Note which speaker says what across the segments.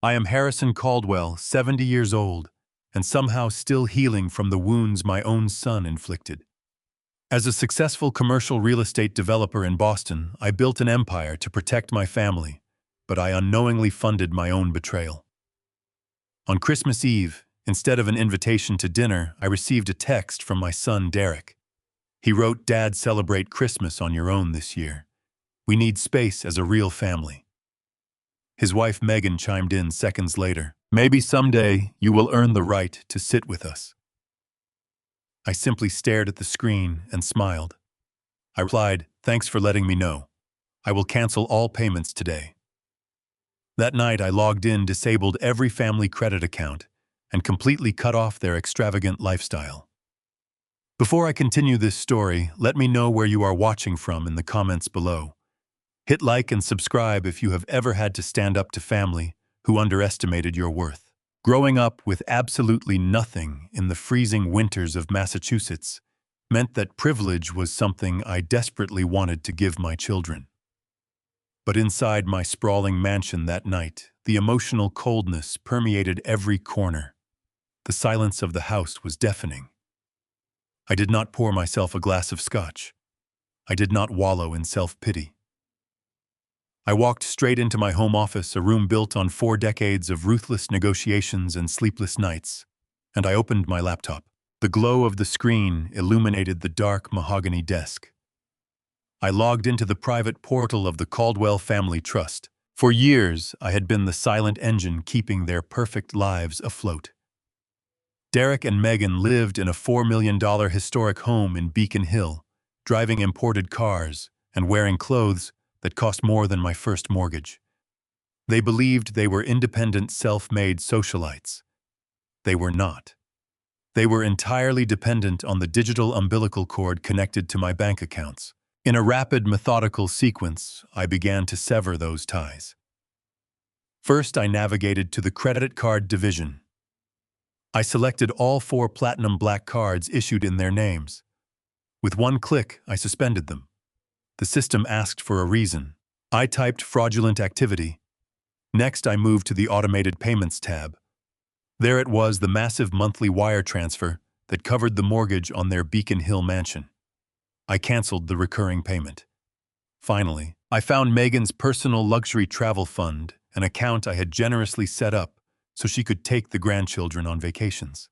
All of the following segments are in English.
Speaker 1: I am Harrison Caldwell, 70 years old, and somehow still healing from the wounds my own son inflicted. As a successful commercial real estate developer in Boston, I built an empire to protect my family, but I unknowingly funded my own betrayal. On Christmas Eve, instead of an invitation to dinner, I received a text from my son Derek. He wrote, "Dad, celebrate Christmas on your own this year. We need space as a real family." His wife Megan chimed in seconds later, "Maybe someday you will earn the right to sit with us." I simply stared at the screen and smiled. I replied, "Thanks for letting me know. I will cancel all payments today." That night I logged in, disabled every family credit account, and completely cut off their extravagant lifestyle. Before I continue this story, let me know where you are watching from in the comments below. Hit like and subscribe if you have ever had to stand up to family who underestimated your worth. Growing up with absolutely nothing in the freezing winters of Massachusetts meant that privilege was something I desperately wanted to give my children. But inside my sprawling mansion that night, the emotional coldness permeated every corner. The silence of the house was deafening. I did not pour myself a glass of scotch. I did not wallow in self-pity. I walked straight into my home office, a room built on 4 decades of ruthless negotiations and sleepless nights, and I opened my laptop. The glow of the screen illuminated the dark mahogany desk. I logged into the private portal of the Caldwell Family Trust. For years, I had been the silent engine keeping their perfect lives afloat. Derek and Megan lived in a $4 million historic home in Beacon Hill, driving imported cars and wearing clothes that cost more than my first mortgage. They believed they were independent, self-made socialites. They were not. They were entirely dependent on the digital umbilical cord connected to my bank accounts. In a rapid, methodical sequence, I began to sever those ties. First, I navigated to the credit card division. I selected all 4 platinum black cards issued in their names. With one click, I suspended them. The system asked for a reason. I typed fraudulent activity. Next, I moved to the automated payments tab. There it was, the massive monthly wire transfer that covered the mortgage on their Beacon Hill mansion. I canceled the recurring payment. Finally, I found Megan's personal luxury travel fund, an account I had generously set up so she could take the grandchildren on vacations.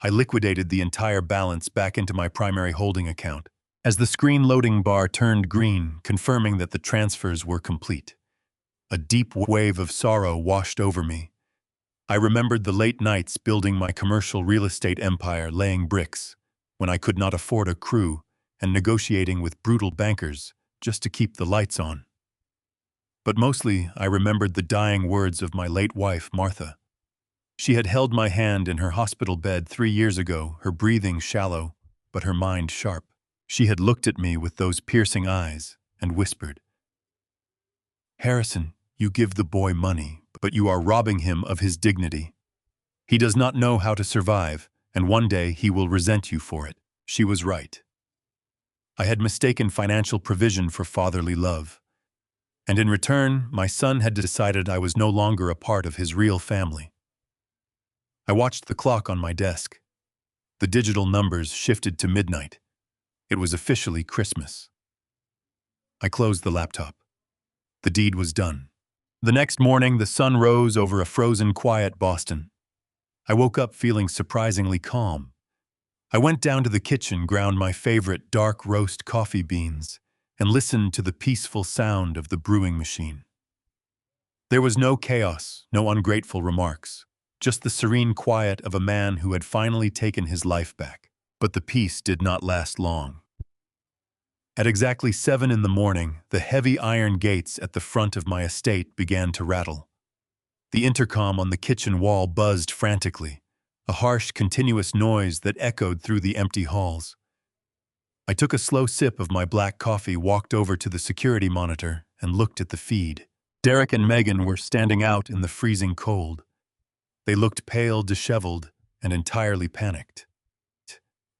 Speaker 1: I liquidated the entire balance back into my primary holding account. As the screen loading bar turned green, confirming that the transfers were complete, a deep wave of sorrow washed over me. I remembered the late nights building my commercial real estate empire, laying bricks, when I could not afford a crew, and negotiating with brutal bankers just to keep the lights on. But mostly, I remembered the dying words of my late wife, Martha. She had held my hand in her hospital bed 3 years ago, her breathing shallow, but her mind sharp. She had looked at me with those piercing eyes and whispered, "Harrison, you give the boy money, but you are robbing him of his dignity. He does not know how to survive, and one day he will resent you for it." She was right. I had mistaken financial provision for fatherly love. And in return, my son had decided I was no longer a part of his real family. I watched the clock on my desk. The digital numbers shifted to midnight. It was officially Christmas. I closed the laptop. The deed was done. The next morning, the sun rose over a frozen, quiet Boston. I woke up feeling surprisingly calm. I went down to the kitchen, ground my favorite dark roast coffee beans, and listened to the peaceful sound of the brewing machine. There was no chaos, no ungrateful remarks, just the serene quiet of a man who had finally taken his life back. But the peace did not last long. At exactly 7 in the morning, the heavy iron gates at the front of my estate began to rattle. The intercom on the kitchen wall buzzed frantically, a harsh, continuous noise that echoed through the empty halls. I took a slow sip of my black coffee, walked over to the security monitor, and looked at the feed. Derek and Megan were standing out in the freezing cold. They looked pale, disheveled, and entirely panicked.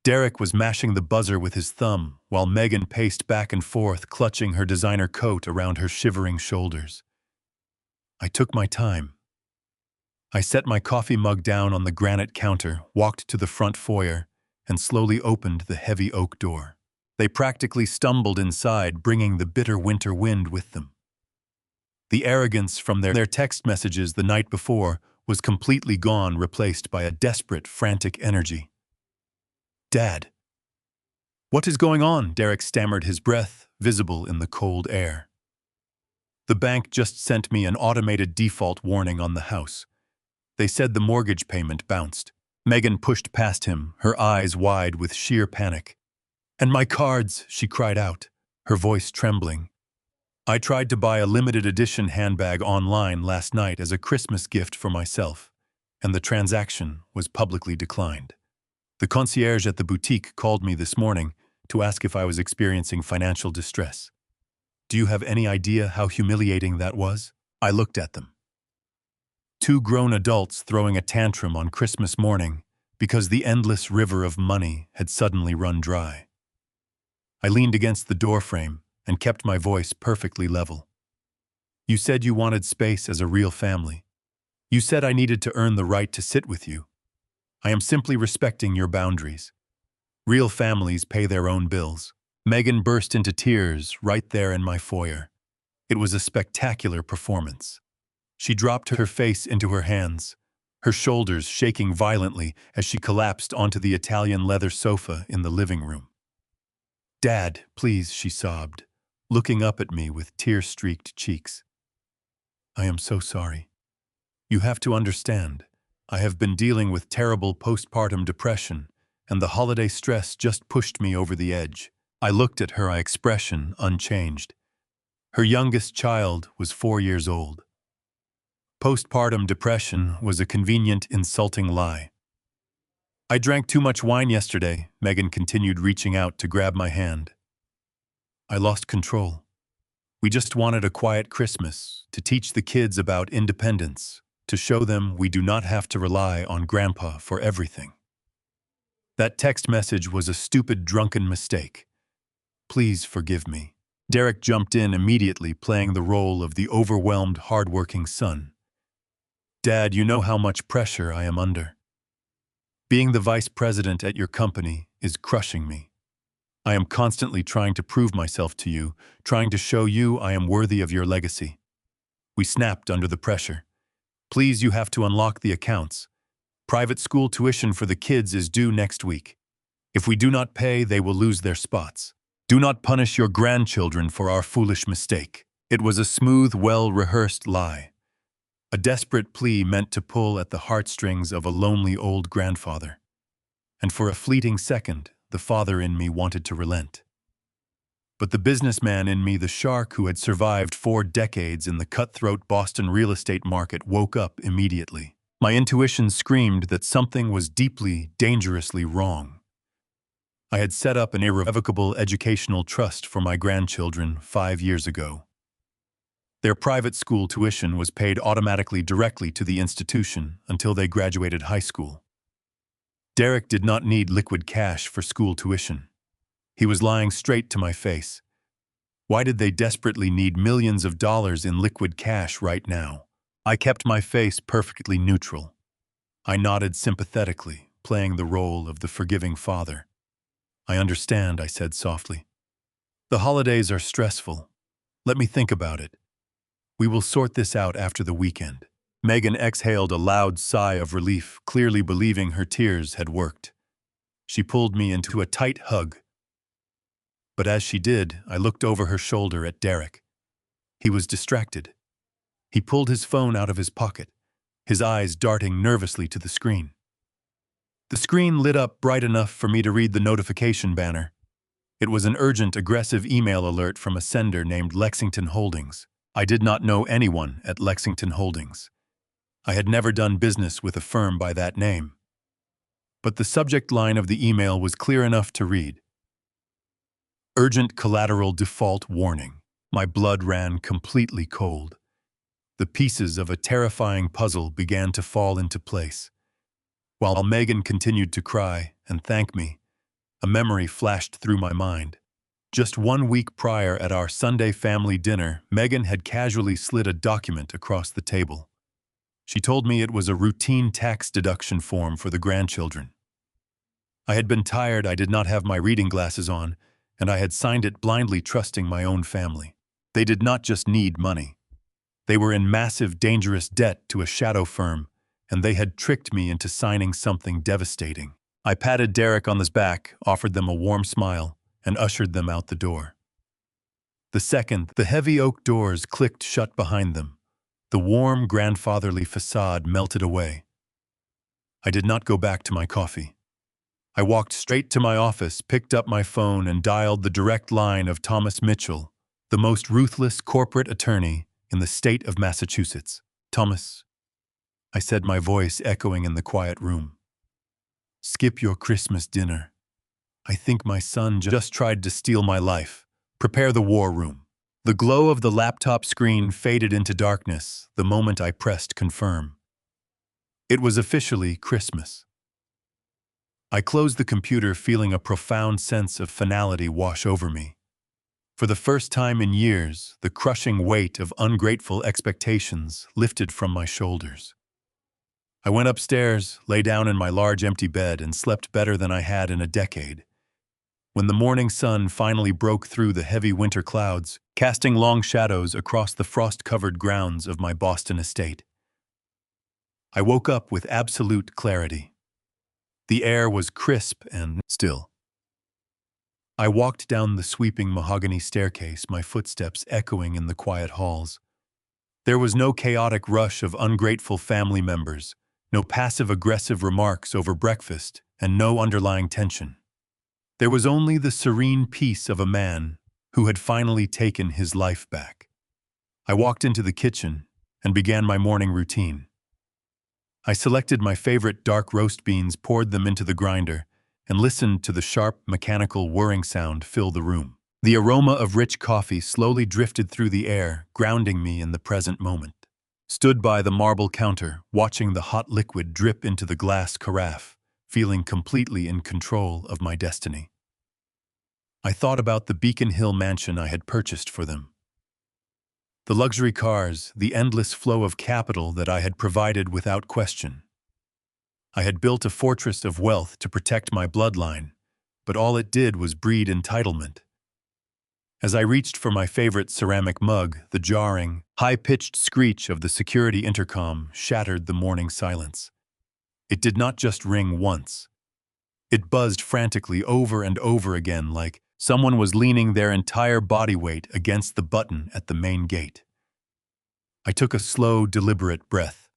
Speaker 1: Derek was mashing the buzzer with his thumb, while Megan paced back and forth, clutching her designer coat around her shivering shoulders. I took my time. I set my coffee mug down on the granite counter, walked to the front foyer, and slowly opened the heavy oak door. They practically stumbled inside, bringing the bitter winter wind with them. The arrogance from their text messages the night before was completely gone, replaced by a desperate, frantic energy. "Dad." "What is going on?" Derek stammered, his breath visible in the cold air. "The bank just sent me an automated default warning on the house. They said the mortgage payment bounced." Megan pushed past him, her eyes wide with sheer panic. "And my cards," she cried out, her voice trembling. "I tried to buy a limited edition handbag online last night as a Christmas gift for myself, and the transaction was publicly declined. The concierge at the boutique called me this morning to ask if I was experiencing financial distress. Do you have any idea how humiliating that was?" I looked at them. Two grown adults throwing a tantrum on Christmas morning because the endless river of money had suddenly run dry. I leaned against the doorframe and kept my voice perfectly level. "You said you wanted space as a real family. You said I needed to earn the right to sit with you. I am simply respecting your boundaries. Real families pay their own bills." Megan burst into tears right there in my foyer. It was a spectacular performance. She dropped her face into her hands, her shoulders shaking violently as she collapsed onto the Italian leather sofa in the living room. "Dad, please," she sobbed, looking up at me with tear-streaked cheeks. "I am so sorry. You have to understand, I have been dealing with terrible postpartum depression, and the holiday stress just pushed me over the edge." I looked at her, expression unchanged. Her youngest child was 4 years old. Postpartum depression was a convenient, insulting lie. "I drank too much wine yesterday," Megan continued, reaching out to grab my hand. "I lost control. We just wanted a quiet Christmas, to teach the kids about independence, to show them we do not have to rely on Grandpa for everything. That text message was a stupid, drunken mistake. Please forgive me." Derek jumped in immediately, playing the role of the overwhelmed, hard-working son. "Dad, you know how much pressure I am under. Being the vice president at your company is crushing me. I am constantly trying to prove myself to you, trying to show you I am worthy of your legacy." We snapped under the pressure. "Please, you have to unlock the accounts. Private school tuition for the kids is due next week. If we do not pay, they will lose their spots. Do not punish your grandchildren for our foolish mistake." It was a smooth, well-rehearsed lie. A desperate plea meant to pull at the heartstrings of a lonely old grandfather. And for a fleeting second, the father in me wanted to relent. But the businessman in me, the shark who had survived 4 decades in the cutthroat Boston real estate market, woke up immediately. My intuition screamed that something was deeply, dangerously wrong. I had set up an irrevocable educational trust for my grandchildren 5 years ago. Their private school tuition was paid automatically directly to the institution until they graduated high school. Derek did not need liquid cash for school tuition. He was lying straight to my face. Why did they desperately need millions of dollars in liquid cash right now? I kept my face perfectly neutral. I nodded sympathetically, playing the role of the forgiving father. "I understand," I said softly. "The holidays are stressful. Let me think about it. We will sort this out after the weekend." Megan exhaled a loud sigh of relief, clearly believing her tears had worked. She pulled me into a tight hug. But as she did, I looked over her shoulder at Derek. He was distracted. He pulled his phone out of his pocket, his eyes darting nervously to the screen. The screen lit up bright enough for me to read the notification banner. It was an urgent, aggressive email alert from a sender named Lexington Holdings. I did not know anyone at Lexington Holdings. I had never done business with a firm by that name. But the subject line of the email was clear enough to read. "Urgent collateral default warning." My blood ran completely cold. The pieces of a terrifying puzzle began to fall into place. While Megan continued to cry and thank me, a memory flashed through my mind. Just 1 week prior, at our Sunday family dinner, Megan had casually slid a document across the table. She told me it was a routine tax deduction form for the grandchildren. I had been tired, I did not have my reading glasses on, and I had signed it blindly trusting my own family. They did not just need money. They were in massive, dangerous debt to a shadow firm, and they had tricked me into signing something devastating. I patted Derek on his back, offered them a warm smile, and ushered them out the door. The second, the heavy oak doors clicked shut behind them. The warm, grandfatherly facade melted away. I did not go back to my coffee. I walked straight to my office, picked up my phone, and dialed the direct line of Thomas Mitchell, the most ruthless corporate attorney in the state of Massachusetts. "Thomas," I said, my voice echoing in the quiet room. "Skip your Christmas dinner. I think my son just tried to steal my life. Prepare the war room." The glow of the laptop screen faded into darkness the moment I pressed confirm. It was officially Christmas. I closed the computer, feeling a profound sense of finality wash over me. For the first time in years, the crushing weight of ungrateful expectations lifted from my shoulders. I went upstairs, lay down in my large empty bed, and slept better than I had in a decade. When the morning sun finally broke through the heavy winter clouds, casting long shadows across the frost-covered grounds of my Boston estate, I woke up with absolute clarity. The air was crisp and still. I walked down the sweeping mahogany staircase, my footsteps echoing in the quiet halls. There was no chaotic rush of ungrateful family members, no passive-aggressive remarks over breakfast, and no underlying tension. There was only the serene peace of a man who had finally taken his life back. I walked into the kitchen and began my morning routine. I selected my favorite dark roast beans, poured them into the grinder, and listened to the sharp, mechanical whirring sound fill the room. The aroma of rich coffee slowly drifted through the air, grounding me in the present moment. Stood by the marble counter, watching the hot liquid drip into the glass carafe, feeling completely in control of my destiny. I thought about the Beacon Hill mansion I had purchased for them. The luxury cars, the endless flow of capital that I had provided without question. I had built a fortress of wealth to protect my bloodline, but all it did was breed entitlement. As I reached for my favorite ceramic mug, the jarring, high-pitched screech of the security intercom shattered the morning silence. It did not just ring once. It buzzed frantically over and over again, like someone was leaning their entire body weight against the button at the main gate. I took a slow, deliberate breath.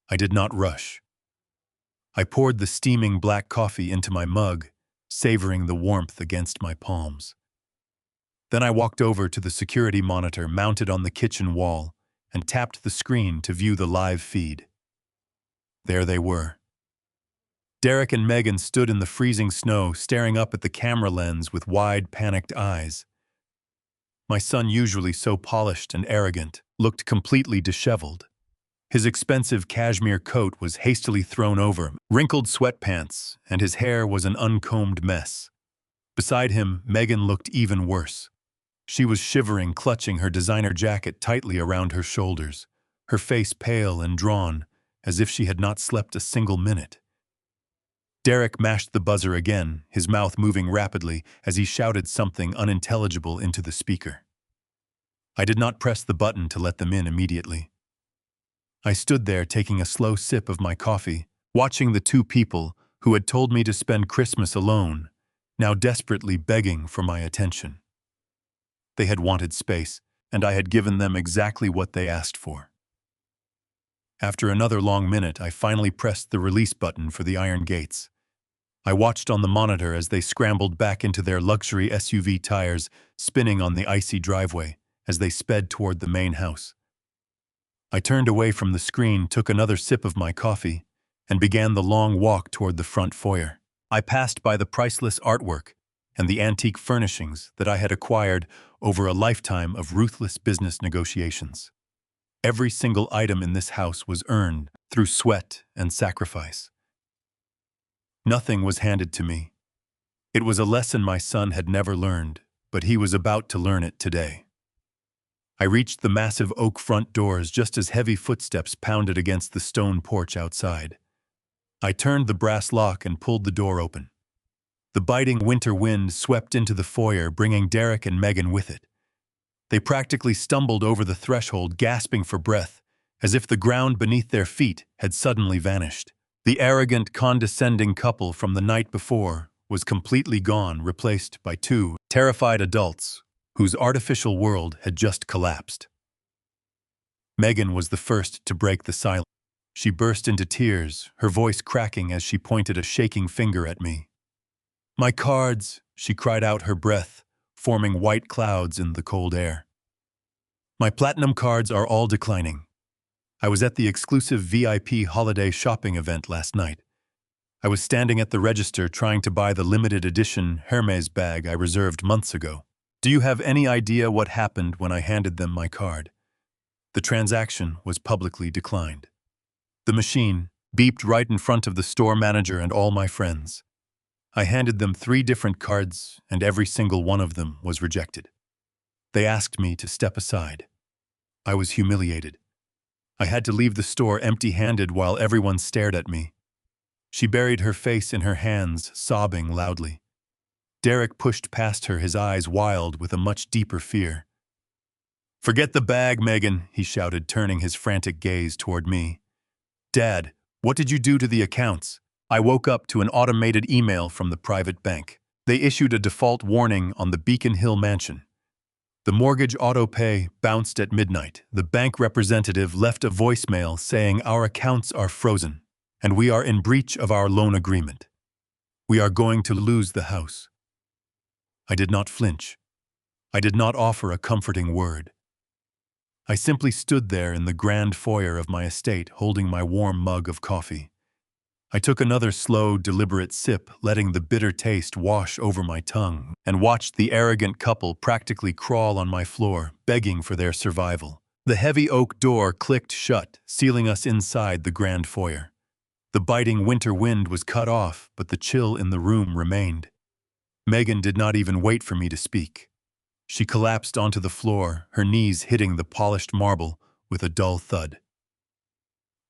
Speaker 1: I did not rush. I poured the steaming black coffee into my mug, savoring the warmth against my palms. Then I walked over to the security monitor mounted on the kitchen wall and tapped the screen to view the live feed. There they were. Derek and Megan stood in the freezing snow, staring up at the camera lens with wide, panicked eyes. My son, usually so polished and arrogant, looked completely disheveled. His expensive cashmere coat was hastily thrown over, wrinkled sweatpants, and his hair was an uncombed mess. Beside him, Megan looked even worse. She was shivering, clutching her designer jacket tightly around her shoulders, her face pale and drawn, as if she had not slept a single minute. Derek mashed the buzzer again, his mouth moving rapidly as he shouted something unintelligible into the speaker. I did not press the button to let them in immediately. I stood there taking a slow sip of my coffee, watching the two people who had told me to spend Christmas alone, now desperately begging for my attention. They had wanted space, and I had given them exactly what they asked for. After another long minute, I finally pressed the release button for the iron gates. I watched on the monitor as they scrambled back into their luxury SUV tires, spinning on the icy driveway as they sped toward the main house. I turned away from the screen, took another sip of my coffee, and began the long walk toward the front foyer. I passed by the priceless artwork and the antique furnishings that I had acquired over a lifetime of ruthless business negotiations. Every single item in this house was earned through sweat and sacrifice. Nothing was handed to me. It was a lesson my son had never learned, but he was about to learn it today. I reached the massive oak front doors just as heavy footsteps pounded against the stone porch outside. I turned the brass lock and pulled the door open. The biting winter wind swept into the foyer, bringing Derek and Megan with it. They practically stumbled over the threshold, gasping for breath, as if the ground beneath their feet had suddenly vanished. The arrogant, condescending couple from the night before was completely gone, replaced by two terrified adults whose artificial world had just collapsed. Megan was the first to break the silence. She burst into tears, her voice cracking as she pointed a shaking finger at me. "My cards," she cried out, her breath forming white clouds in the cold air. "My platinum cards are all declining. I was at the exclusive VIP holiday shopping event last night. I was standing at the register trying to buy the limited edition Hermes bag I reserved months ago. Do you have any idea what happened when I handed them my card? The transaction was publicly declined. The machine beeped right in front of the store manager and all my friends. I handed them 3 different cards, and every single one of them was rejected. They asked me to step aside. I was humiliated. I had to leave the store empty-handed while everyone stared at me." She buried her face in her hands, sobbing loudly. Derek pushed past her, his eyes wild with a much deeper fear. "Forget the bag, Megan," he shouted, turning his frantic gaze toward me. "Dad, what did you do to the accounts?" I woke up to an automated email from the private bank. They issued a default warning on the Beacon Hill mansion. The mortgage auto-pay bounced at midnight. The bank representative left a voicemail saying our accounts are frozen, and we are in breach of our loan agreement. We are going to lose the house. I did not flinch. I did not offer a comforting word. I simply stood there in the grand foyer of my estate, holding my warm mug of coffee. I took another slow, deliberate sip, letting the bitter taste wash over my tongue, and watched the arrogant couple practically crawl on my floor, begging for their survival. The heavy oak door clicked shut, sealing us inside the grand foyer. The biting winter wind was cut off, but the chill in the room remained. Megan did not even wait for me to speak. She collapsed onto the floor, her knees hitting the polished marble with a dull thud.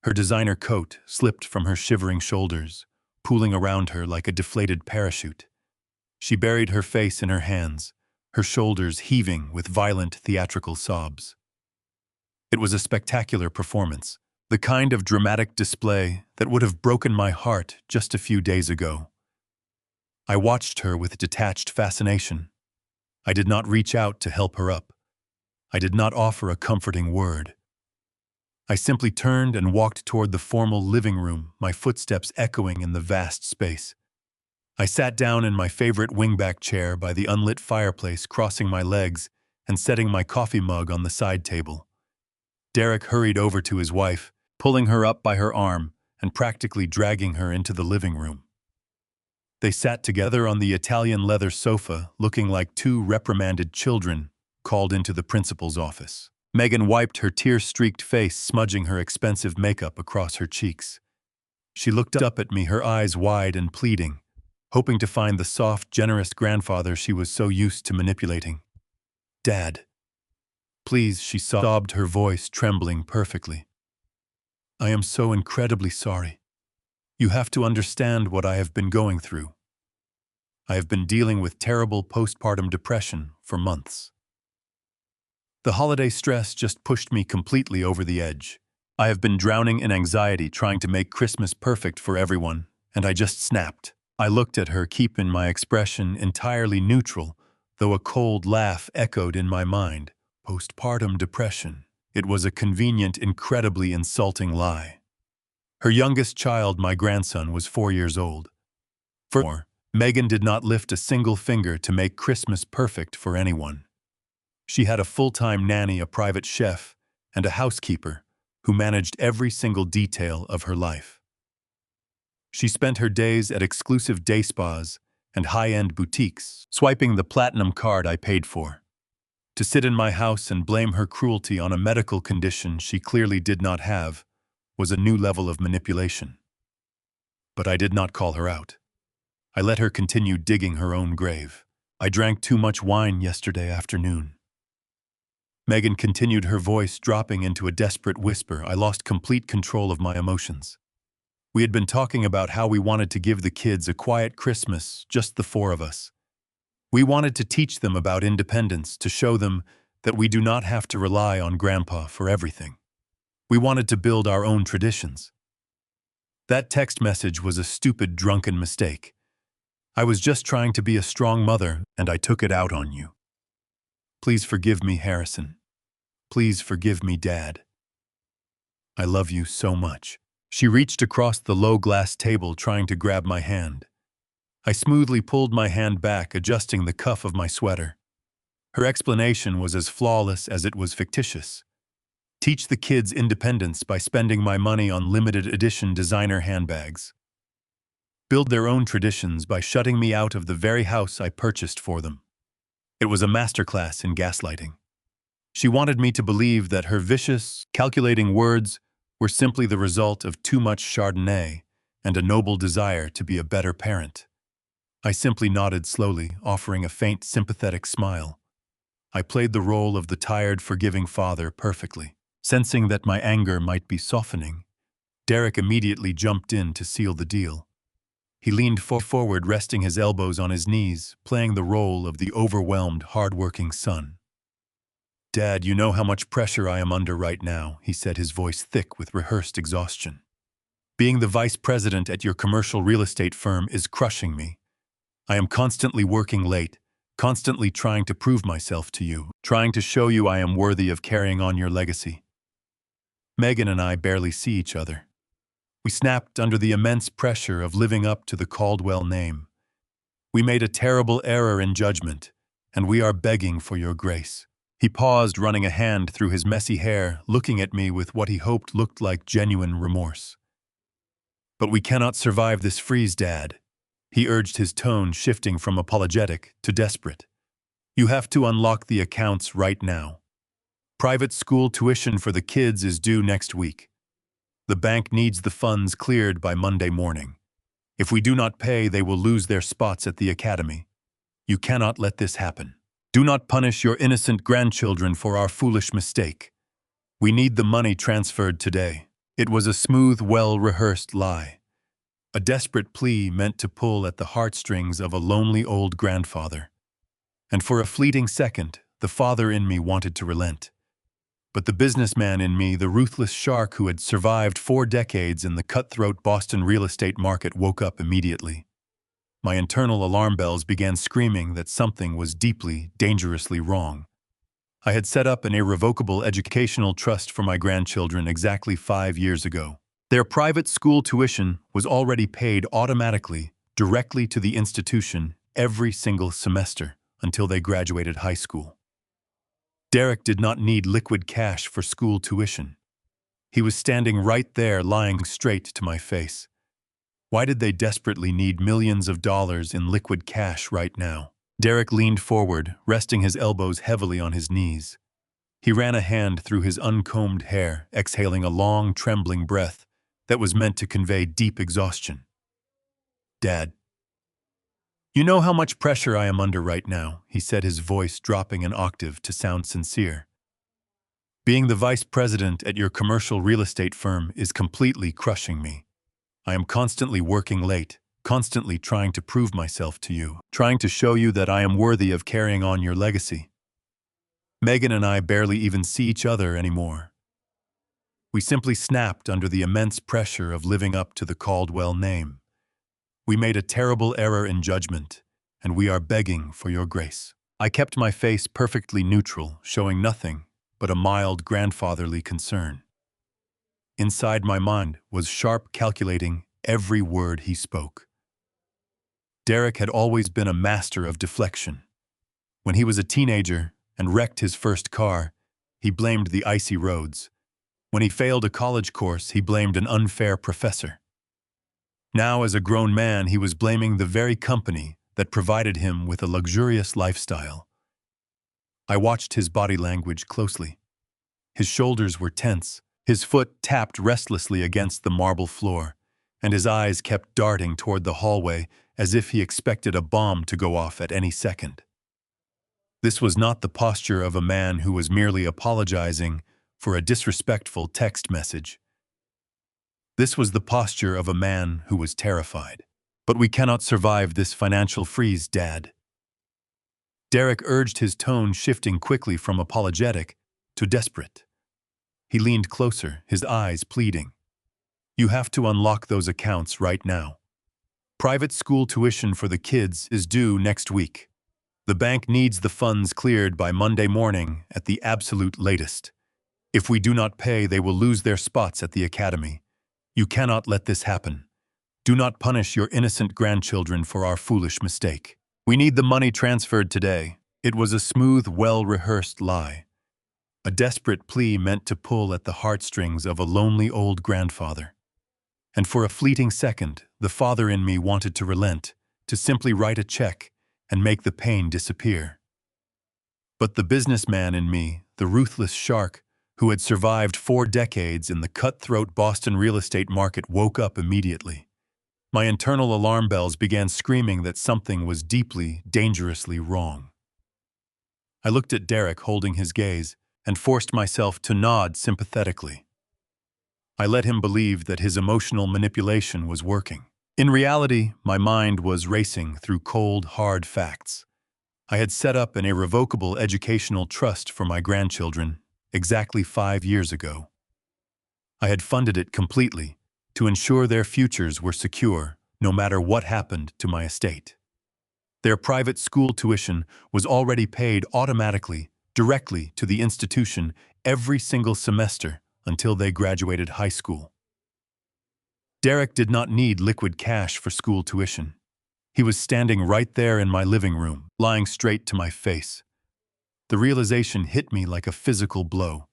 Speaker 1: Her designer coat slipped from her shivering shoulders, pooling around her like a deflated parachute. She buried her face in her hands, her shoulders heaving with violent theatrical sobs. It was a spectacular performance, the kind of dramatic display that would have broken my heart just a few days ago. I watched her with detached fascination. I did not reach out to help her up. I did not offer a comforting word. I simply turned and walked toward the formal living room, my footsteps echoing in the vast space. I sat down in my favorite wingback chair by the unlit fireplace, crossing my legs and setting my coffee mug on the side table. Derek hurried over to his wife, pulling her up by her arm and practically dragging her into the living room. They sat together on the Italian leather sofa, looking like 2 reprimanded children called into the principal's office. Megan wiped her tear-streaked face, smudging her expensive makeup across her cheeks. She looked up at me, her eyes wide and pleading, hoping to find the soft, generous grandfather she was so used to manipulating. "Dad, please," she sobbed, her voice trembling perfectly. "I am so incredibly sorry. You have to understand what I have been going through. I have been dealing with terrible postpartum depression for months. The holiday stress just pushed me completely over the edge. I have been drowning in anxiety trying to make Christmas perfect for everyone, and I just snapped." I looked at her, keeping my expression entirely neutral, though a cold laugh echoed in my mind. Postpartum depression. It was a convenient, incredibly insulting lie. Her youngest child, my grandson, was 4 years old. Furthermore, Megan did not lift a single finger to make Christmas perfect for anyone. She had a full-time nanny, a private chef, and a housekeeper who managed every single detail of her life. She spent her days at exclusive day spas and high-end boutiques, swiping the platinum card I paid for. To sit in my house and blame her cruelty on a medical condition she clearly did not have was a new level of manipulation. But I did not call her out. I let her continue digging her own grave. "I drank too much wine yesterday afternoon. Megan continued, her voice dropping into a desperate whisper. I lost complete control of my emotions. We had been talking about how we wanted to give the kids a quiet Christmas, just the four of us. We wanted to teach them about independence, to show them that we do not have to rely on Grandpa for everything. We wanted to build our own traditions. That text message was a stupid, drunken mistake. I was just trying to be a strong mother, and I took it out on you. Please forgive me, Harrison. Please forgive me, Dad. I love you so much. She reached across the low glass table, trying to grab my hand. I smoothly pulled my hand back, adjusting the cuff of my sweater. Her explanation was as flawless as it was fictitious. Teach the kids independence by spending my money on limited edition designer handbags. Build their own traditions by shutting me out of the very house I purchased for them. It was a masterclass in gaslighting. She wanted me to believe that her vicious, calculating words were simply the result of too much Chardonnay and a noble desire to be a better parent. I simply nodded slowly, offering a faint, sympathetic smile. I played the role of the tired, forgiving father perfectly. Sensing that my anger might be softening, Derek immediately jumped in to seal the deal. He leaned forward, resting his elbows on his knees, playing the role of the overwhelmed, hard-working son. Dad, you know how much pressure I am under right now, he said, his voice thick with rehearsed exhaustion. Being the vice president at your commercial real estate firm is crushing me. I am constantly working late, constantly trying to prove myself to you, trying to show you I am worthy of carrying on your legacy. Megan and I barely see each other. We snapped under the immense pressure of living up to the Caldwell name. We made a terrible error in judgment, and we are begging for your grace. He paused, running a hand through his messy hair, looking at me with what he hoped looked like genuine remorse. But we cannot survive this freeze, Dad. He urged, his tone shifting from apologetic to desperate. You have to unlock the accounts right now. Private school tuition for the kids is due next week. The bank needs the funds cleared by Monday morning. If we do not pay, they will lose their spots at the academy. You cannot let this happen. Do not punish your innocent grandchildren for our foolish mistake. We need the money transferred today. It was a smooth, well-rehearsed lie. A desperate plea meant to pull at the heartstrings of a lonely old grandfather. And for a fleeting second, the father in me wanted to relent. But the businessman in me, the ruthless shark who had survived 4 decades in the cutthroat Boston real estate market, woke up immediately. My internal alarm bells began screaming that something was deeply, dangerously wrong. I had set up an irrevocable educational trust for my grandchildren exactly 5 years ago. Their private school tuition was already paid automatically, directly to the institution, every single semester until they graduated high school. Derek did not need liquid cash for school tuition. He was standing right there, lying straight to my face. Why did they desperately need millions of dollars in liquid cash right now? Derek leaned forward, resting his elbows heavily on his knees. He ran a hand through his uncombed hair, exhaling a long, trembling breath that was meant to convey deep exhaustion. Dad, you know how much pressure I am under right now, he said, his voice dropping an octave to sound sincere. Being the vice president at your commercial real estate firm is completely crushing me. I am constantly working late, constantly trying to prove myself to you, trying to show you that I am worthy of carrying on your legacy. Megan and I barely even see each other anymore. We simply snapped under the immense pressure of living up to the Caldwell name. We made a terrible error in judgment, and we are begging for your grace. I kept my face perfectly neutral, showing nothing but a mild grandfatherly concern. Inside my mind was sharp, calculating every word he spoke. Derek had always been a master of deflection. When he was a teenager and wrecked his first car, he blamed the icy roads. When he failed a college course, he blamed an unfair professor. Now, as a grown man, he was blaming the very company that provided him with a luxurious lifestyle. I watched his body language closely. His shoulders were tense, his foot tapped restlessly against the marble floor, and his eyes kept darting toward the hallway as if he expected a bomb to go off at any second. This was not the posture of a man who was merely apologizing for a disrespectful text message. This was the posture of a man who was terrified. But we cannot survive this financial freeze, Dad. Derek urged, his tone shifting quickly from apologetic to desperate. He leaned closer, his eyes pleading. You have to unlock those accounts right now. Private school tuition for the kids is due next week. The bank needs the funds cleared by Monday morning at the absolute latest. If we do not pay, they will lose their spots at the academy. You cannot let this happen. Do not punish your innocent grandchildren for our foolish mistake. We need the money transferred today. It was a smooth, well-rehearsed lie. A desperate plea meant to pull at the heartstrings of a lonely old grandfather. And for a fleeting second, the father in me wanted to relent, to simply write a check and make the pain disappear. But the businessman in me, the ruthless shark who had survived 4 decades in the cutthroat Boston real estate market, woke up immediately. My internal alarm bells began screaming that something was deeply, dangerously wrong. I looked at Derek, holding his gaze, and forced myself to nod sympathetically. I let him believe that his emotional manipulation was working. In reality, my mind was racing through cold, hard facts. I had set up an irrevocable educational trust for my grandchildren exactly 5 years ago. I had funded it completely to ensure their futures were secure no matter what happened to my estate. Their private school tuition was already paid automatically, directly to the institution every single semester until they graduated high school. Derek did not need liquid cash for school tuition. He was standing right there in my living room, lying straight to my face. The realization hit me like a physical blow.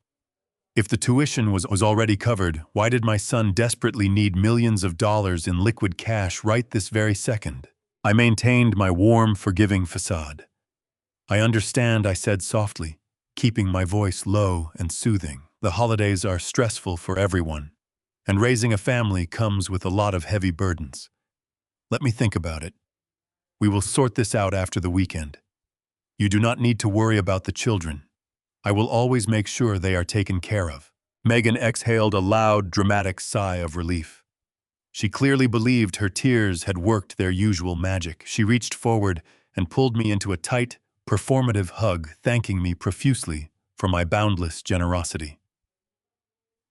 Speaker 1: If the tuition was already covered, why did my son desperately need millions of dollars in liquid cash right this very second? I maintained my warm, forgiving facade. I understand, I said softly, keeping my voice low and soothing. The holidays are stressful for everyone, and raising a family comes with a lot of heavy burdens. Let me think about it. We will sort this out after the weekend. You do not need to worry about the children. I will always make sure they are taken care of. Megan exhaled a loud, dramatic sigh of relief. She clearly believed her tears had worked their usual magic. She reached forward and pulled me into a tight, performative hug, thanking me profusely for my boundless generosity.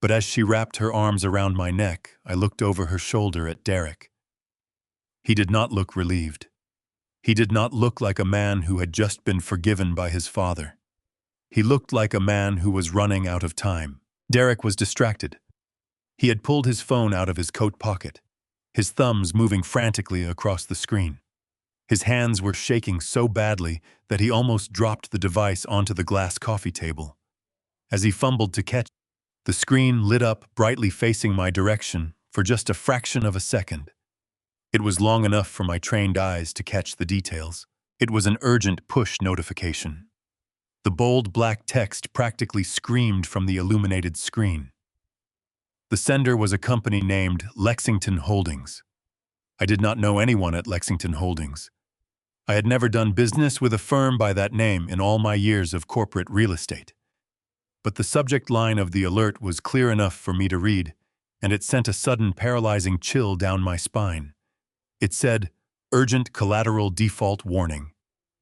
Speaker 1: But as she wrapped her arms around my neck, I looked over her shoulder at Derek. He did not look relieved. He did not look like a man who had just been forgiven by his father. He looked like a man who was running out of time. Derek was distracted. He had pulled his phone out of his coat pocket, his thumbs moving frantically across the screen. His hands were shaking so badly that he almost dropped the device onto the glass coffee table. As he fumbled to catch it, the screen lit up brightly, facing my direction for just a fraction of a second. It was long enough for my trained eyes to catch the details. It was an urgent push notification. The bold black text practically screamed from the illuminated screen. The sender was a company named Lexington Holdings. I did not know anyone at Lexington Holdings. I had never done business with a firm by that name in all my years of corporate real estate. But the subject line of the alert was clear enough for me to read, and it sent a sudden paralyzing chill down my spine. It said, "Urgent collateral default warning.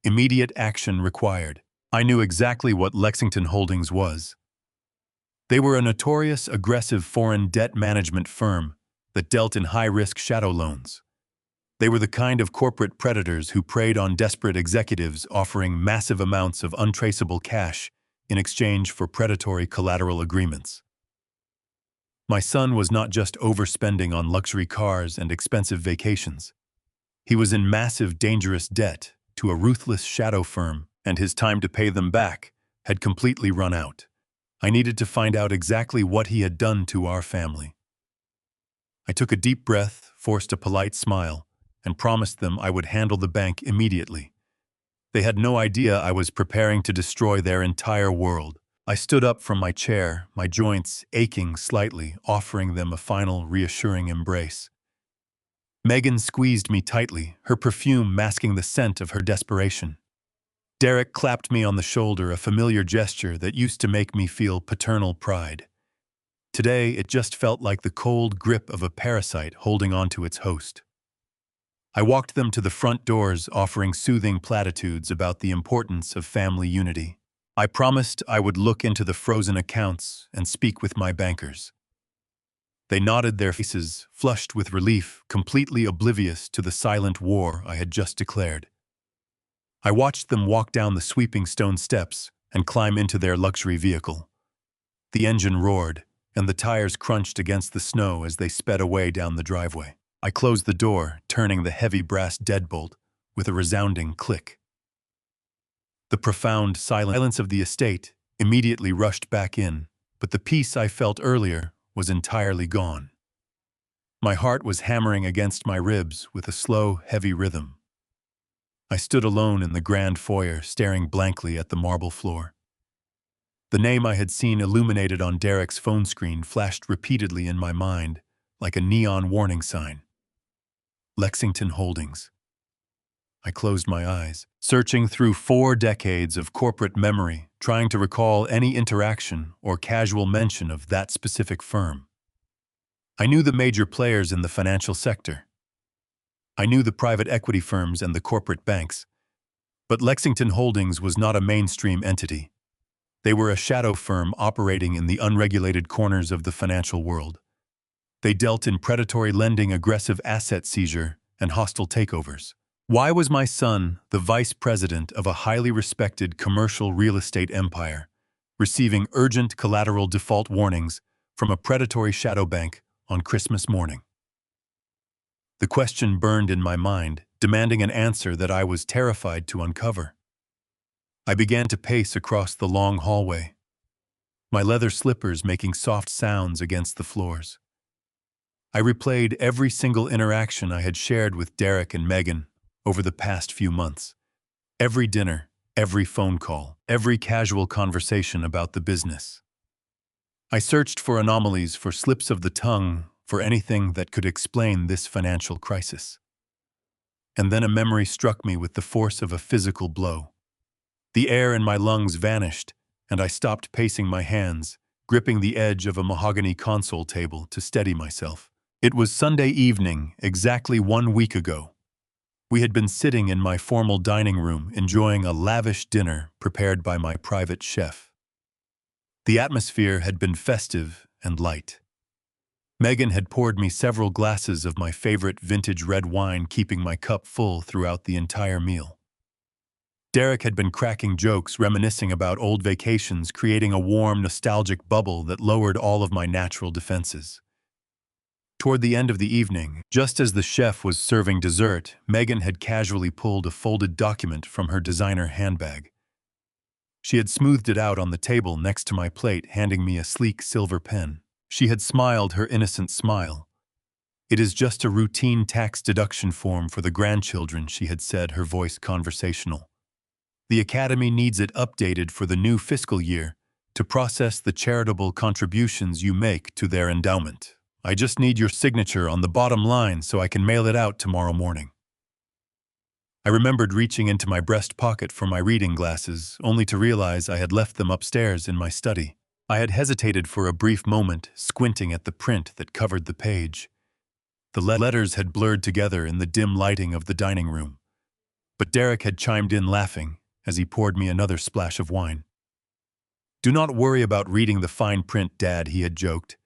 Speaker 1: Immediate action required." I knew exactly what Lexington Holdings was. They were a notorious, aggressive foreign debt management firm that dealt in high-risk shadow loans. They were the kind of corporate predators who preyed on desperate executives, offering massive amounts of untraceable cash in exchange for predatory collateral agreements. My son was not just overspending on luxury cars and expensive vacations. He was in massive, dangerous debt to a ruthless shadow firm, and his time to pay them back had completely run out. I needed to find out exactly what he had done to our family. I took a deep breath, forced a polite smile, and promised them I would handle the bank immediately. They had no idea I was preparing to destroy their entire world. I stood up from my chair, my joints aching slightly, offering them a final reassuring embrace. Megan squeezed me tightly, her perfume masking the scent of her desperation. Derek clapped me on the shoulder, a familiar gesture that used to make me feel paternal pride. Today, it just felt like the cold grip of a parasite holding onto its host. I walked them to the front doors, offering soothing platitudes about the importance of family unity. I promised I would look into the frozen accounts and speak with my bankers. They nodded, their faces flushed with relief, completely oblivious to the silent war I had just declared. I watched them walk down the sweeping stone steps and climb into their luxury vehicle. The engine roared, and the tires crunched against the snow as they sped away down the driveway. I closed the door, turning the heavy brass deadbolt with a resounding click. The profound silence of the estate immediately rushed back in, but the peace I felt earlier was entirely gone. My heart was hammering against my ribs with a slow, heavy rhythm. I stood alone in the grand foyer, staring blankly at the marble floor. The name I had seen illuminated on Derek's phone screen flashed repeatedly in my mind, like a neon warning sign. Lexington Holdings. I closed my eyes, searching through 4 decades of corporate memory, trying to recall any interaction or casual mention of that specific firm. I knew the major players in the financial sector. I knew the private equity firms and the corporate banks. But Lexington Holdings was not a mainstream entity. They were a shadow firm operating in the unregulated corners of the financial world. They dealt in predatory lending, aggressive asset seizure, and hostile takeovers. Why was my son the vice president of a highly respected commercial real estate empire, receiving urgent collateral default warnings from a predatory shadow bank on Christmas morning? The question burned in my mind, demanding an answer that I was terrified to uncover. I began to pace across the long hallway, my leather slippers making soft sounds against the floors. I replayed every single interaction I had shared with Derek and Megan over the past few months. Every dinner, every phone call, every casual conversation about the business. I searched for anomalies, for slips of the tongue, for anything that could explain this financial crisis. And then a memory struck me with the force of a physical blow. The air in my lungs vanished, and I stopped pacing my hands, gripping the edge of a mahogany console table to steady myself. It was Sunday evening, exactly 1 week ago. We had been sitting in my formal dining room, enjoying a lavish dinner prepared by my private chef. The atmosphere had been festive and light. Megan had poured me several glasses of my favorite vintage red wine, keeping my cup full throughout the entire meal. Derek had been cracking jokes, reminiscing about old vacations, creating a warm, nostalgic bubble that lowered all of my natural defenses. Toward the end of the evening, just as the chef was serving dessert, Megan had casually pulled a folded document from her designer handbag. She had smoothed it out on the table next to my plate, handing me a sleek silver pen. She had smiled her innocent smile. "It is just a routine tax deduction form for the grandchildren," she had said, her voice conversational. "The Academy needs it updated for the new fiscal year to process the charitable contributions you make to their endowment. I just need your signature on the bottom line so I can mail it out tomorrow morning." I remembered reaching into my breast pocket for my reading glasses, only to realize I had left them upstairs in my study. I had hesitated for a brief moment, squinting at the print that covered the page. The letters had blurred together in the dim lighting of the dining room. But Derek had chimed in, laughing, as he poured me another splash of wine. "Do not worry about reading the fine print, Dad," he had joked.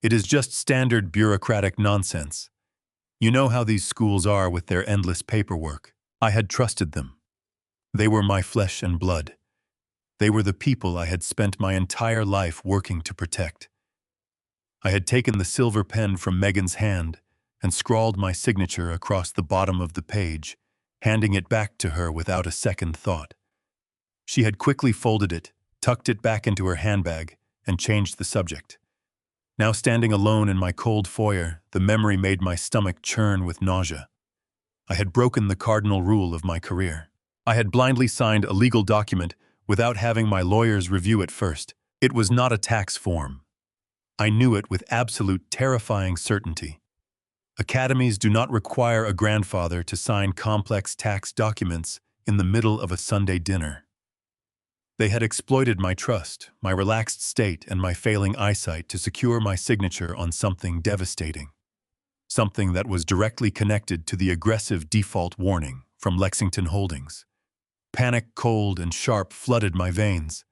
Speaker 1: "It is just standard bureaucratic nonsense. You know how these schools are with their endless paperwork." I had trusted them. They were my flesh and blood. They were the people I had spent my entire life working to protect. I had taken the silver pen from Megan's hand and scrawled my signature across the bottom of the page, handing it back to her without a second thought. She had quickly folded it, tucked it back into her handbag, and changed the subject. Now standing alone in my cold foyer, the memory made my stomach churn with nausea. I had broken the cardinal rule of my career. I had blindly signed a legal document without having my lawyers review it first. It was not a tax form. I knew it with absolute terrifying certainty. Academies do not require a grandfather to sign complex tax documents in the middle of a Sunday dinner. They had exploited my trust, my relaxed state, and my failing eyesight to secure my signature on something devastating. Something that was directly connected to the aggressive default warning from Lexington Holdings. Panic, cold, and sharp flooded my veins.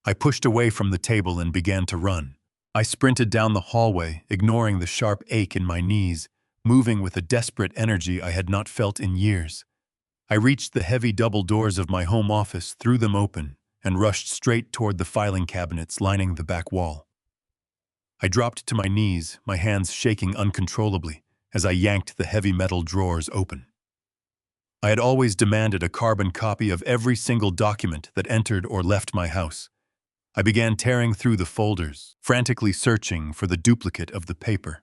Speaker 1: I pushed away from the table and began to run. I sprinted down the hallway, ignoring the sharp ache in my knees, moving with a desperate energy I had not felt in years. I reached the heavy double doors of my home office, threw them open, and rushed straight toward the filing cabinets lining the back wall. I dropped to my knees, my hands shaking uncontrollably, as I yanked the heavy metal drawers open. I had always demanded a carbon copy of every single document that entered or left my house. I began tearing through the folders, frantically searching for the duplicate of the paper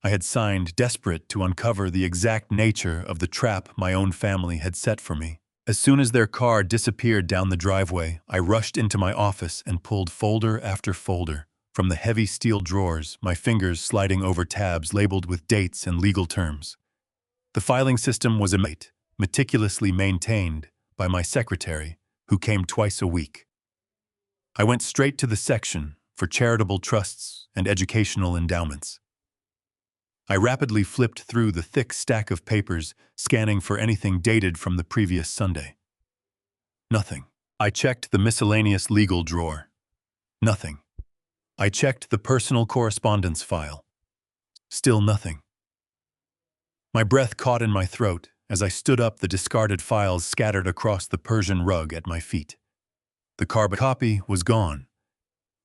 Speaker 1: I had signed, desperate to uncover the exact nature of the trap my own family had set for me. As soon as their car disappeared down the driveway, I rushed into my office and pulled folder after folder from the heavy steel drawers, my fingers sliding over tabs labeled with dates and legal terms. The filing system was meticulously maintained by my secretary, who came twice a week. I went straight to the section for charitable trusts and educational endowments. I rapidly flipped through the thick stack of papers, scanning for anything dated from the previous Sunday. Nothing. I checked the miscellaneous legal drawer. Nothing. I checked the personal correspondence file. Still nothing. My breath caught in my throat as I stood up, the discarded files scattered across the Persian rug at my feet. The carbon copy was gone,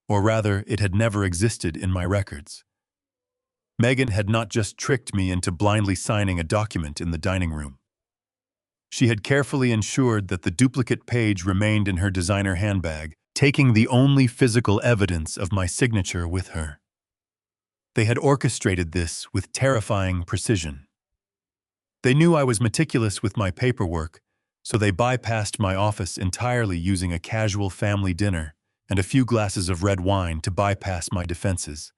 Speaker 1: or rather, it had never existed in my records. Megan had not just tricked me into blindly signing a document in the dining room. She had carefully ensured that the duplicate page remained in her designer handbag, taking the only physical evidence of my signature with her. They had orchestrated this with terrifying precision. They knew I was meticulous with my paperwork, so they bypassed my office entirely, using a casual family dinner and a few glasses of red wine to bypass my defenses.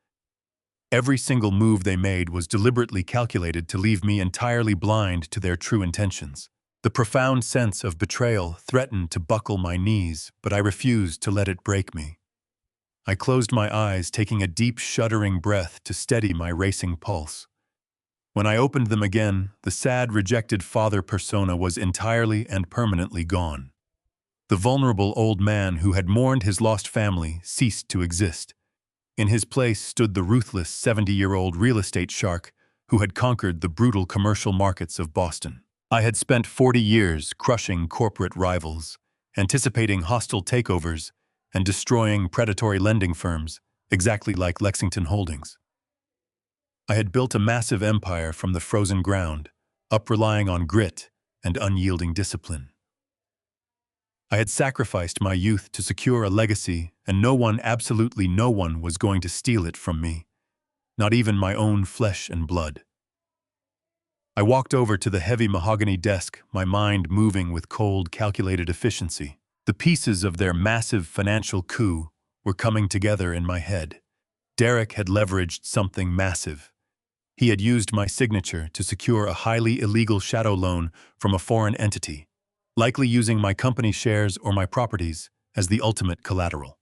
Speaker 1: Every single move they made was deliberately calculated to leave me entirely blind to their true intentions. The profound sense of betrayal threatened to buckle my knees, but I refused to let it break me. I closed my eyes, taking a deep, shuddering breath to steady my racing pulse. When I opened them again, the sad, rejected father persona was entirely and permanently gone. The vulnerable old man who had mourned his lost family ceased to exist. In his place stood the ruthless 70-year-old real estate shark who had conquered the brutal commercial markets of Boston. I had spent 40 years crushing corporate rivals, anticipating hostile takeovers, and destroying predatory lending firms, exactly like Lexington Holdings. I had built a massive empire from the frozen ground, up relying on grit and unyielding discipline. I had sacrificed my youth to secure a legacy, and no one, absolutely no one, was going to steal it from me, not even my own flesh and blood. I walked over to the heavy mahogany desk, my mind moving with cold, calculated efficiency. The pieces of their massive financial coup were coming together in my head. Derek had leveraged something massive. He had used my signature to secure a highly illegal shadow loan from a foreign entity, likely using my company shares or my properties as the ultimate collateral.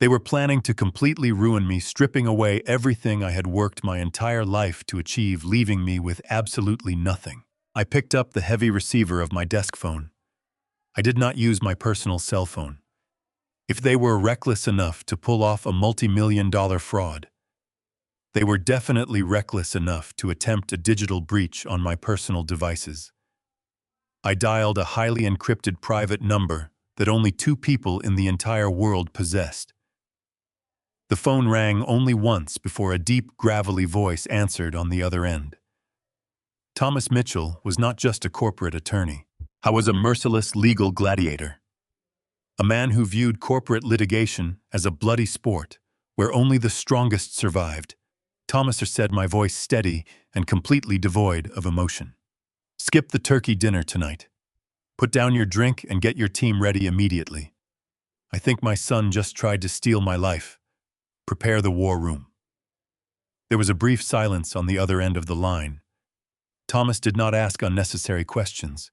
Speaker 1: They were planning to completely ruin me, stripping away everything I had worked my entire life to achieve, leaving me with absolutely nothing. I picked up the heavy receiver of my desk phone. I did not use my personal cell phone. If they were reckless enough to pull off a multi-million-dollar fraud, they were definitely reckless enough to attempt a digital breach on my personal devices. I dialed a highly encrypted private number that only 2 people in the entire world possessed. The phone rang only once before a deep, gravelly voice answered on the other end. Thomas Mitchell was not just a corporate attorney. I was a merciless legal gladiator. A man who viewed corporate litigation as a bloody sport where only the strongest survived. Thomas said, my voice steady and completely devoid of emotion. Skip the turkey dinner tonight. Put down your drink and get your team ready immediately. I think my son just tried to steal my life. Prepare the war room. There was a brief silence on the other end of the line. Thomas did not ask unnecessary questions.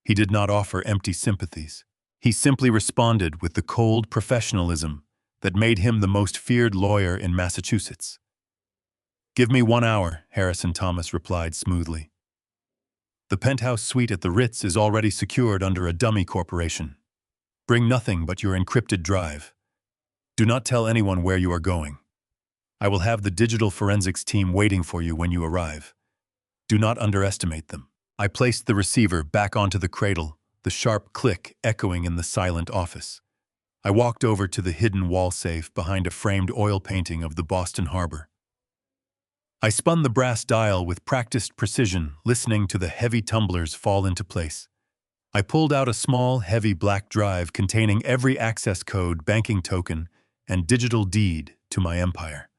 Speaker 1: He did not offer empty sympathies. He simply responded with the cold professionalism that made him the most feared lawyer in Massachusetts. "Give me 1 hour," Harrison Thomas replied smoothly. "The penthouse suite at the Ritz is already secured under a dummy corporation. Bring nothing but your encrypted drive. Do not tell anyone where you are going. I will have the digital forensics team waiting for you when you arrive. Do not underestimate them." I placed the receiver back onto the cradle, the sharp click echoing in the silent office. I walked over to the hidden wall safe behind a framed oil painting of the Boston Harbor. I spun the brass dial with practiced precision, listening to the heavy tumblers fall into place. I pulled out a small, heavy black drive containing every access code, banking token, and digital deed to my empire.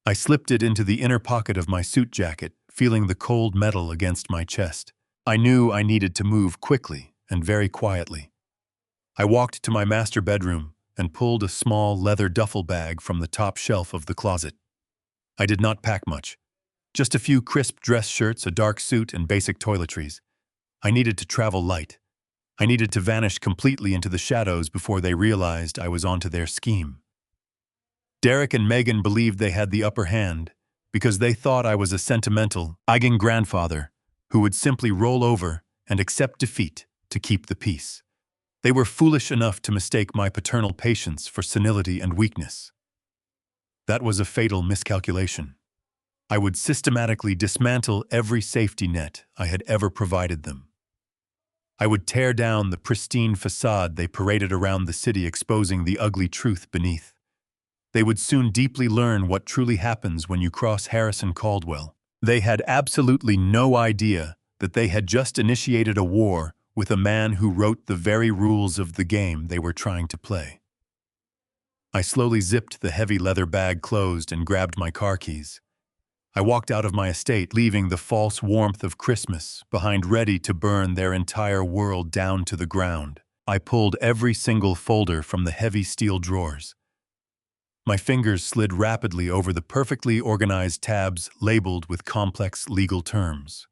Speaker 1: I slipped it into the inner pocket of my suit jacket, feeling the cold metal against my chest. I knew I needed to move quickly and very quietly. I walked to my master bedroom and pulled a small leather duffel bag from the top shelf of the closet. I did not pack much. Just a few crisp dress shirts, a dark suit, and basic toiletries. I needed to travel light. I needed to vanish completely into the shadows before they realized I was onto their scheme. Derek and Megan believed they had the upper hand because they thought I was a sentimental, egging grandfather who would simply roll over and accept defeat to keep the peace. They were foolish enough to mistake my paternal patience for senility and weakness. That was a fatal miscalculation. I would systematically dismantle every safety net I had ever provided them. I would tear down the pristine facade they paraded around the city, exposing the ugly truth beneath. They would soon deeply learn what truly happens when you cross Harrison Caldwell. They had absolutely no idea that they had just initiated a war with a man who wrote the very rules of the game they were trying to play. I slowly zipped the heavy leather bag closed and grabbed my car keys. I walked out of my estate, leaving the false warmth of Christmas behind, ready to burn their entire world down to the ground. I pulled every single folder from the heavy steel drawers. My fingers slid rapidly over the perfectly organized tabs labeled with complex legal terms.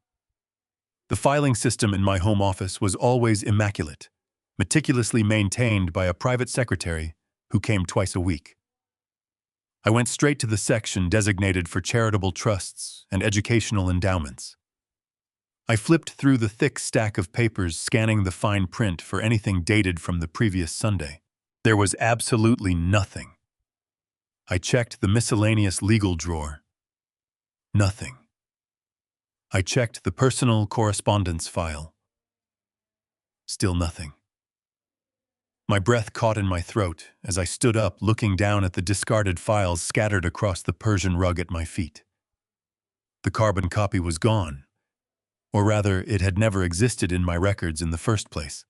Speaker 1: The filing system in my home office was always immaculate, meticulously maintained by a private secretary who came twice a week. I went straight to the section designated for charitable trusts and educational endowments. I flipped through the thick stack of papers, scanning the fine print for anything dated from the previous Sunday. There was absolutely nothing. I checked the miscellaneous legal drawer. Nothing. I checked the personal correspondence file. Still nothing. My breath caught in my throat as I stood up, looking down at the discarded files scattered across the Persian rug at my feet. The carbon copy was gone. Or rather, it had never existed in my records in the first place.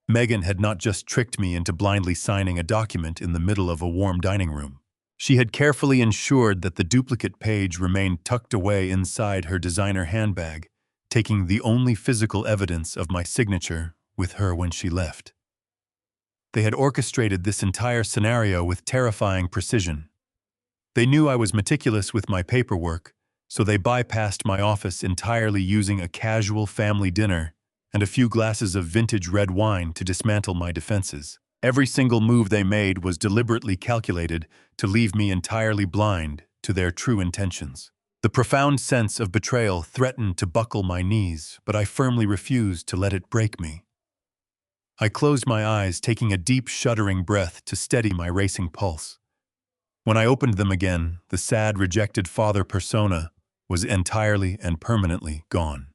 Speaker 1: Megan had not just tricked me into blindly signing a document in the middle of a warm dining room. She had carefully ensured that the duplicate page remained tucked away inside her designer handbag, taking the only physical evidence of my signature with her when she left. They had orchestrated this entire scenario with terrifying precision. They knew I was meticulous with my paperwork, so they bypassed my office entirely, using a casual family dinner and a few glasses of vintage red wine to dismantle my defenses. Every single move they made was deliberately calculated to leave me entirely blind to their true intentions. The profound sense of betrayal threatened to buckle my knees, but I firmly refused to let it break me. I closed my eyes, taking a deep, shuddering breath to steady my racing pulse. When I opened them again, the sad, rejected father persona was entirely and permanently gone.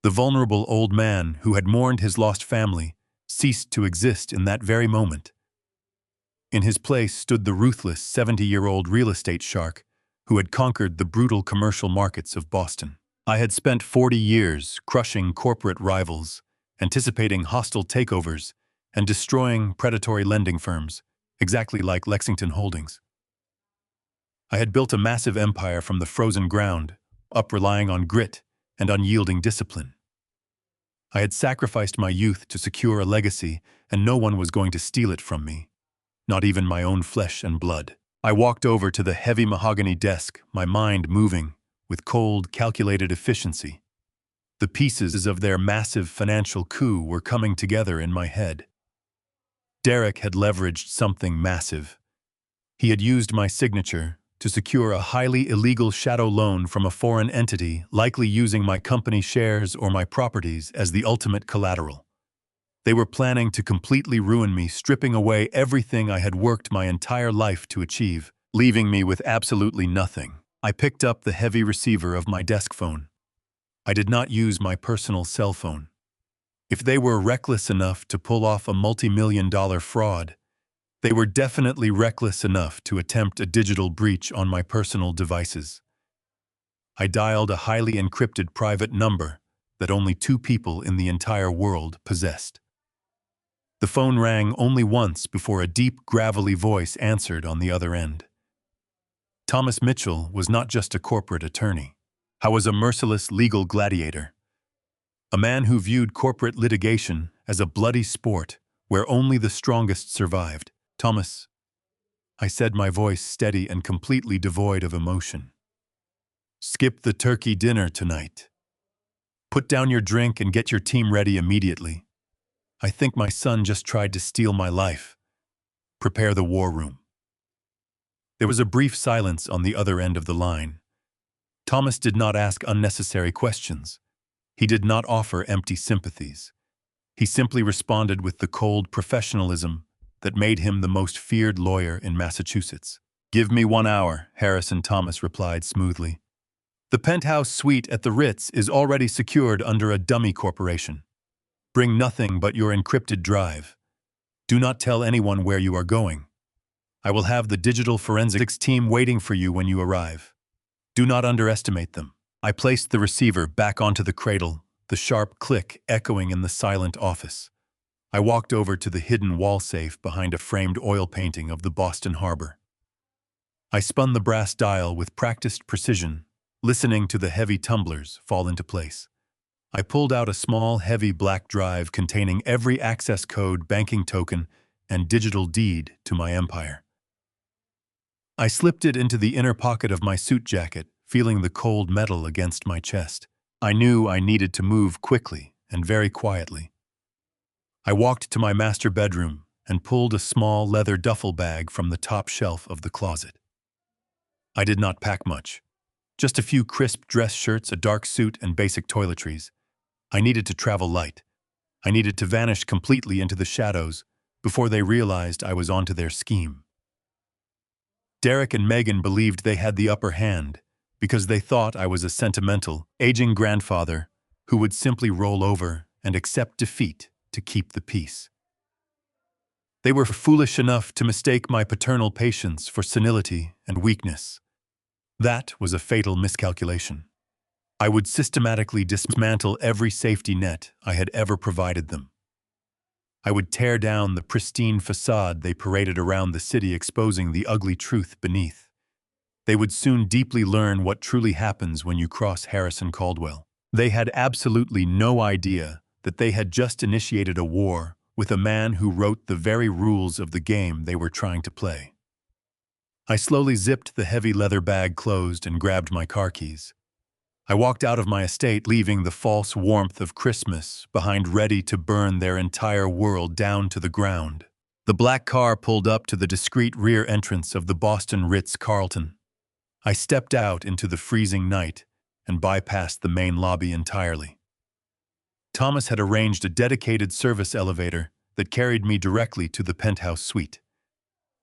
Speaker 1: The vulnerable old man who had mourned his lost family ceased to exist in that very moment. In his place stood the ruthless 70-year-old real estate shark who had conquered the brutal commercial markets of Boston. I had spent 40 years crushing corporate rivals, anticipating hostile takeovers, and destroying predatory lending firms, exactly like Lexington Holdings. I had built a massive empire from the frozen ground, up relying on grit and unyielding discipline. I had sacrificed my youth to secure a legacy, and no one was going to steal it from me, not even my own flesh and blood. I walked over to the heavy mahogany desk, my mind moving with cold, calculated efficiency. The pieces of their massive financial coup were coming together in my head. Derek had leveraged something massive. He had used my signature to secure a highly illegal shadow loan from a foreign entity, likely using my company shares or my properties as the ultimate collateral. They were planning to completely ruin me, stripping away everything I had worked my entire life to achieve, leaving me with absolutely nothing. I picked up the heavy receiver of my desk phone. I did not use my personal cell phone. If they were reckless enough to pull off a multi-million-dollar fraud, they were definitely reckless enough to attempt a digital breach on my personal devices. I dialed a highly encrypted private number that only 2 people in the entire world possessed. The phone rang only once before a deep, gravelly voice answered on the other end. Thomas Mitchell was not just a corporate attorney. I was a merciless legal gladiator. A man who viewed corporate litigation as a bloody sport where only the strongest survived. "Thomas," I said, my voice steady and completely devoid of emotion. "Skip the turkey dinner tonight. Put down your drink and get your team ready immediately. I think my son just tried to steal my life. Prepare the war room." There was a brief silence on the other end of the line. Thomas did not ask unnecessary questions. He did not offer empty sympathies. He simply responded with the cold professionalism that made him the most feared lawyer in Massachusetts. "Give me 1 hour," Harrison Thomas replied smoothly. "The penthouse suite at the Ritz is already secured under a dummy corporation. Bring nothing but your encrypted drive. Do not tell anyone where you are going. I will have the digital forensics team waiting for you when you arrive. Do not underestimate them." I placed the receiver back onto the cradle, the sharp click echoing in the silent office. I walked over to the hidden wall safe behind a framed oil painting of the Boston Harbor. I spun the brass dial with practiced precision, listening to the heavy tumblers fall into place. I pulled out a small, heavy black drive containing every access code, banking token, and digital deed to my empire. I slipped it into the inner pocket of my suit jacket, feeling the cold metal against my chest. I knew I needed to move quickly and very quietly. I walked to my master bedroom and pulled a small leather duffel bag from the top shelf of the closet. I did not pack much. Just a few crisp dress shirts, a dark suit, and basic toiletries. I needed to travel light. I needed to vanish completely into the shadows before they realized I was onto their scheme. Derek and Megan believed they had the upper hand because they thought I was a sentimental, aging grandfather who would simply roll over and accept defeat to keep the peace. They were foolish enough to mistake my paternal patience for senility and weakness. That was a fatal miscalculation. I would systematically dismantle every safety net I had ever provided them. I would tear down the pristine facade they paraded around the city, exposing the ugly truth beneath. They would soon deeply learn what truly happens when you cross Harrison Caldwell. They had absolutely no idea that they had just initiated a war with a man who wrote the very rules of the game they were trying to play. I slowly zipped the heavy leather bag closed and grabbed my car keys. I walked out of my estate, leaving the false warmth of Christmas behind, ready to burn their entire world down to the ground. The black car pulled up to the discreet rear entrance of the Boston Ritz-Carlton. I stepped out into the freezing night and bypassed the main lobby entirely. Thomas had arranged a dedicated service elevator that carried me directly to the penthouse suite.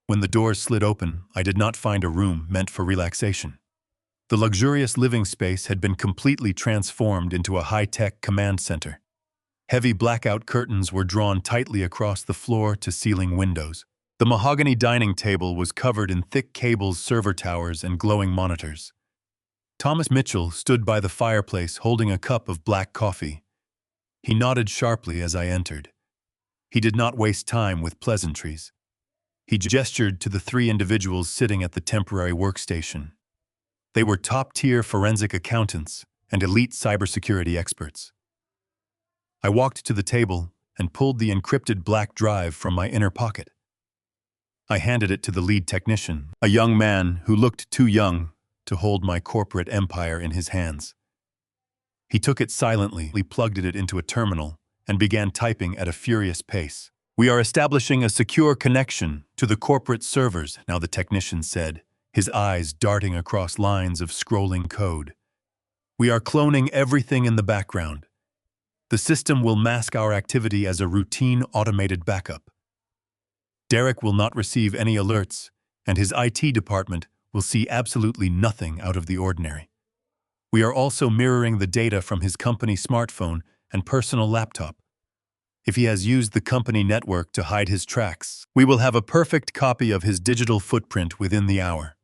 Speaker 1: When the doors slid open, I did not find a room meant for relaxation. The luxurious living space had been completely transformed into a high-tech command center. Heavy blackout curtains were drawn tightly across the floor-to-ceiling windows. The mahogany dining table was covered in thick cables, server towers, and glowing monitors. Thomas Mitchell stood by the fireplace holding a cup of black coffee. He nodded sharply as I entered. He did not waste time with pleasantries. He gestured to the 3 individuals sitting at the temporary workstation. They were top-tier forensic accountants and elite cybersecurity experts. I walked to the table and pulled the encrypted black drive from my inner pocket. I handed it to the lead technician, a young man who looked too young to hold my corporate empire in his hands. He took it silently, plugged it into a terminal, and began typing at a furious pace. "We are establishing a secure connection to the corporate servers," now the technician said, his eyes darting across lines of scrolling code. "We are cloning everything in the background. The system will mask our activity as a routine automated backup. Derek will not receive any alerts, and his IT department will see absolutely nothing out of the ordinary. We are also mirroring the data from his company smartphone and personal laptop. If he has used the company network to hide his tracks, we will have a perfect copy of his digital footprint within the hour."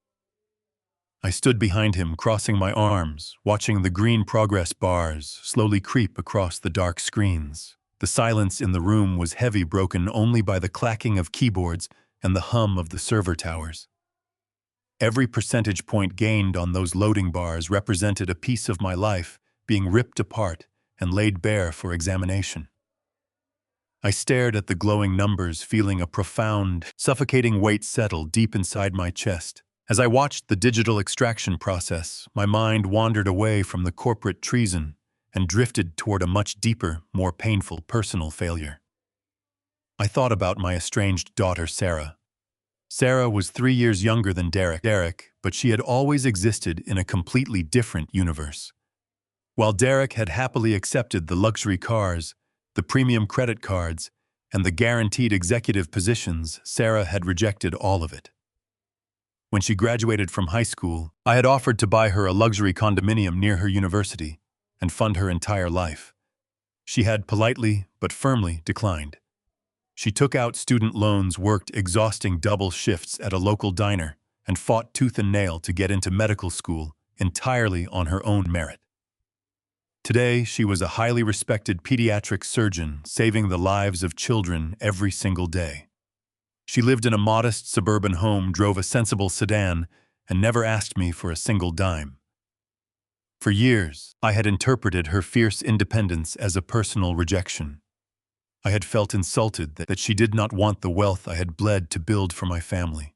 Speaker 1: I stood behind him, crossing my arms, watching the green progress bars slowly creep across the dark screens. The silence in the room was heavy, broken only by the clacking of keyboards and the hum of the server towers. Every percentage point gained on those loading bars represented a piece of my life being ripped apart and laid bare for examination. I stared at the glowing numbers, feeling a profound, suffocating weight settle deep inside my chest. As I watched the digital extraction process, my mind wandered away from the corporate treason and drifted toward a much deeper, more painful personal failure. I thought about my estranged daughter, Sarah. Sarah was 3 years younger than Derek, but she had always existed in a completely different universe. While Derek had happily accepted the luxury cars, the premium credit cards, and the guaranteed executive positions, Sarah had rejected all of it. When she graduated from high school, I had offered to buy her a luxury condominium near her university and fund her entire life. She had politely but firmly declined. She took out student loans, worked exhausting double shifts at a local diner, and fought tooth and nail to get into medical school entirely on her own merit. Today, she was a highly respected pediatric surgeon, saving the lives of children every single day. She lived in a modest suburban home, drove a sensible sedan, and never asked me for a single dime. For years, I had interpreted her fierce independence as a personal rejection. I had felt insulted that she did not want the wealth I had bled to build for my family.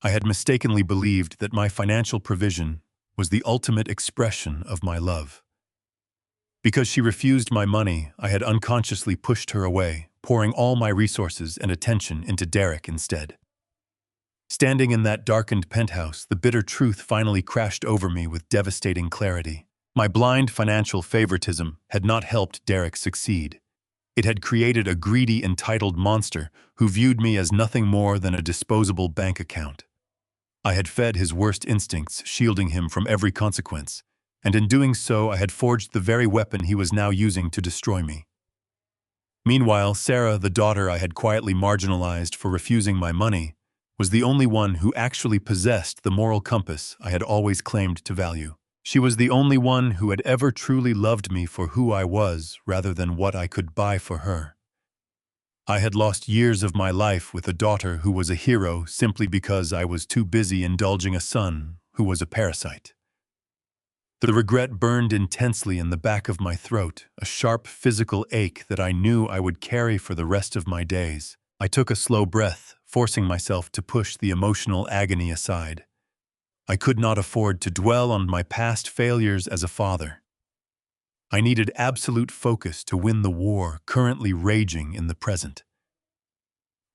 Speaker 1: I had mistakenly believed that my financial provision was the ultimate expression of my love. Because she refused my money, I had unconsciously pushed her away, pouring all my resources and attention into Derek instead. Standing in that darkened penthouse, the bitter truth finally crashed over me with devastating clarity. My blind financial favoritism had not helped Derek succeed. It had created a greedy, entitled monster who viewed me as nothing more than a disposable bank account. I had fed his worst instincts, shielding him from every consequence, and in doing so I had forged the very weapon he was now using to destroy me. Meanwhile, Sarah, the daughter I had quietly marginalized for refusing my money, was the only one who actually possessed the moral compass I had always claimed to value. She was the only one who had ever truly loved me for who I was rather than what I could buy for her. I had lost years of my life with a daughter who was a hero simply because I was too busy indulging a son who was a parasite. The regret burned intensely in the back of my throat, a sharp physical ache that I knew I would carry for the rest of my days. I took a slow breath, forcing myself to push the emotional agony aside. I could not afford to dwell on my past failures as a father. I needed absolute focus to win the war currently raging in the present.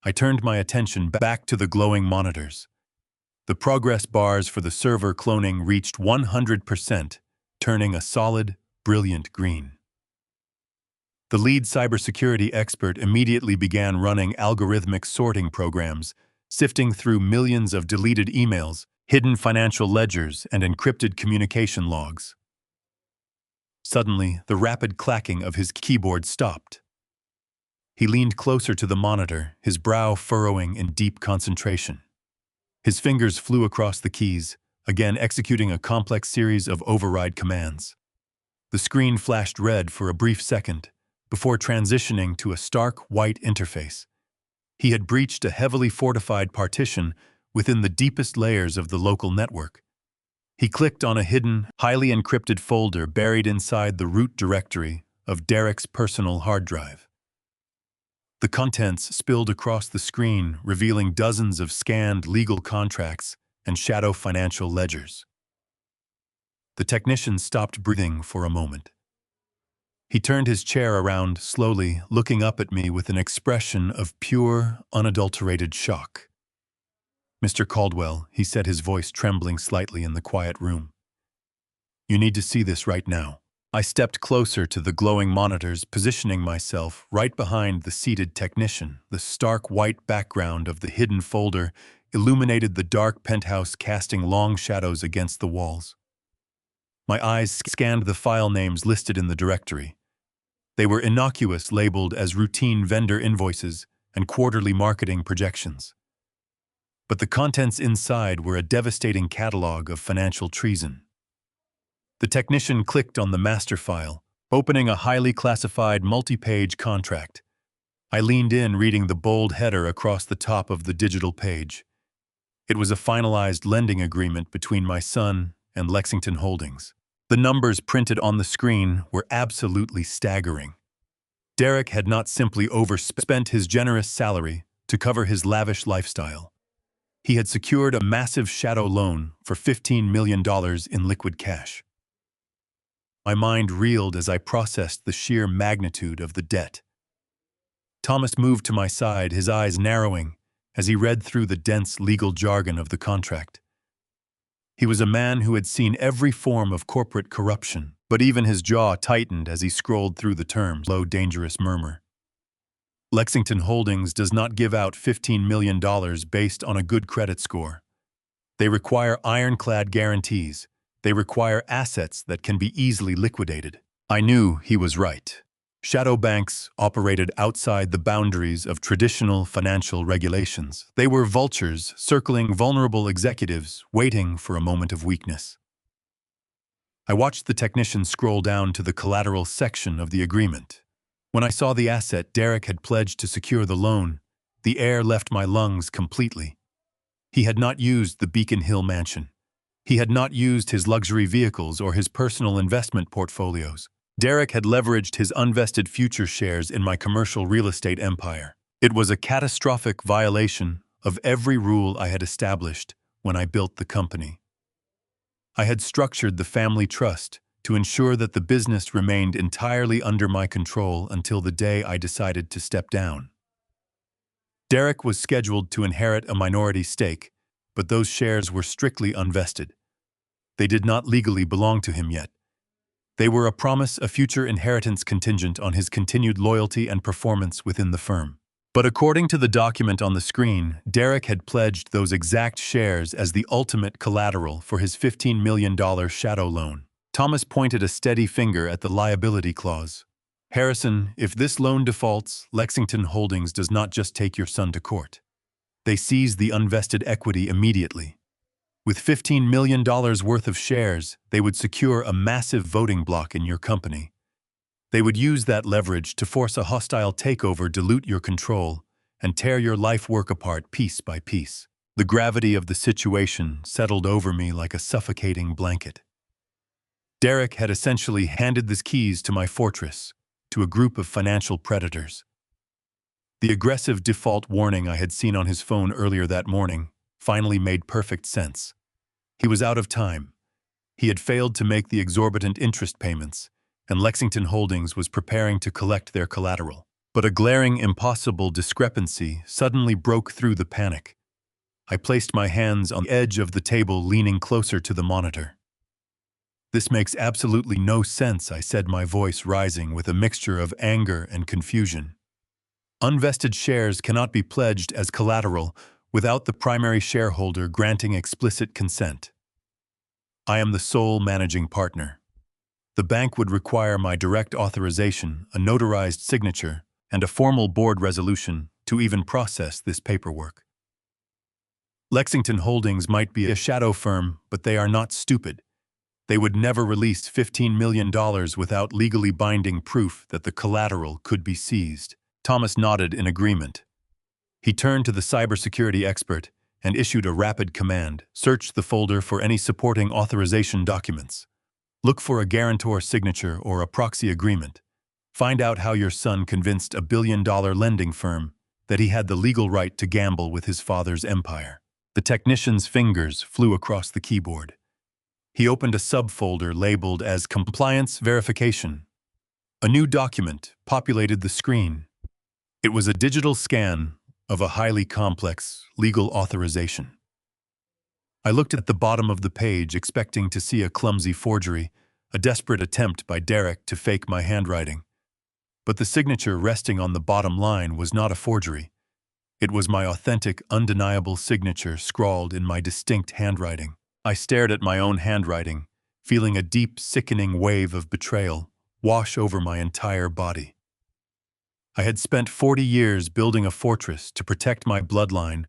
Speaker 1: I turned my attention back to the glowing monitors. The progress bars for the server cloning reached 100%, turning a solid, brilliant green. The lead cybersecurity expert immediately began running algorithmic sorting programs, sifting through millions of deleted emails, hidden financial ledgers, and encrypted communication logs. Suddenly, the rapid clacking of his keyboard stopped. He leaned closer to the monitor, his brow furrowing in deep concentration. His fingers flew across the keys, again executing a complex series of override commands. The screen flashed red for a brief second, before transitioning to a stark white interface. He had breached a heavily fortified partition within the deepest layers of the local network. He clicked on a hidden, highly encrypted folder buried inside the root directory of Derek's personal hard drive. The contents spilled across the screen, revealing dozens of scanned legal contracts and shadow financial ledgers. The technician stopped breathing for a moment. He turned his chair around slowly, looking up at me with an expression of pure, unadulterated shock. "Mr. Caldwell," he said, his voice trembling slightly in the quiet room. "You need to see this right now." I stepped closer to the glowing monitors, positioning myself right behind the seated technician. The stark white background of the hidden folder illuminated the dark penthouse, casting long shadows against the walls. My eyes scanned the file names listed in the directory. They were innocuous, labeled as routine vendor invoices and quarterly marketing projections. But the contents inside were a devastating catalog of financial treason. The technician clicked on the master file, opening a highly classified multi-page contract. I leaned in, reading the bold header across the top of the digital page. It was a finalized lending agreement between my son and Lexington Holdings. The numbers printed on the screen were absolutely staggering. Derek had not simply overspent his generous salary to cover his lavish lifestyle. He had secured a massive shadow loan for $15 million in liquid cash. My mind reeled as I processed the sheer magnitude of the debt. Thomas moved to my side, his eyes narrowing as he read through the dense legal jargon of the contract. He was a man who had seen every form of corporate corruption, but even his jaw tightened as he scrolled through the terms. Low, dangerous murmur. Lexington Holdings does not give out $15 million based on a good credit score. They require ironclad guarantees. They require assets that can be easily liquidated. I knew he was right. Shadow banks operated outside the boundaries of traditional financial regulations. They were vultures circling vulnerable executives, waiting for a moment of weakness. I watched the technician scroll down to the collateral section of the agreement. When I saw the asset Derek had pledged to secure the loan, the air left my lungs completely. He had not used the Beacon Hill mansion. He had not used his luxury vehicles or his personal investment portfolios. Derek had leveraged his unvested future shares in my commercial real estate empire. It was a catastrophic violation of every rule I had established when I built the company. I had structured the family trust to ensure that the business remained entirely under my control until the day I decided to step down. Derek was scheduled to inherit a minority stake, but those shares were strictly unvested. They did not legally belong to him yet. They were a promise, a future inheritance contingent on his continued loyalty and performance within the firm. But according to the document on the screen, Derek had pledged those exact shares as the ultimate collateral for his $15 million shadow loan. Thomas pointed a steady finger at the liability clause. "Harrison, if this loan defaults, Lexington Holdings does not just take your son to court. They seize the unvested equity immediately. With $15 million worth of shares, they would secure a massive voting block in your company. They would use that leverage to force a hostile takeover, dilute your control, and tear your life work apart piece by piece." The gravity of the situation settled over me like a suffocating blanket. Derek had essentially handed the keys to my fortress to a group of financial predators. The aggressive default warning I had seen on his phone earlier that morning finally made perfect sense. He was out of time. He had failed to make the exorbitant interest payments, and Lexington Holdings was preparing to collect their collateral. But a glaring, impossible discrepancy suddenly broke through the panic. I placed my hands on the edge of the table, leaning closer to the monitor. "This makes absolutely no sense," I said, my voice rising with a mixture of anger and confusion. "Unvested shares cannot be pledged as collateral without the primary shareholder granting explicit consent. I am the sole managing partner. The bank would require my direct authorization, a notarized signature, and a formal board resolution to even process this paperwork. Lexington Holdings might be a shadow firm, but they are not stupid. They would never release $15 million without legally binding proof that the collateral could be seized." Thomas nodded in agreement. He turned to the cybersecurity expert and issued a rapid command: "Search the folder for any supporting authorization documents. Look for a guarantor signature or a proxy agreement. Find out how your son convinced a billion-dollar lending firm that he had the legal right to gamble with his father's empire." The technician's fingers flew across the keyboard. He opened a subfolder labeled as Compliance Verification. A new document populated the screen. It was a digital scan of a highly complex legal authorization. I looked at the bottom of the page, expecting to see a clumsy forgery, a desperate attempt by Derek to fake my handwriting. But the signature resting on the bottom line was not a forgery. It was my authentic, undeniable signature scrawled in my distinct handwriting. I stared at my own handwriting, feeling a deep, sickening wave of betrayal wash over my entire body. I had spent 40 years building a fortress to protect my bloodline,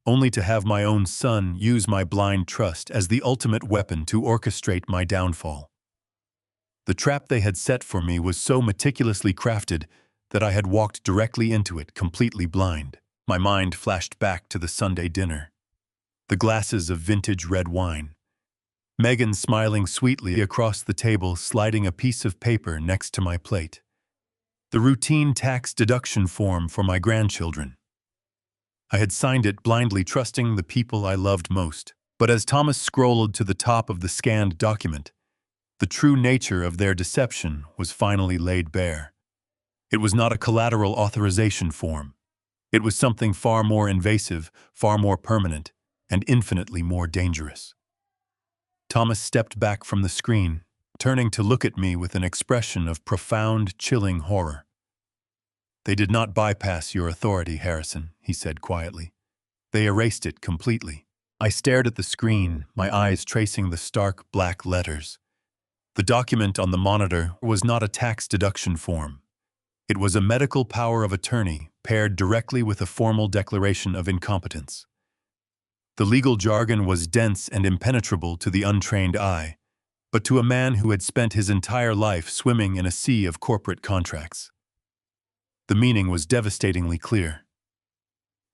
Speaker 1: only to have my own son use my blind trust as the ultimate weapon to orchestrate my downfall. The trap they had set for me was so meticulously crafted that I had walked directly into it, completely blind. My mind flashed back to the Sunday dinner. The glasses of vintage red wine. Megan smiling sweetly across the table, sliding a piece of paper next to my plate. The routine tax deduction form for my grandchildren. I had signed it blindly, trusting the people I loved most. But as Thomas scrolled to the top of the scanned document, the true nature of their deception was finally laid bare. It was not a collateral authorization form. It was something far more invasive, far more permanent, and infinitely more dangerous. Thomas stepped back from the screen, turning to look at me with an expression of profound, chilling horror. "They did not bypass your authority, Harrison," he said quietly. "They erased it completely." I stared at the screen, my eyes tracing the stark black letters. The document on the monitor was not a tax deduction form. It was a medical power of attorney paired directly with a formal declaration of incompetence. The legal jargon was dense and impenetrable to the untrained eye, but to a man who had spent his entire life swimming in a sea of corporate contracts, the meaning was devastatingly clear.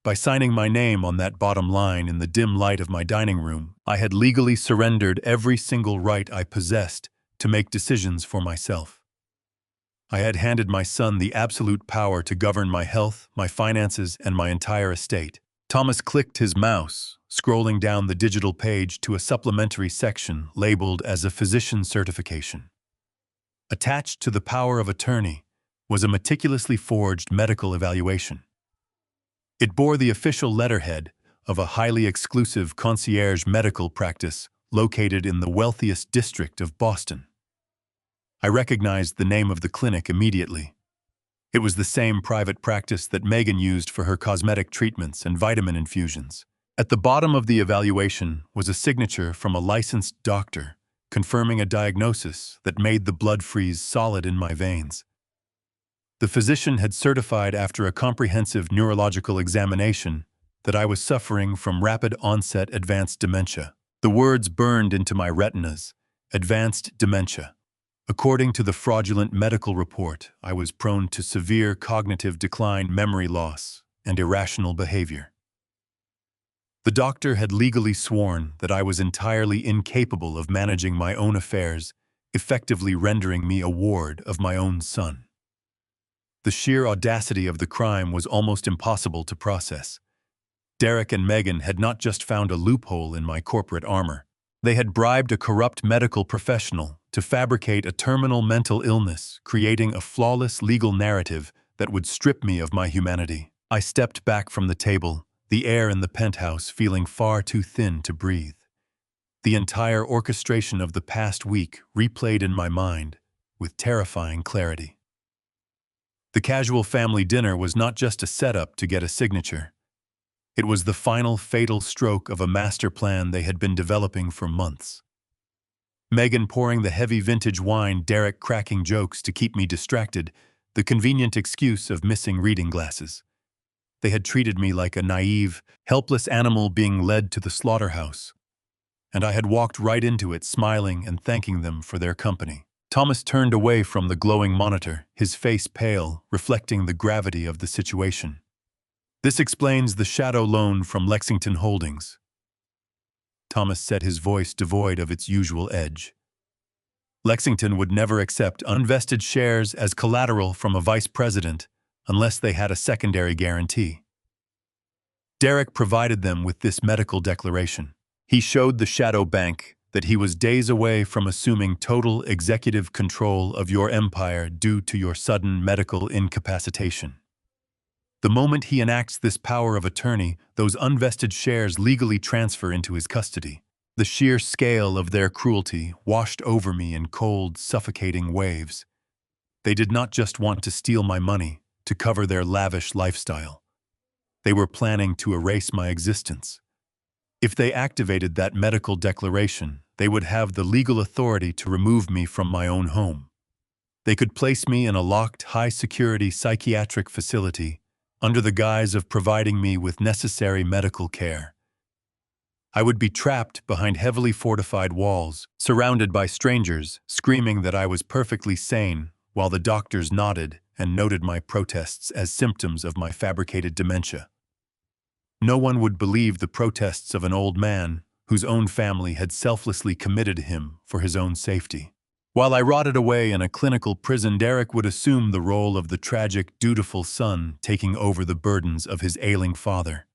Speaker 1: By signing my name on that bottom line in the dim light of my dining room, I had legally surrendered every single right I possessed to make decisions for myself. I had handed my son the absolute power to govern my health, my finances, and my entire estate. Thomas clicked his mouse, scrolling down the digital page to a supplementary section labeled as a physician certification. Attached to the power of attorney was a meticulously forged medical evaluation. It bore the official letterhead of a highly exclusive concierge medical practice located in the wealthiest district of Boston. I recognized the name of the clinic immediately. It was the same private practice that Megan used for her cosmetic treatments and vitamin infusions. At the bottom of the evaluation was a signature from a licensed doctor, confirming a diagnosis that made the blood freeze solid in my veins. The physician had certified after a comprehensive neurological examination that I was suffering from rapid-onset advanced dementia. The words burned into my retinas: advanced dementia. According to the fraudulent medical report, I was prone to severe cognitive decline, memory loss, and irrational behavior. The doctor had legally sworn that I was entirely incapable of managing my own affairs, effectively rendering me a ward of my own son. The sheer audacity of the crime was almost impossible to process. Derek and Megan had not just found a loophole in my corporate armor. They had bribed a corrupt medical professional to fabricate a terminal mental illness, creating a flawless legal narrative that would strip me of my humanity. I stepped back from the table, the air in the penthouse feeling far too thin to breathe. The entire orchestration of the past week replayed in my mind with terrifying clarity. The casual family dinner was not just a setup to get a signature. It was the final fatal stroke of a master plan they had been developing for months. Megan pouring the heavy vintage wine, Derek cracking jokes to keep me distracted, the convenient excuse of missing reading glasses. They had treated me like a naive, helpless animal being led to the slaughterhouse, and I had walked right into it, smiling and thanking them for their company. Thomas turned away from the glowing monitor, his face pale, reflecting the gravity of the situation. "This explains the shadow loan from Lexington Holdings." Thomas said, his voice devoid of its usual edge. "Lexington would never accept unvested shares as collateral from a vice president unless they had a secondary guarantee. Derek provided them with this medical declaration. He showed the shadow bank that he was days away from assuming total executive control of your empire due to your sudden medical incapacitation. The moment he enacts this power of attorney, those unvested shares legally transfer into his custody. The sheer scale of their cruelty washed over me in cold, suffocating waves. They did not just want to steal my money to cover their lavish lifestyle. They were planning to erase my existence. If they activated that medical declaration, they would have the legal authority to remove me from my own home. They could place me in a locked, high-security psychiatric facility under the guise of providing me with necessary medical care. I would be trapped behind heavily fortified walls, surrounded by strangers, screaming that I was perfectly sane, while the doctors nodded and noted my protests as symptoms of my fabricated dementia. No one would believe the protests of an old man whose own family had selflessly committed him for his own safety. While I rotted away in a clinical prison, Derek would assume the role of the tragic, dutiful son taking over the burdens of his ailing father.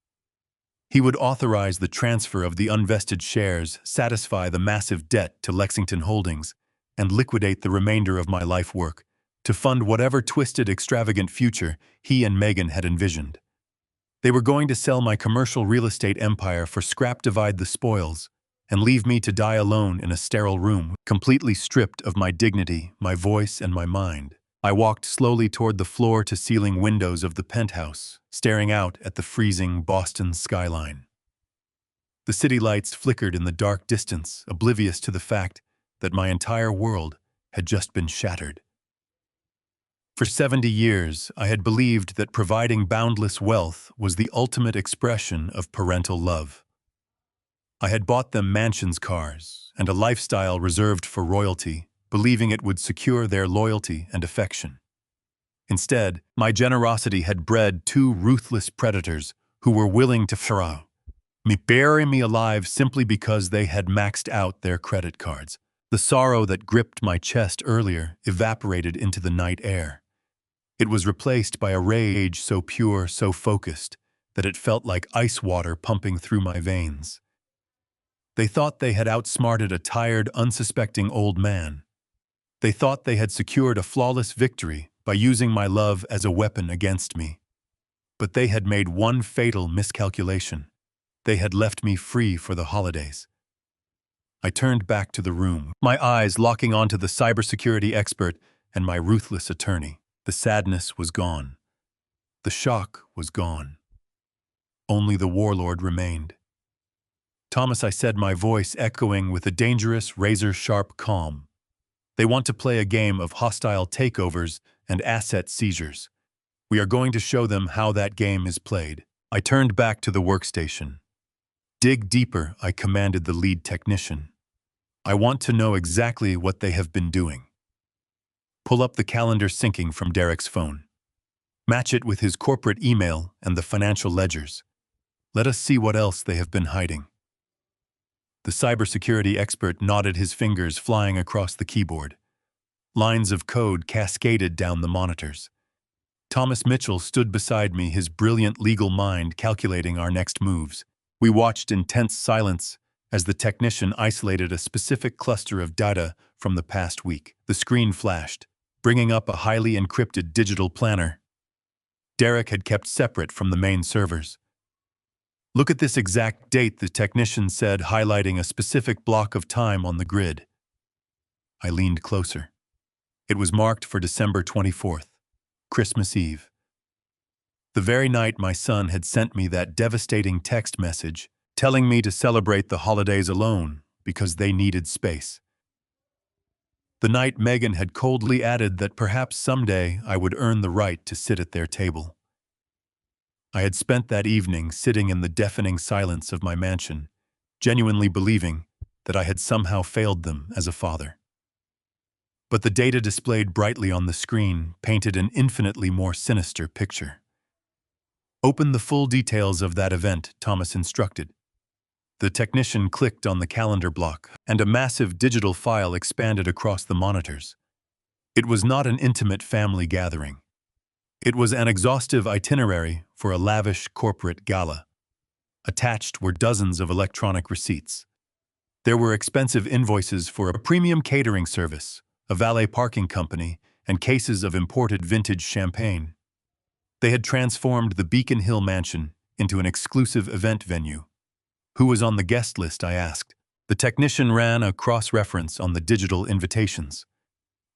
Speaker 1: He would authorize the transfer of the unvested shares, satisfy the massive debt to Lexington Holdings, and liquidate the remainder of my life work to fund whatever twisted, extravagant future he and Megan had envisioned. They were going to sell my commercial real estate empire for scrap, divide the spoils, and leave me to die alone in a sterile room, completely stripped of my dignity, my voice, and my mind. I walked slowly toward the floor-to-ceiling windows of the penthouse, staring out at the freezing Boston skyline. The city lights flickered in the dark distance, oblivious to the fact that my entire world had just been shattered. For 70 years, I had believed that providing boundless wealth was the ultimate expression of parental love. I had bought them mansions, cars, and a lifestyle reserved for royalty, believing it would secure their loyalty and affection. Instead, my generosity had bred two ruthless predators who were willing to bury me alive simply because they had maxed out their credit cards. The sorrow that gripped my chest earlier evaporated into the night air. It was replaced by a rage so pure, so focused, that it felt like ice water pumping through my veins. They thought they had outsmarted a tired, unsuspecting old man. They thought they had secured a flawless victory by using my love as a weapon against me. But they had made one fatal miscalculation. They had left me free for the holidays. I turned back to the room, my eyes locking onto the cybersecurity expert and my ruthless attorney. The sadness was gone. The shock was gone. Only the warlord remained. "Thomas," I said, my voice echoing with a dangerous, razor-sharp calm. "They want to play a game of hostile takeovers and asset seizures. We are going to show them how that game is played." I turned back to the workstation. "Dig deeper," I commanded the lead technician. "I want to know exactly what they have been doing." Pull up the calendar syncing from Derek's phone. Match it with his corporate email and the financial ledgers. Let us see what else they have been hiding. The cybersecurity expert nodded, his fingers flying across the keyboard. Lines of code cascaded down the monitors. Thomas Mitchell stood beside me, his brilliant legal mind calculating our next moves. We watched in tense silence as the technician isolated a specific cluster of data from the past week. The screen flashed, bringing up a highly encrypted digital planner Derek had kept separate from the main servers. "Look at this exact date," the technician said, highlighting a specific block of time on the grid. I leaned closer. It was marked for December 24th, Christmas Eve. The very night my son had sent me that devastating text message telling me to celebrate the holidays alone because they needed space. The night Megan had coldly added that perhaps someday I would earn the right to sit at their table. I had spent that evening sitting in the deafening silence of my mansion, genuinely believing that I had somehow failed them as a father. But the data displayed brightly on the screen painted an infinitely more sinister picture. "Open the full details of that event," Thomas instructed. The technician clicked on the calendar block, and a massive digital file expanded across the monitors. It was not an intimate family gathering. It was an exhaustive itinerary for a lavish corporate gala. Attached were dozens of electronic receipts. There were expensive invoices for a premium catering service, a valet parking company, and cases of imported vintage champagne. They had transformed the Beacon Hill mansion into an exclusive event venue. Who was on the guest list, I asked. The technician ran a cross-reference on the digital invitations.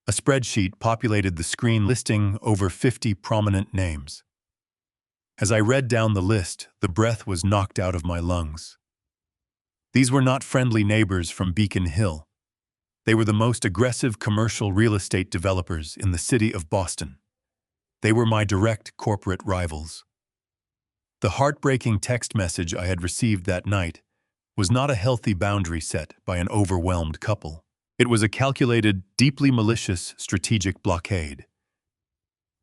Speaker 1: A spreadsheet populated the screen listing over 50 prominent names. As I read down the list, the breath was knocked out of my lungs. These were not friendly neighbors from Beacon Hill. They were the most aggressive commercial real estate developers in the city of Boston. They were my direct corporate rivals. The heartbreaking text message I had received that night was not a healthy boundary set by an overwhelmed couple. It was a calculated, deeply malicious strategic blockade.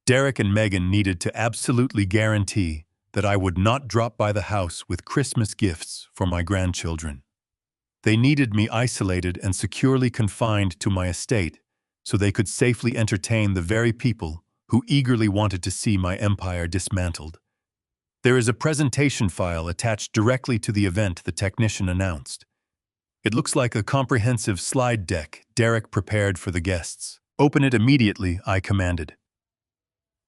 Speaker 1: Derek and Megan needed to absolutely guarantee that I would not drop by the house with Christmas gifts for my grandchildren. They needed me isolated and securely confined to my estate so they could safely entertain the very people who eagerly wanted to see my empire dismantled. There is a presentation file attached directly to the event the technician announced. It looks like a comprehensive slide deck Derek prepared for the guests. Open it immediately, I commanded.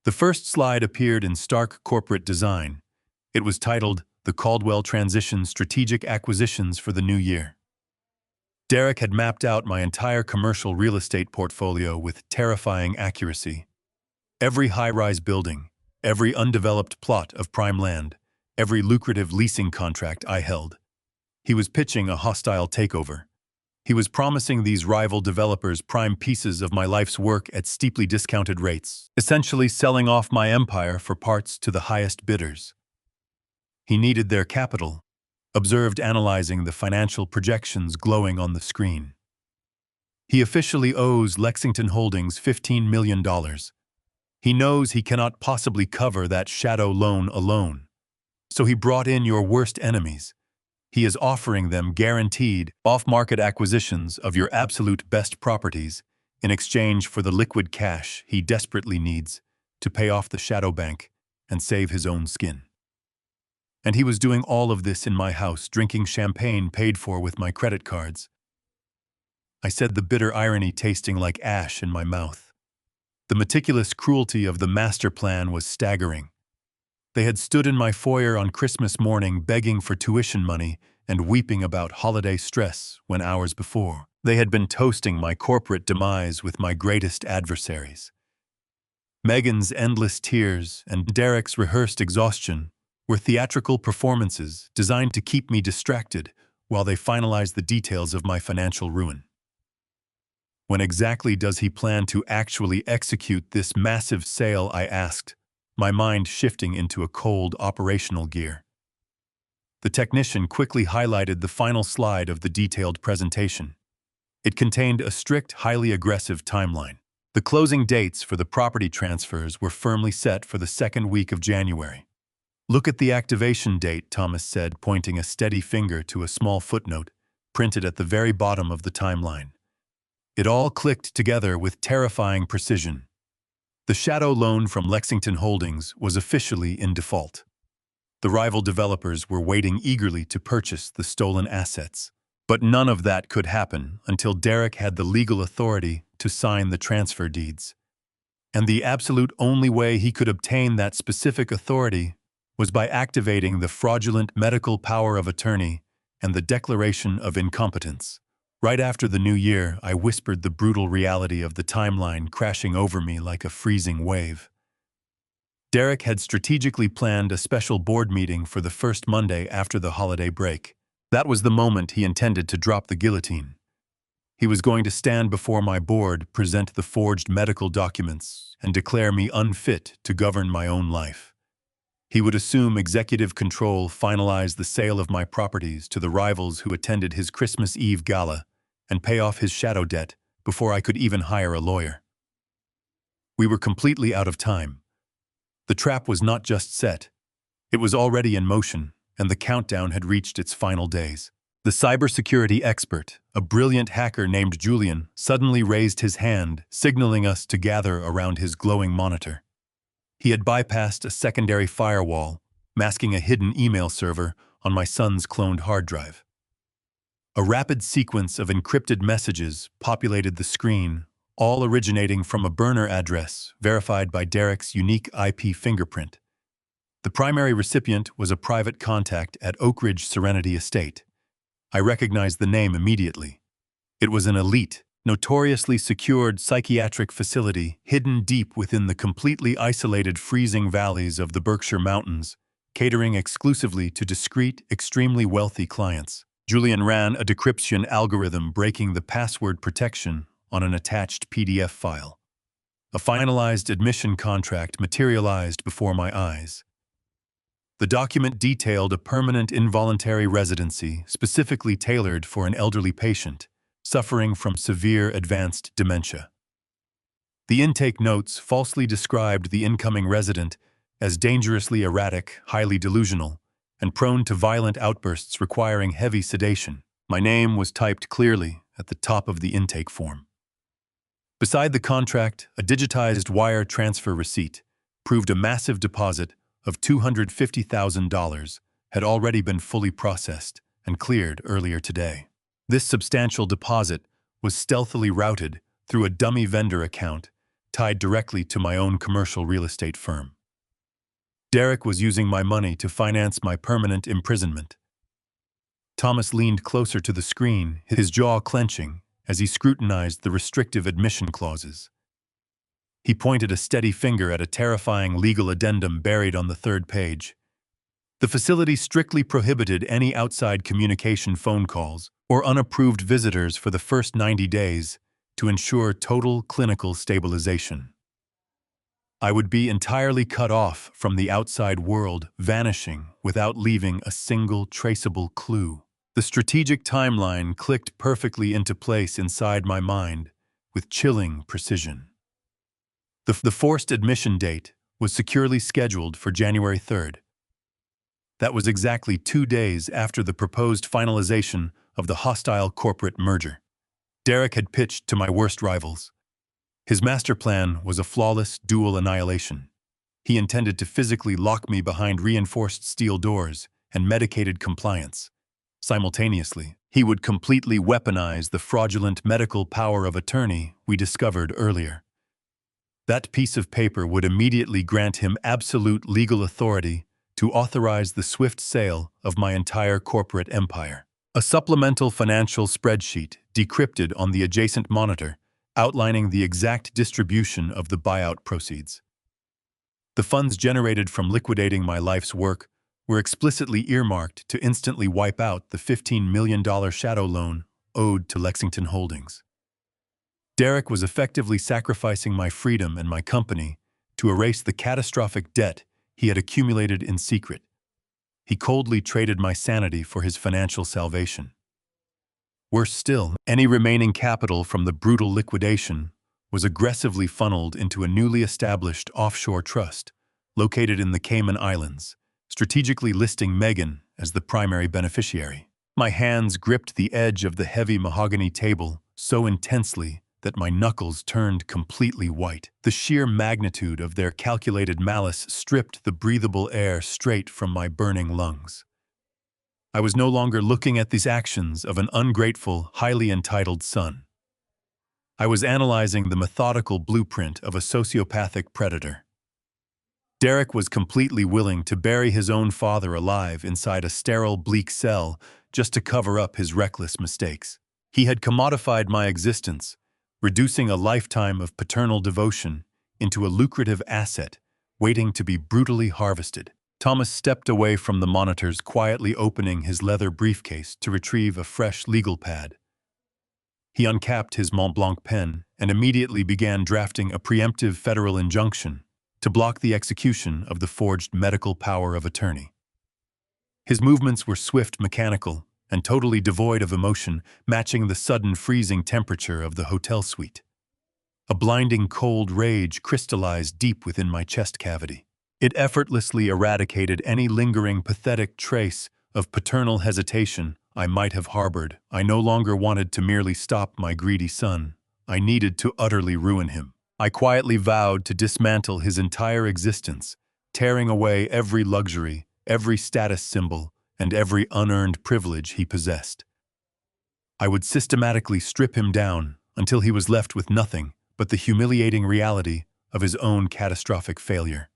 Speaker 1: The first slide appeared in stark corporate design. It was titled, "The Caldwell Transition Strategic Acquisitions for the New Year." Derek had mapped out my entire commercial real estate portfolio with terrifying accuracy. Every high-rise building, every undeveloped plot of prime land, every lucrative leasing contract I held. He was pitching a hostile takeover. He was promising these rival developers prime pieces of my life's work at steeply discounted rates, essentially selling off my empire for parts to the highest bidders. He needed their capital, observed analyzing the financial projections glowing on the screen. He officially owes Lexington Holdings $15 million. He knows he cannot possibly cover that shadow loan alone. So he brought in your worst enemies. He is offering them guaranteed off-market acquisitions of your absolute best properties in exchange for the liquid cash he desperately needs to pay off the shadow bank and save his own skin. And he was doing all of this in my house, drinking champagne paid for with my credit cards. I said, the bitter irony tasting like ash in my mouth. The meticulous cruelty of the master plan was staggering. They had stood in my foyer on Christmas morning begging for tuition money and weeping about holiday stress when hours before they had been toasting my corporate demise with my greatest adversaries. Megan's endless tears and Derek's rehearsed exhaustion were theatrical performances designed to keep me distracted while they finalized the details of my financial ruin. When exactly does he plan to actually execute this massive sale, I asked, my mind shifting into a cold operational gear. The technician quickly highlighted the final slide of the detailed presentation. It contained a strict, highly aggressive timeline. The closing dates for the property transfers were firmly set for the second week of January. Look at the activation date, Thomas said, pointing a steady finger to a small footnote printed at the very bottom of the timeline. It all clicked together with terrifying precision. The shadow loan from Lexington Holdings was officially in default. The rival developers were waiting eagerly to purchase the stolen assets. But none of that could happen until Derek had the legal authority to sign the transfer deeds. And the absolute only way he could obtain that specific authority was by activating the fraudulent medical power of attorney and the declaration of incompetence. Right after the new year, I whispered the brutal reality of the timeline crashing over me like a freezing wave. Derek had strategically planned a special board meeting for the first Monday after the holiday break. That was the moment he intended to drop the guillotine. He was going to stand before my board, present the forged medical documents, and declare me unfit to govern my own life. He would assume executive control, finalize the sale of my properties to the rivals who attended his Christmas Eve gala, and pay off his shadow debt before I could even hire a lawyer. We were completely out of time. The trap was not just set. It was already in motion, and the countdown had reached its final days. The cybersecurity expert, a brilliant hacker named Julian, suddenly raised his hand, signaling us to gather around his glowing monitor. He had bypassed a secondary firewall, masking a hidden email server on my son's cloned hard drive. A rapid sequence of encrypted messages populated the screen, all originating from a burner address verified by Derek's unique IP fingerprint. The primary recipient was a private contact at Oak Ridge Serenity Estate. I recognized the name immediately. It was an elite, notoriously secured psychiatric facility hidden deep within the completely isolated freezing valleys of the Berkshire Mountains, catering exclusively to discreet, extremely wealthy clients. Julian ran a decryption algorithm breaking the password protection on an attached PDF file. A finalized admission contract materialized before my eyes. The document detailed a permanent involuntary residency specifically tailored for an elderly patient suffering from severe advanced dementia. The intake notes falsely described the incoming resident as dangerously erratic, highly delusional, and prone to violent outbursts requiring heavy sedation. My name was typed clearly at the top of the intake form. Beside the contract, a digitized wire transfer receipt proved a massive deposit of $250,000 had already been fully processed and cleared earlier today. This substantial deposit was stealthily routed through a dummy vendor account tied directly to my own commercial real estate firm. Derek was using my money to finance my permanent imprisonment. Thomas leaned closer to the screen, his jaw clenching as he scrutinized the restrictive admission clauses. He pointed a steady finger at a terrifying legal addendum buried on the third page. The facility strictly prohibited any outside communication phone calls or unapproved visitors for the first 90 days to ensure total clinical stabilization. I would be entirely cut off from the outside world, vanishing without leaving a single traceable clue. The strategic timeline clicked perfectly into place inside my mind with chilling precision. The forced admission date was securely scheduled for January 3rd. That was exactly 2 days after the proposed finalization of the hostile corporate merger. Derek had pitched to my worst rivals. His master plan was a flawless dual annihilation. He intended to physically lock me behind reinforced steel doors and medicated compliance. Simultaneously, he would completely weaponize the fraudulent medical power of attorney we discovered earlier. That piece of paper would immediately grant him absolute legal authority to authorize the swift sale of my entire corporate empire. A supplemental financial spreadsheet decrypted on the adjacent monitor, outlining the exact distribution of the buyout proceeds. The funds generated from liquidating my life's work were explicitly earmarked to instantly wipe out the $15 million shadow loan owed to Lexington Holdings. Derek was effectively sacrificing my freedom and my company to erase the catastrophic debt he had accumulated in secret. He coldly traded my sanity for his financial salvation. Worse still, any remaining capital from the brutal liquidation was aggressively funneled into a newly established offshore trust located in the Cayman Islands, strategically listing Megan as the primary beneficiary. My hands gripped the edge of the heavy mahogany table so intensely that my knuckles turned completely white. The sheer magnitude of their calculated malice stripped the breathable air straight from my burning lungs. I was no longer looking at these actions of an ungrateful, highly entitled son. I was analyzing the methodical blueprint of a sociopathic predator. Derek was completely willing to bury his own father alive inside a sterile, bleak cell just to cover up his reckless mistakes. He had commodified my existence, reducing a lifetime of paternal devotion into a lucrative asset waiting to be brutally harvested. Thomas stepped away from the monitors, quietly opening his leather briefcase to retrieve a fresh legal pad. He uncapped his Mont Blanc pen and immediately began drafting a preemptive federal injunction to block the execution of the forged medical power of attorney. His movements were swift, mechanical, and totally devoid of emotion, matching the sudden freezing temperature of the hotel suite. A blinding cold rage crystallized deep within my chest cavity. It effortlessly eradicated any lingering, pathetic trace of paternal hesitation I might have harbored. I no longer wanted to merely stop my greedy son. I needed to utterly ruin him. I quietly vowed to dismantle his entire existence, tearing away every luxury, every status symbol, and every unearned privilege he possessed. I would systematically strip him down until he was left with nothing but the humiliating reality of his own catastrophic failure.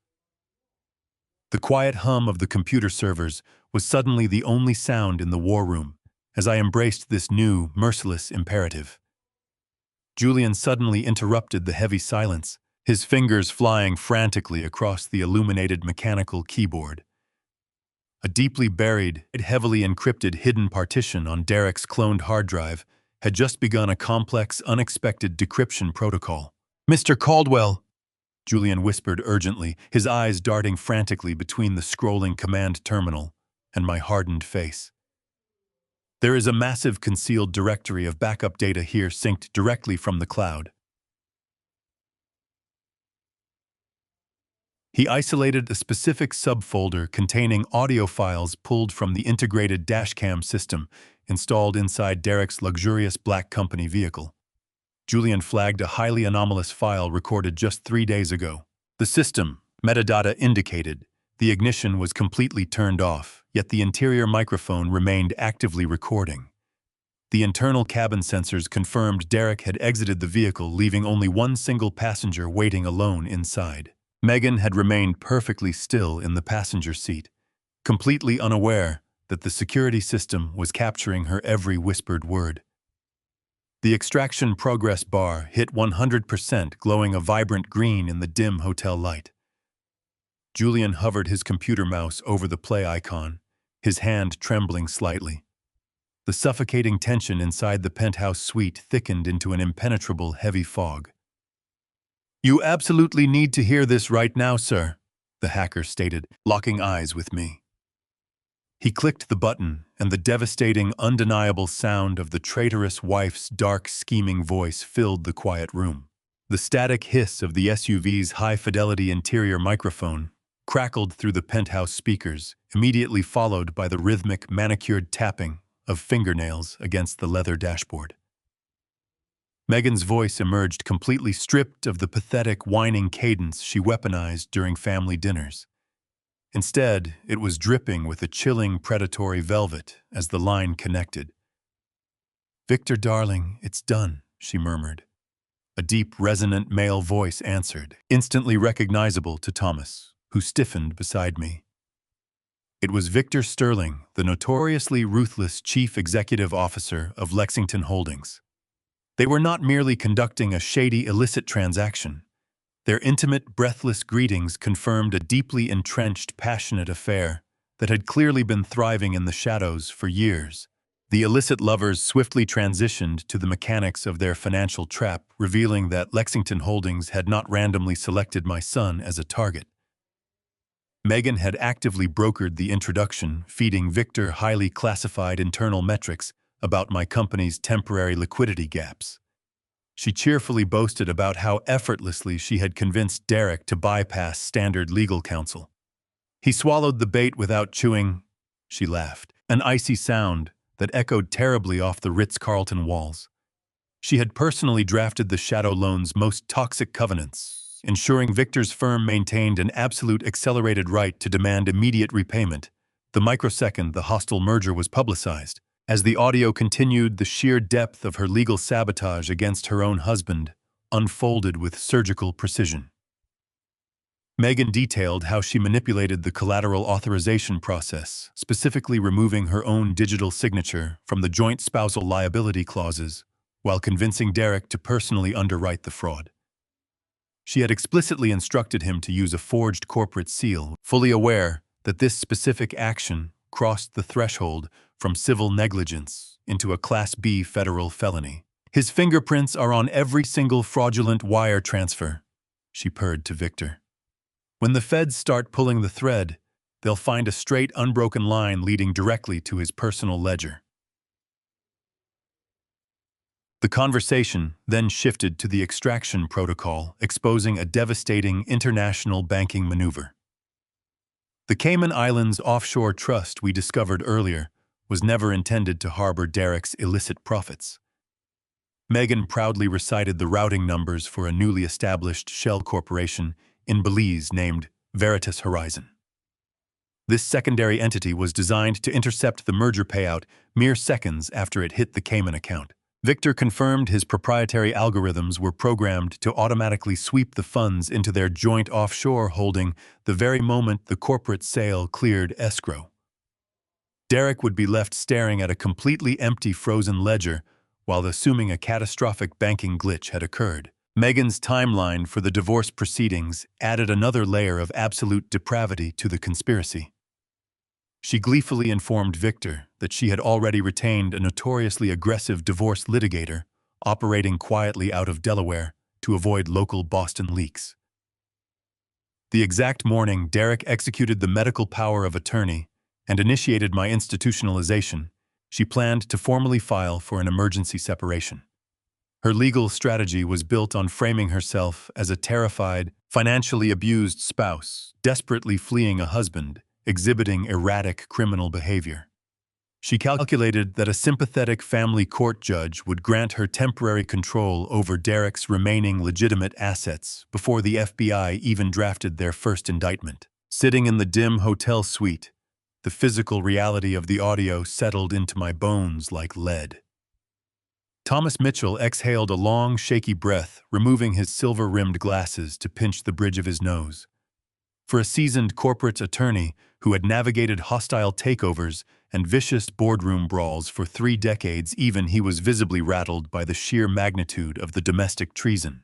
Speaker 1: The quiet hum of the computer servers was suddenly the only sound in the war room as I embraced this new, merciless imperative. Julian suddenly interrupted the heavy silence, his fingers flying frantically across the illuminated mechanical keyboard. A deeply buried, heavily encrypted hidden partition on Derek's cloned hard drive had just begun a complex, unexpected decryption protocol. "Mr. Caldwell," Julian whispered urgently, his eyes darting frantically between the scrolling command terminal and my hardened face. "There is a massive concealed directory of backup data here synced directly from the cloud." He isolated a specific subfolder containing audio files pulled from the integrated dashcam system installed inside Derek's luxurious black company vehicle. Julian flagged a highly anomalous file recorded just 3 days ago. The system, metadata indicated, the ignition was completely turned off, yet the interior microphone remained actively recording. The internal cabin sensors confirmed Derek had exited the vehicle, leaving only one single passenger waiting alone inside. Megan had remained perfectly still in the passenger seat, completely unaware that the security system was capturing her every whispered word. The extraction progress bar hit 100%, glowing a vibrant green in the dim hotel light. Julian hovered his computer mouse over the play icon, his hand trembling slightly. The suffocating tension inside the penthouse suite thickened into an impenetrable heavy fog. "You absolutely need to hear this right now, sir," the hacker stated, locking eyes with me. He clicked the button, and the devastating, undeniable sound of the traitorous wife's dark, scheming voice filled the quiet room. The static hiss of the SUV's high-fidelity interior microphone crackled through the penthouse speakers, immediately followed by the rhythmic, manicured tapping of fingernails against the leather dashboard. Megan's voice emerged completely stripped of the pathetic, whining cadence she weaponized during family dinners. Instead, it was dripping with a chilling, predatory velvet as the line connected. "Victor, darling, it's done," she murmured. A deep, resonant male voice answered, instantly recognizable to Thomas, who stiffened beside me. It was Victor Sterling, the notoriously ruthless chief executive officer of Lexington Holdings. They were not merely conducting a shady, illicit transaction. Their intimate, breathless greetings confirmed a deeply entrenched, passionate affair that had clearly been thriving in the shadows for years. The illicit lovers swiftly transitioned to the mechanics of their financial trap, revealing that Lexington Holdings had not randomly selected my son as a target. Megan had actively brokered the introduction, feeding Victor highly classified internal metrics about my company's temporary liquidity gaps. She cheerfully boasted about how effortlessly she had convinced Derek to bypass standard legal counsel. "He swallowed the bait without chewing," she laughed, an icy sound that echoed terribly off the Ritz-Carlton walls. She had personally drafted the shadow loan's most toxic covenants, ensuring Victor's firm maintained an absolute accelerated right to demand immediate repayment the microsecond the hostile merger was publicized. As the audio continued, the sheer depth of her legal sabotage against her own husband unfolded with surgical precision. Megan detailed how she manipulated the collateral authorization process, specifically removing her own digital signature from the joint spousal liability clauses, while convincing Derek to personally underwrite the fraud. She had explicitly instructed him to use a forged corporate seal, fully aware that this specific action crossed the threshold from civil negligence into a Class B federal felony. "His fingerprints are on every single fraudulent wire transfer," she purred to Victor. "When the feds start pulling the thread, they'll find a straight, unbroken line leading directly to his personal ledger." The conversation then shifted to the extraction protocol, exposing a devastating international banking maneuver. The Cayman Islands offshore trust we discovered earlier was never intended to harbor Derek's illicit profits. Megan proudly recited the routing numbers for a newly established shell corporation in Belize named Veritas Horizon. This secondary entity was designed to intercept the merger payout mere seconds after it hit the Cayman account. Victor confirmed his proprietary algorithms were programmed to automatically sweep the funds into their joint offshore holding the very moment the corporate sale cleared escrow. Derek would be left staring at a completely empty frozen ledger while assuming a catastrophic banking glitch had occurred. Megan's timeline for the divorce proceedings added another layer of absolute depravity to the conspiracy. She gleefully informed Victor that she had already retained a notoriously aggressive divorce litigator operating quietly out of Delaware to avoid local Boston leaks. The exact morning Derek executed the medical power of attorney and initiated my institutionalization, she planned to formally file for an emergency separation. Her legal strategy was built on framing herself as a terrified, financially abused spouse, desperately fleeing a husband, exhibiting erratic criminal behavior. She calculated that a sympathetic family court judge would grant her temporary control over Derek's remaining legitimate assets before the FBI even drafted their first indictment. Sitting in the dim hotel suite, the physical reality of the audio settled into my bones like lead. Thomas Mitchell exhaled a long, shaky breath, removing his silver-rimmed glasses to pinch the bridge of his nose. For a seasoned corporate attorney who had navigated hostile takeovers and vicious boardroom brawls for 3 decades, even he was visibly rattled by the sheer magnitude of the domestic treason.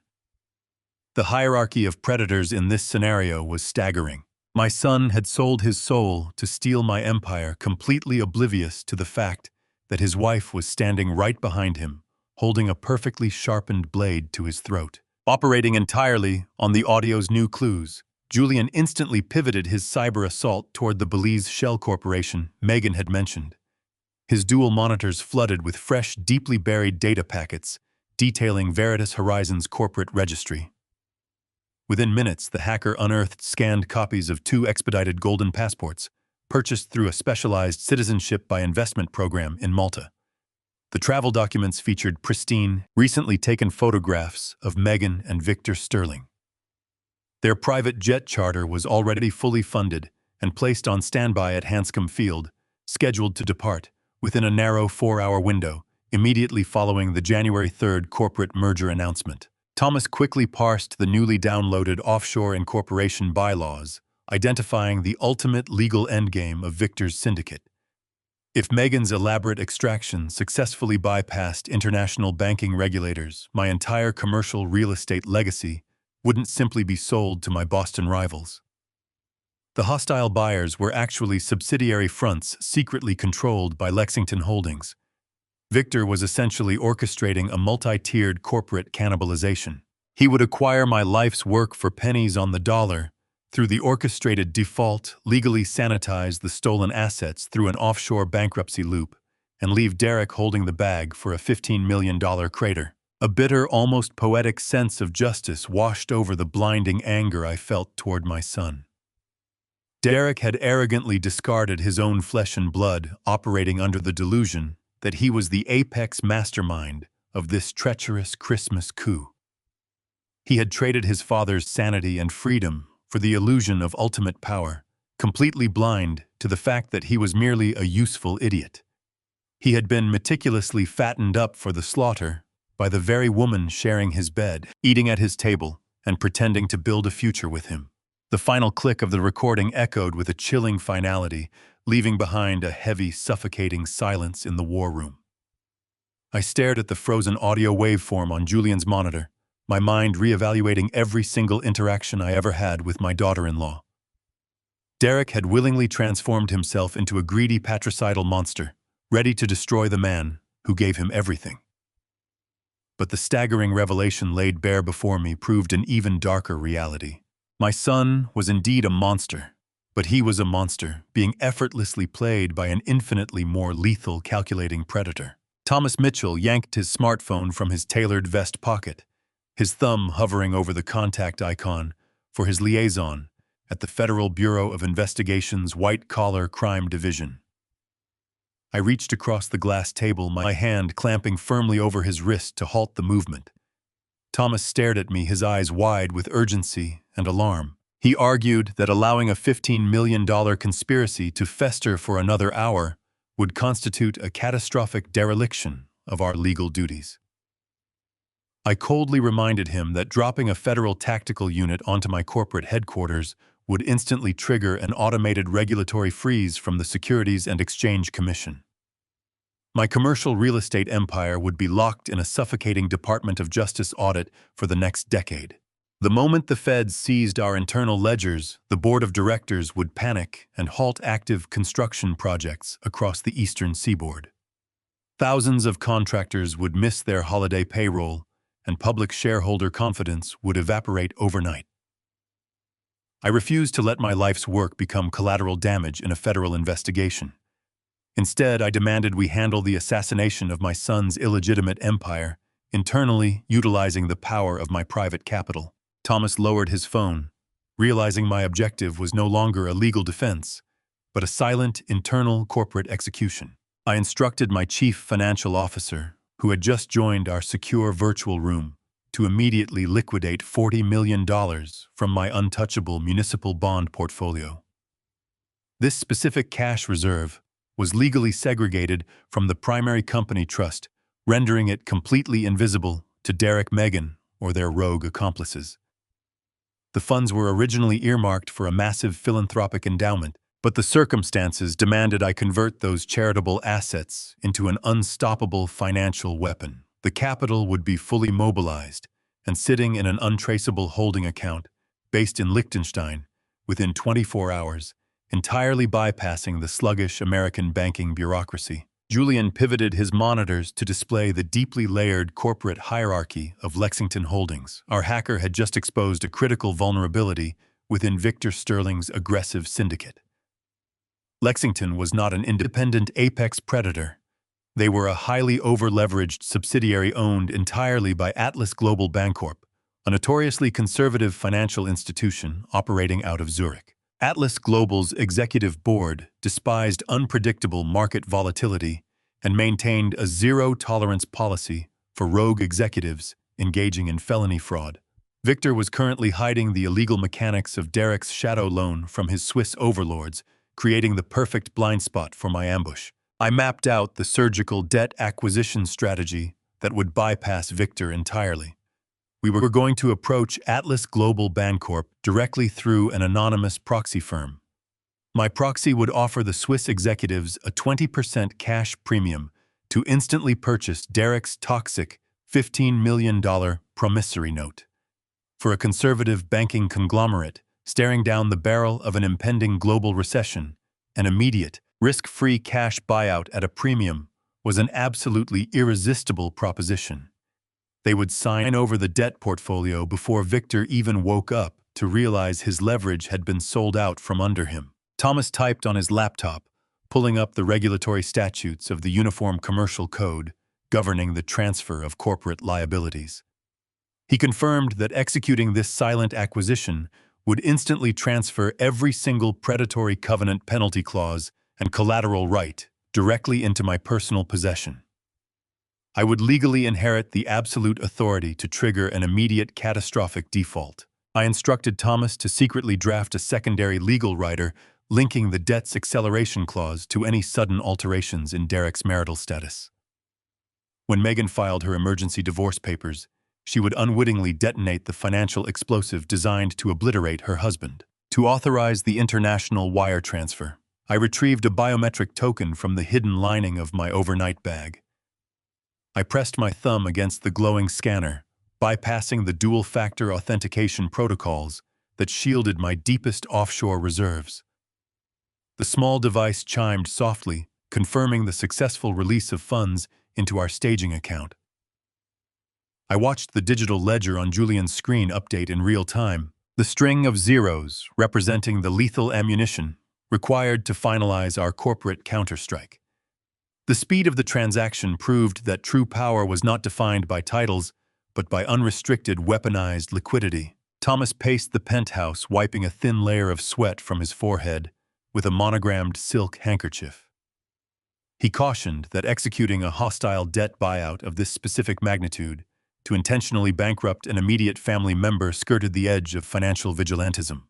Speaker 1: The hierarchy of predators in this scenario was staggering. My son had sold his soul to steal my empire, completely oblivious to the fact that his wife was standing right behind him, holding a perfectly sharpened blade to his throat. Operating entirely on the audio's new clues, Julian instantly pivoted his cyber assault toward the Belize shell corporation Megan had mentioned. His dual monitors flooded with fresh, deeply buried data packets, detailing Veritas Horizon's corporate registry. Within minutes, the hacker unearthed scanned copies of 2 expedited golden passports, purchased through a specialized citizenship by investment program in Malta. The travel documents featured pristine, recently taken photographs of Megan and Victor Sterling. Their private jet charter was already fully funded and placed on standby at Hanscom Field, scheduled to depart within a narrow 4-hour window, immediately following the January 3rd corporate merger announcement. Thomas quickly parsed the newly downloaded offshore incorporation bylaws, identifying the ultimate legal endgame of Victor's syndicate. If Megan's elaborate extraction successfully bypassed international banking regulators, my entire commercial real estate legacy wouldn't simply be sold to my Boston rivals. The hostile buyers were actually subsidiary fronts secretly controlled by Lexington Holdings. Victor was essentially orchestrating a multi-tiered corporate cannibalization. He would acquire my life's work for pennies on the dollar, through the orchestrated default, legally sanitize the stolen assets through an offshore bankruptcy loop, and leave Derek holding the bag for a $15 million crater. A bitter, almost poetic sense of justice washed over the blinding anger I felt toward my son. Derek had arrogantly discarded his own flesh and blood, operating under the delusion that he was the apex mastermind of this treacherous Christmas coup. He had traded his father's sanity and freedom for the illusion of ultimate power, completely blind to the fact that he was merely a useful idiot. He had been meticulously fattened up for the slaughter by the very woman sharing his bed, eating at his table, and pretending to build a future with him. The final click of the recording echoed with a chilling finality, leaving behind a heavy, suffocating silence in the war room. I stared at the frozen audio waveform on Julian's monitor, my mind reevaluating every single interaction I ever had with my daughter-in-law. Derek had willingly transformed himself into a greedy patricidal monster, ready to destroy the man who gave him everything. But the staggering revelation laid bare before me proved an even darker reality. My son was indeed a monster, but he was a monster, being effortlessly played by an infinitely more lethal calculating predator. Thomas Mitchell yanked his smartphone from his tailored vest pocket, his thumb hovering over the contact icon for his liaison at the Federal Bureau of Investigation's white-collar crime division. I reached across the glass table, my hand clamping firmly over his wrist to halt the movement. Thomas stared at me, his eyes wide with urgency and alarm. He argued that allowing a $15 million conspiracy to fester for another hour would constitute a catastrophic dereliction of our legal duties. I coldly reminded him that dropping a federal tactical unit onto my corporate headquarters would instantly trigger an automated regulatory freeze from the Securities and Exchange Commission. My commercial real estate empire would be locked in a suffocating Department of Justice audit for the next decade. The moment the feds seized our internal ledgers, the board of directors would panic and halt active construction projects across the eastern seaboard. Thousands of contractors would miss their holiday payroll, and public shareholder confidence would evaporate overnight. I refused to let my life's work become collateral damage in a federal investigation. Instead, I demanded we handle the assassination of my son's illegitimate empire, internally utilizing the power of my private capital. Thomas lowered his phone, realizing my objective was no longer a legal defense, but a silent, internal corporate execution. I instructed my chief financial officer, who had just joined our secure virtual room, to immediately liquidate $40 million from my untouchable municipal bond portfolio. This specific cash reserve was legally segregated from the primary company trust, rendering it completely invisible to Derek Megan or their rogue accomplices. The funds were originally earmarked for a massive philanthropic endowment, but the circumstances demanded I convert those charitable assets into an unstoppable financial weapon. The capital would be fully mobilized and sitting in an untraceable holding account based in Liechtenstein within 24 hours, entirely bypassing the sluggish American banking bureaucracy. Julian pivoted his monitors to display the deeply layered corporate hierarchy of Lexington Holdings. Our hacker had just exposed a critical vulnerability within Victor Sterling's aggressive syndicate. Lexington was not an independent apex predator. They were a highly over-leveraged subsidiary owned entirely by Atlas Global Bancorp, a notoriously conservative financial institution operating out of Zurich. Atlas Global's executive board despised unpredictable market volatility and maintained a zero-tolerance policy for rogue executives engaging in felony fraud. Victor was currently hiding the illegal mechanics of Derek's shadow loan from his Swiss overlords, creating the perfect blind spot for my ambush. I mapped out the surgical debt acquisition strategy that would bypass Victor entirely. We were going to approach Atlas Global Bancorp directly through an anonymous proxy firm. My proxy would offer the Swiss executives a 20% cash premium to instantly purchase Derek's toxic $15 million promissory note. For a conservative banking conglomerate staring down the barrel of an impending global recession, an immediate, risk-free cash buyout at a premium was an absolutely irresistible proposition. They would sign over the debt portfolio before Victor even woke up to realize his leverage had been sold out from under him. Thomas typed on his laptop, pulling up the regulatory statutes of the Uniform Commercial Code governing the transfer of corporate liabilities. He confirmed that executing this silent acquisition would instantly transfer every single predatory covenant penalty clause and collateral right directly into my personal possession. I would legally inherit the absolute authority to trigger an immediate catastrophic default. I instructed Thomas to secretly draft a secondary legal rider linking the debt's acceleration clause to any sudden alterations in Derek's marital status. When Megan filed her emergency divorce papers, she would unwittingly detonate the financial explosive designed to obliterate her husband. To authorize the international wire transfer, I retrieved a biometric token from the hidden lining of my overnight bag. I pressed my thumb against the glowing scanner, bypassing the dual-factor authentication protocols that shielded my deepest offshore reserves. The small device chimed softly, confirming the successful release of funds into our staging account. I watched the digital ledger on Julian's screen update in real time, the string of zeros representing the lethal ammunition required to finalize our corporate counterstrike. The speed of the transaction proved that true power was not defined by titles, but by unrestricted weaponized liquidity. Thomas paced the penthouse, wiping a thin layer of sweat from his forehead with a monogrammed silk handkerchief. He cautioned that executing a hostile debt buyout of this specific magnitude to intentionally bankrupt an immediate family member skirted the edge of financial vigilantism.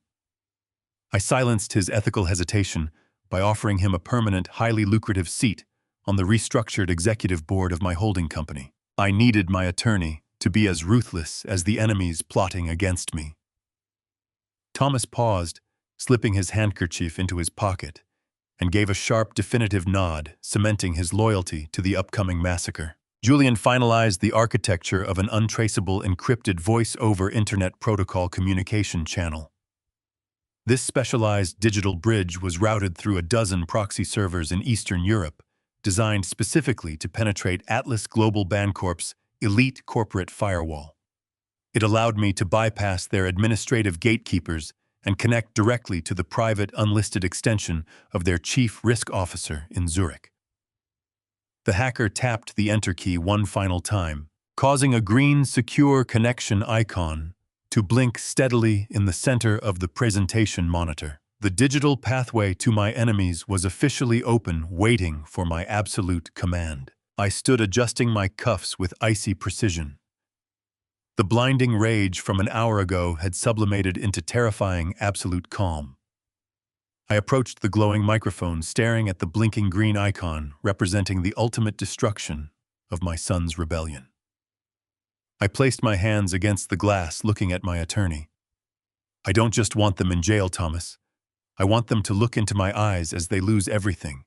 Speaker 1: I silenced his ethical hesitation by offering him a permanent, highly lucrative seat on the restructured executive board of my holding company. I needed my attorney to be as ruthless as the enemies plotting against me. Thomas paused, slipping his handkerchief into his pocket, and gave a sharp, definitive nod, cementing his loyalty to the upcoming massacre. Julian finalized the architecture of an untraceable encrypted voice-over Internet protocol communication channel. This specialized digital bridge was routed through a dozen proxy servers in Eastern Europe, designed specifically to penetrate Atlas Global Bancorp's elite corporate firewall. It allowed me to bypass their administrative gatekeepers and connect directly to the private, unlisted extension of their chief risk officer in Zurich. The hacker tapped the enter key one final time, causing a green secure connection icon to blink steadily in the center of the presentation monitor. The digital pathway to my enemies was officially open, waiting for my absolute command. I stood adjusting my cuffs with icy precision. The blinding rage from an hour ago had sublimated into terrifying absolute calm. I approached the glowing microphone, staring at the blinking green icon representing the ultimate destruction of my son's rebellion. I placed my hands against the glass, looking at my attorney. I don't just want them in jail, Thomas. I want them to look into my eyes as they lose everything.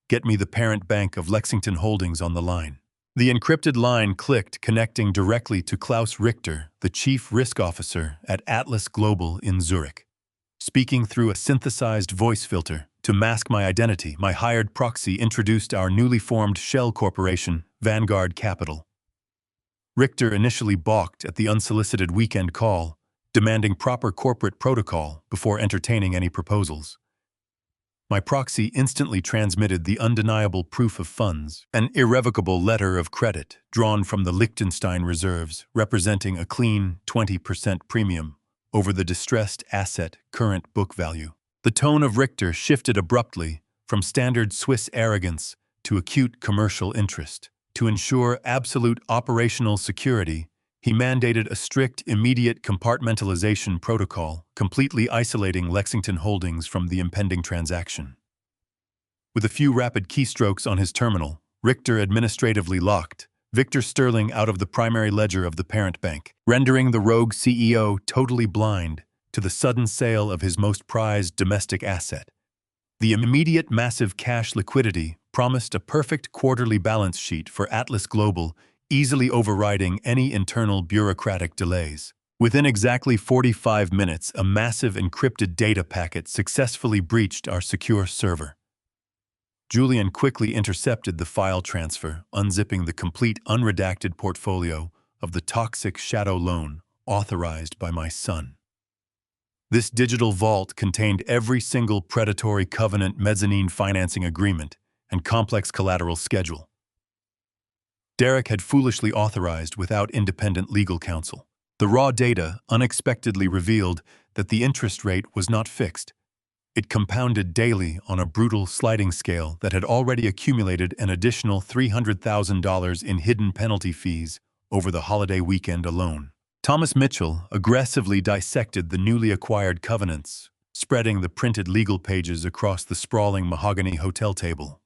Speaker 1: Get me the parent bank of Lexington Holdings on the line. The encrypted line clicked, connecting directly to Klaus Richter, the chief risk officer at Atlas Global in Zurich. Speaking through a synthesized voice filter to mask my identity, my hired proxy introduced our newly formed shell corporation, Vanguard Capital. Richter initially balked at the unsolicited weekend call, demanding proper corporate protocol before entertaining any proposals. My proxy instantly transmitted the undeniable proof of funds, an irrevocable letter of credit drawn from the Liechtenstein reserves, representing a clean 20% premium over the distressed asset current book value. The tone of Richter shifted abruptly from standard Swiss arrogance to acute commercial interest. To ensure absolute operational security, he mandated a strict, immediate compartmentalization protocol, completely isolating Lexington Holdings from the impending transaction. With a few rapid keystrokes on his terminal, Richter administratively locked Victor Sterling out of the primary ledger of the parent bank, rendering the rogue CEO totally blind to the sudden sale of his most prized domestic asset. The immediate massive cash liquidity promised a perfect quarterly balance sheet for Atlas Global, easily overriding any internal bureaucratic delays. Within exactly 45 minutes, a massive encrypted data packet successfully breached our secure server. Julian quickly intercepted the file transfer, unzipping the complete unredacted portfolio of the toxic shadow loan authorized by my son. This digital vault contained every single predatory covenant mezzanine financing agreement and complex collateral schedule Derek had foolishly authorized without independent legal counsel. The raw data unexpectedly revealed that the interest rate was not fixed. It compounded daily on a brutal sliding scale that had already accumulated an additional $300,000 in hidden penalty fees over the holiday weekend alone. Thomas Mitchell aggressively dissected the newly acquired covenants, spreading the printed legal pages across the sprawling mahogany hotel table.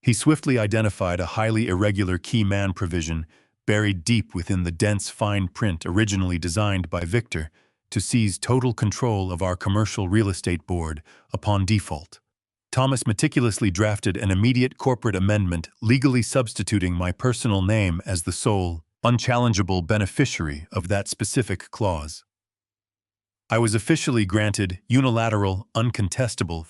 Speaker 1: He swiftly identified a highly irregular key man provision buried deep within the dense fine print originally designed by Victor to seize total control of our commercial real estate board upon default. Thomas meticulously drafted an immediate corporate amendment legally substituting my personal name as the sole, unchallengeable beneficiary of that specific clause. I was officially granted unilateral, uncontestable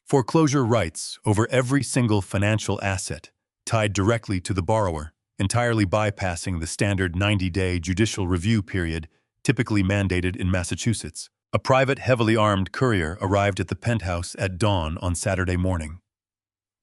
Speaker 1: foreclosure rights over every single financial asset tied directly to the borrower, entirely bypassing the standard 90-day judicial review period typically mandated in Massachusetts. A private, heavily armed courier arrived at the penthouse at dawn on Saturday morning.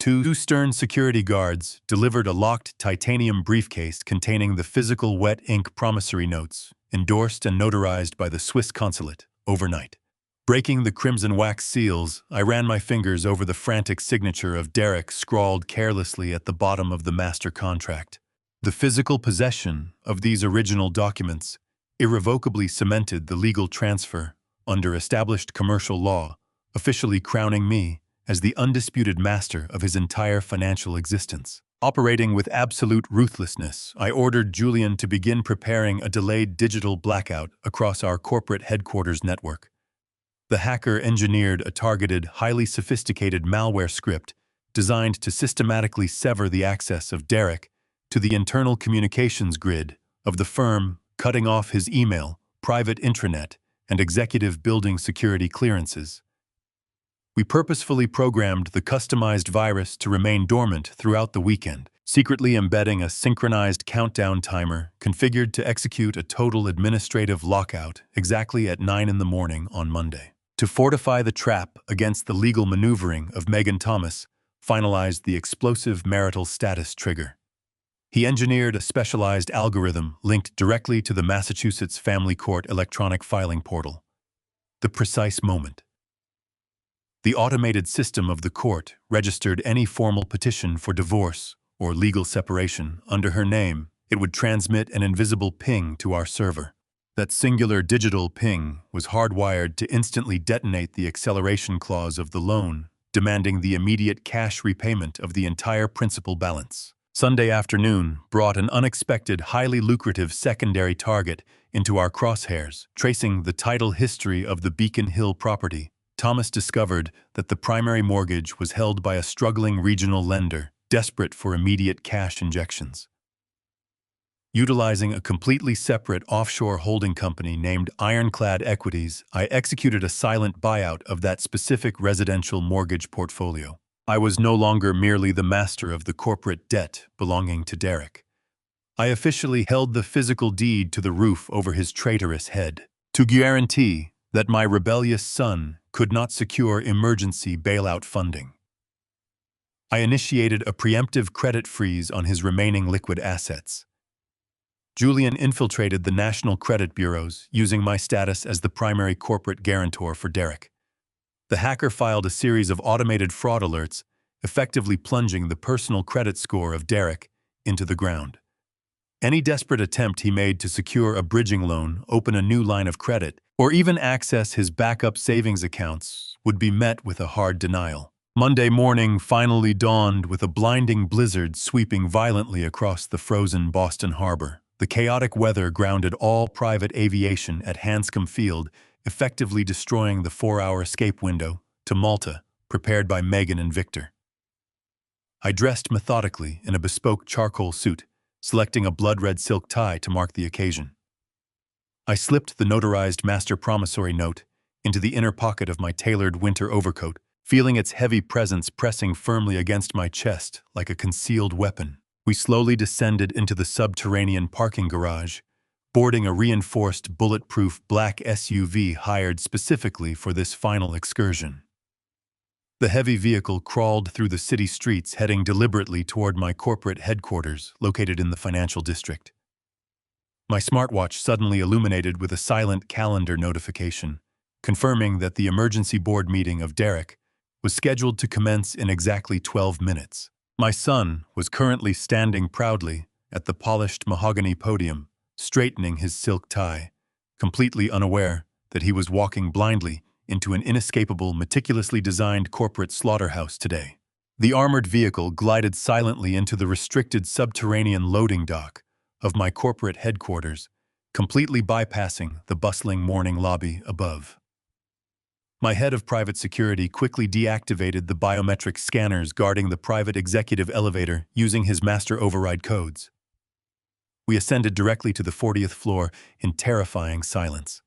Speaker 1: Two stern security guards delivered a locked titanium briefcase containing the physical wet ink promissory notes, endorsed and notarized by the Swiss consulate, overnight. Breaking the crimson wax seals, I ran my fingers over the frantic signature of Derek scrawled carelessly at the bottom of the master contract. The physical possession of these original documents irrevocably cemented the legal transfer under established commercial law, officially crowning me as the undisputed master of his entire financial existence. Operating with absolute ruthlessness, I ordered Julian to begin preparing a delayed digital blackout across our corporate headquarters network. The hacker engineered a targeted, highly sophisticated malware script designed to systematically sever the access of Derek to the internal communications grid of the firm, cutting off his email, private intranet, and executive building security clearances. We purposefully programmed the customized virus to remain dormant throughout the weekend, secretly embedding a synchronized countdown timer configured to execute a total administrative lockout exactly at 9 in the morning on Monday. To fortify the trap against the legal maneuvering of Megan Thomas, finalized the explosive marital status trigger. He engineered a specialized algorithm linked directly to the Massachusetts Family Court electronic filing portal. The precise moment the automated system of the court registered any formal petition for divorce or legal separation under her name, it would transmit an invisible ping to our server. That singular digital ping was hardwired to instantly detonate the acceleration clause of the loan, demanding the immediate cash repayment of the entire principal balance. Sunday afternoon brought an unexpected, highly lucrative secondary target into our crosshairs. Tracing the title history of the Beacon Hill property, Thomas discovered that the primary mortgage was held by a struggling regional lender, desperate for immediate cash injections. Utilizing a completely separate offshore holding company named Ironclad Equities, I executed a silent buyout of that specific residential mortgage portfolio. I was no longer merely the master of the corporate debt belonging to Derek. I officially held the physical deed to the roof over his traitorous head, to guarantee that my rebellious son could not secure emergency bailout funding. I initiated a preemptive credit freeze on his remaining liquid assets. Julian infiltrated the national credit bureaus, using my status as the primary corporate guarantor for Derek. The hacker filed a series of automated fraud alerts, effectively plunging the personal credit score of Derek into the ground. Any desperate attempt he made to secure a bridging loan, open a new line of credit, or even access his backup savings accounts would be met with a hard denial. Monday morning finally dawned with a blinding blizzard sweeping violently across the frozen Boston harbor. The chaotic weather grounded all private aviation at Hanscom Field, effectively destroying the 4-hour escape window to Malta, prepared by Megan and Victor. I dressed methodically in a bespoke charcoal suit, selecting a blood-red silk tie to mark the occasion. I slipped the notarized master promissory note into the inner pocket of my tailored winter overcoat, feeling its heavy presence pressing firmly against my chest like a concealed weapon. We slowly descended into the subterranean parking garage, boarding a reinforced bulletproof black SUV hired specifically for this final excursion. The heavy vehicle crawled through the city streets, heading deliberately toward my corporate headquarters located in the financial district. My smartwatch suddenly illuminated with a silent calendar notification, confirming that the emergency board meeting of Derek was scheduled to commence in exactly 12 minutes. My son was currently standing proudly at the polished mahogany podium, straightening his silk tie, completely unaware that he was walking blindly into an inescapable, meticulously designed corporate slaughterhouse today. The armored vehicle glided silently into the restricted subterranean loading dock of my corporate headquarters, completely bypassing the bustling morning lobby above. My head of private security quickly deactivated the biometric scanners guarding the private executive elevator using his master override codes. We ascended directly to the 40th floor in terrifying silence.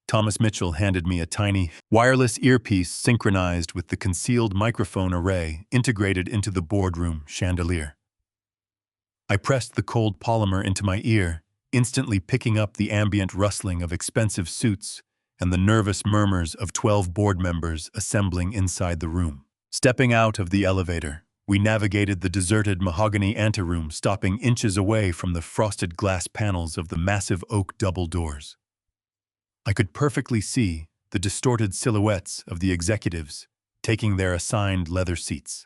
Speaker 1: Thomas Mitchell handed me a tiny, wireless earpiece synchronized with the concealed microphone array integrated into the boardroom chandelier. I pressed the cold polymer into my ear, instantly picking up the ambient rustling of expensive suits and the nervous murmurs of 12 board members assembling inside the room. Stepping out of the elevator, we navigated the deserted mahogany anteroom, stopping inches away from the frosted glass panels of the massive oak double doors. I could perfectly see the distorted silhouettes of the executives taking their assigned leather seats.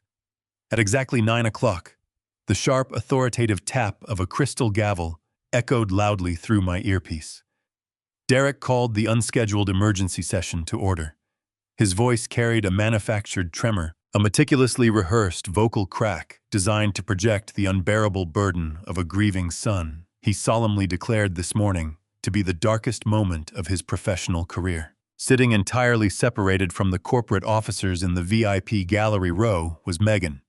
Speaker 1: At exactly 9 o'clock, the sharp, authoritative tap of a crystal gavel echoed loudly through my earpiece. Derek called the unscheduled emergency session to order. His voice carried a manufactured tremor, a meticulously rehearsed vocal crack designed to project the unbearable burden of a grieving son. He solemnly declared this morning to be the darkest moment of his professional career. Sitting entirely separated from the corporate officers in the VIP gallery row was Megan.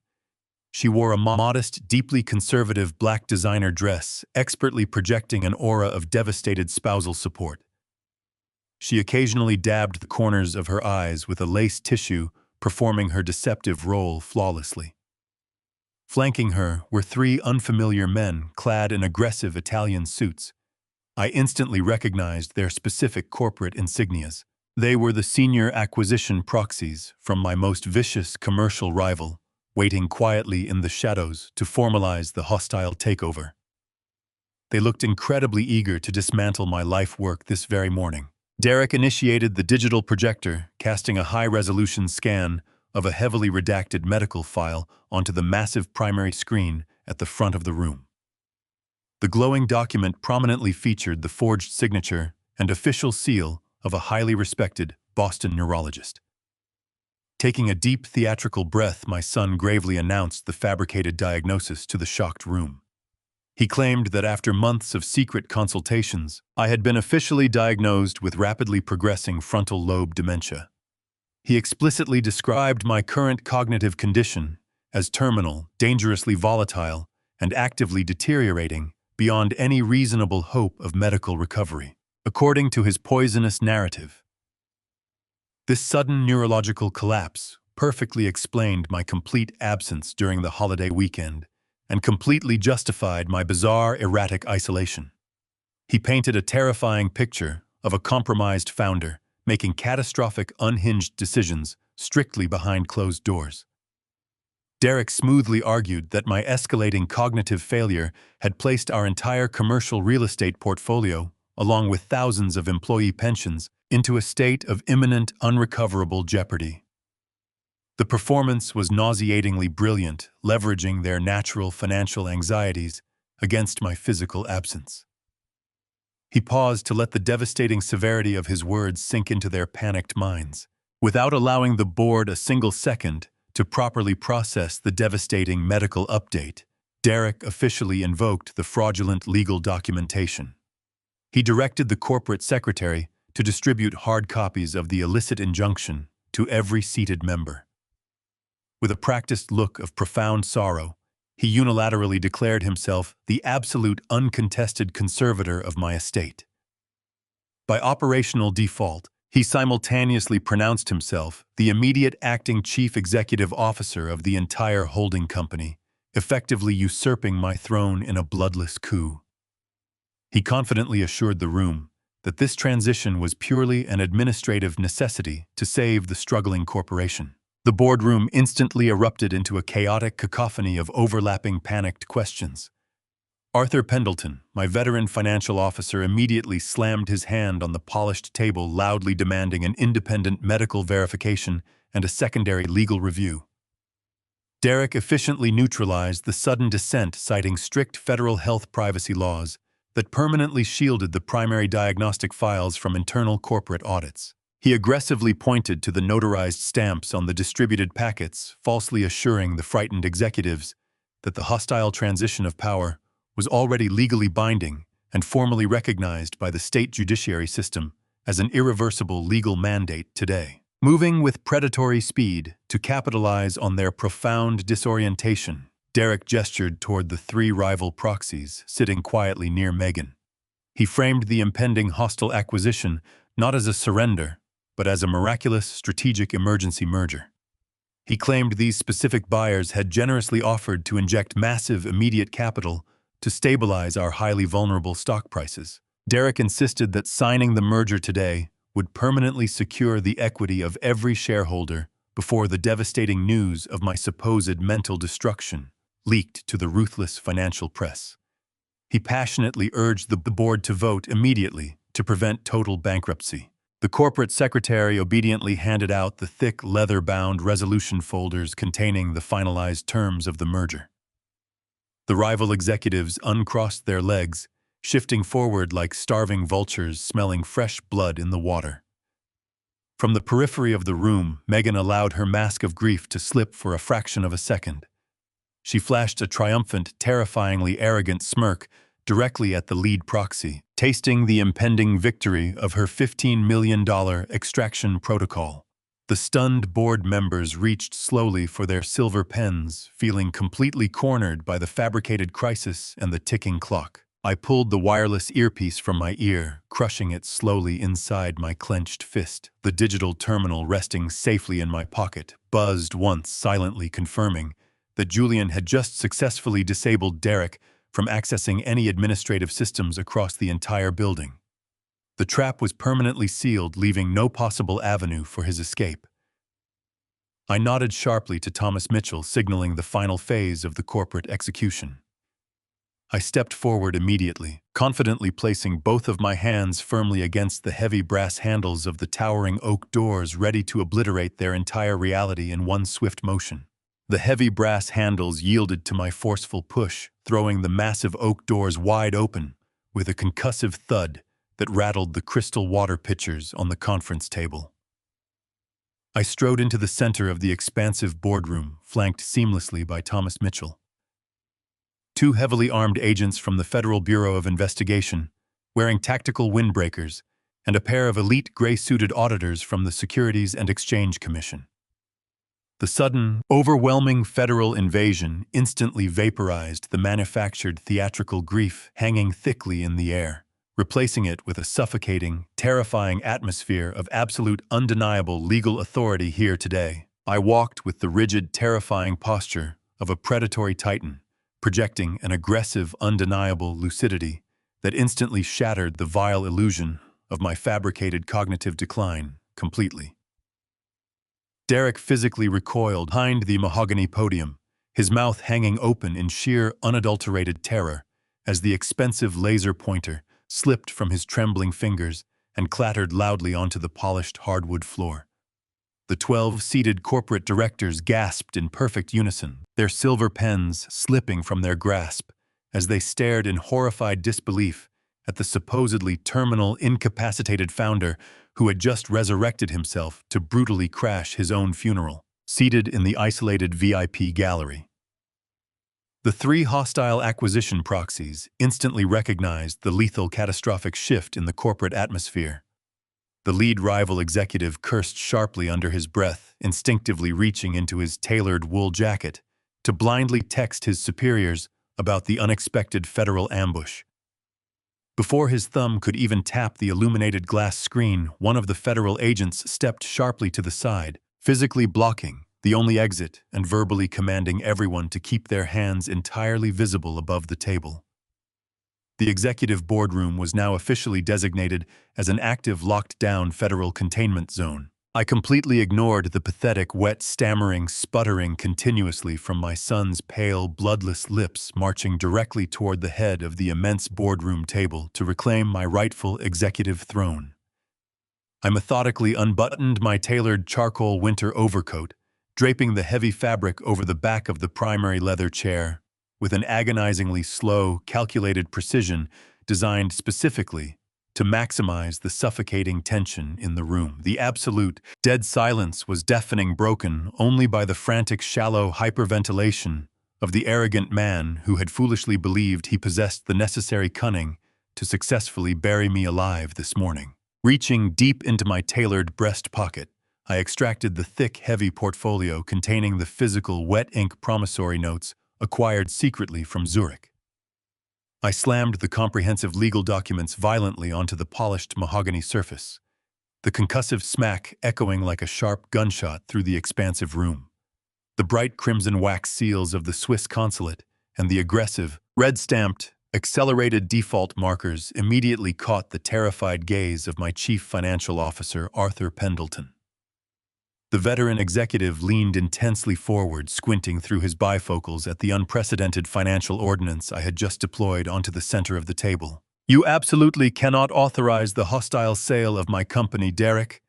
Speaker 1: She wore a modest, deeply conservative black designer dress, expertly projecting an aura of devastated spousal support. She occasionally dabbed the corners of her eyes with a lace tissue, performing her deceptive role flawlessly. Flanking her were three unfamiliar men clad in aggressive Italian suits. I instantly recognized their specific corporate insignias. They were the senior acquisition proxies from my most vicious commercial rival, waiting quietly in the shadows to formalize the hostile takeover. They looked incredibly eager to dismantle my life work this very morning. Derek initiated the digital projector, casting a high-resolution scan of a heavily redacted medical file onto the massive primary screen at the front of the room. The glowing document prominently featured the forged signature and official seal of a highly respected Boston neurologist. Taking a deep theatrical breath, my son gravely announced the fabricated diagnosis to the shocked room. He claimed that after months of secret consultations, I had been officially diagnosed with rapidly progressing frontal lobe dementia. He explicitly described my current cognitive condition as terminal, dangerously volatile, and actively deteriorating beyond any reasonable hope of medical recovery, according to his poisonous narrative. This sudden neurological collapse perfectly explained my complete absence during the holiday weekend and completely justified my bizarre, erratic isolation. He painted a terrifying picture of a compromised founder making catastrophic, unhinged decisions strictly behind closed doors. Derek smoothly argued that my escalating cognitive failure had placed our entire commercial real estate portfolio, along with thousands of employee pensions, into a state of imminent, unrecoverable jeopardy. The performance was nauseatingly brilliant, leveraging their natural financial anxieties against my physical absence. He paused to let the devastating severity of his words sink into their panicked minds. Without allowing the board a single second to properly process the devastating medical update, Derek officially invoked the fraudulent legal documentation. He directed the corporate secretary to distribute hard copies of the illicit injunction to every seated member. With a practiced look of profound sorrow, he unilaterally declared himself the absolute uncontested conservator of my estate. By operational default, he simultaneously pronounced himself the immediate acting chief executive officer of the entire holding company, effectively usurping my throne in a bloodless coup. He confidently assured the room that this transition was purely an administrative necessity to save the struggling corporation. The boardroom instantly erupted into a chaotic cacophony of overlapping panicked questions. Arthur Pendleton, my veteran financial officer, immediately slammed his hand on the polished table, loudly demanding an independent medical verification and a secondary legal review. Derek efficiently neutralized the sudden dissent, citing strict federal health privacy laws that permanently shielded the primary diagnostic files from internal corporate audits. He aggressively pointed to the notarized stamps on the distributed packets, falsely assuring the frightened executives that the hostile transition of power was already legally binding and formally recognized by the state judiciary system as an irreversible legal mandate today. Moving with predatory speed to capitalize on their profound disorientation, Derek gestured toward the three rival proxies sitting quietly near Megan. He framed the impending hostile acquisition not as a surrender, but as a miraculous strategic emergency merger. He claimed these specific buyers had generously offered to inject massive immediate capital to stabilize our highly vulnerable stock prices. Derek insisted that signing the merger today would permanently secure the equity of every shareholder before the devastating news of my supposed mental destruction leaked to the ruthless financial press. He passionately urged the board to vote immediately to prevent total bankruptcy. The corporate secretary obediently handed out the thick, leather-bound resolution folders containing the finalized terms of the merger. The rival executives uncrossed their legs shifting forward like starving vultures smelling fresh blood in the water. From the periphery of the room, Megan allowed her mask of grief to slip for a fraction of a second. She flashed a triumphant, terrifyingly arrogant smirk directly at the lead proxy, tasting the impending victory of her $15 million extraction protocol. The stunned board members reached slowly for their silver pens, feeling completely cornered by the fabricated crisis and the ticking clock. I pulled the wireless earpiece from my ear, crushing it slowly inside my clenched fist. The digital terminal resting safely in my pocket buzzed once, silently confirming that Julian had just successfully disabled Derek from accessing any administrative systems across the entire building. The trap was permanently sealed, leaving no possible avenue for his escape. I nodded sharply to Thomas Mitchell, signaling the final phase of the corporate execution. I stepped forward immediately, confidently placing both of my hands firmly against the heavy brass handles of the towering oak doors, ready to obliterate their entire reality in one swift motion. The heavy brass handles yielded to my forceful push, throwing the massive oak doors wide open with a concussive thud that rattled the crystal water pitchers on the conference table. I strode into the center of the expansive boardroom, flanked seamlessly by Thomas Mitchell. Two heavily armed agents from the Federal Bureau of Investigation, wearing tactical windbreakers, and a pair of elite gray-suited auditors from the Securities and Exchange Commission. The sudden, overwhelming federal invasion instantly vaporized the manufactured theatrical grief hanging thickly in the air, replacing it with a suffocating, terrifying atmosphere of absolute, undeniable legal authority here today. I walked with the rigid, terrifying posture of a predatory titan, projecting an aggressive, undeniable lucidity that instantly shattered the vile illusion of my fabricated cognitive decline completely. Derek physically recoiled behind the mahogany podium, his mouth hanging open in sheer, unadulterated terror as the expensive laser pointer slipped from his trembling fingers and clattered loudly onto the polished hardwood floor. The 12 seated corporate directors gasped in perfect unison, their silver pens slipping from their grasp as they stared in horrified disbelief at the supposedly terminal, incapacitated founder who had just resurrected himself to brutally crash his own funeral, seated in the isolated VIP gallery. The three hostile acquisition proxies instantly recognized the lethal, catastrophic shift in the corporate atmosphere. The lead rival executive cursed sharply under his breath, instinctively reaching into his tailored wool jacket to blindly text his superiors about the unexpected federal ambush. Before his thumb could even tap the illuminated glass screen, one of the federal agents stepped sharply to the side, physically blocking the only exit and verbally commanding everyone to keep their hands entirely visible above the table. The executive boardroom was now officially designated as an active locked-down federal containment zone. I completely ignored the pathetic, wet, stammering, sputtering continuously from my son's pale, bloodless lips marching directly toward the head of the immense boardroom table to reclaim my rightful executive throne. I methodically unbuttoned my tailored charcoal winter overcoat, draping the heavy fabric over the back of the primary leather chair, with an agonizingly slow, calculated precision designed specifically to maximize the suffocating tension in the room. The absolute, dead silence was deafening, broken only by the frantic, shallow hyperventilation of the arrogant man who had foolishly believed he possessed the necessary cunning to successfully bury me alive this morning. Reaching deep into my tailored breast pocket, I extracted the thick, heavy portfolio containing the physical, wet ink promissory notes acquired secretly from Zurich. I slammed the comprehensive legal documents violently onto the polished mahogany surface, the concussive smack echoing like a sharp gunshot through the expansive room. The bright crimson wax seals of the Swiss consulate and the aggressive, red-stamped, accelerated default markers immediately caught the terrified gaze of my chief financial officer, Arthur Pendleton. The veteran executive leaned intensely forward, squinting through his bifocals at the unprecedented financial ordinance I had just deployed onto the center of the table. "You absolutely cannot authorize the hostile sale of my company, Derek,"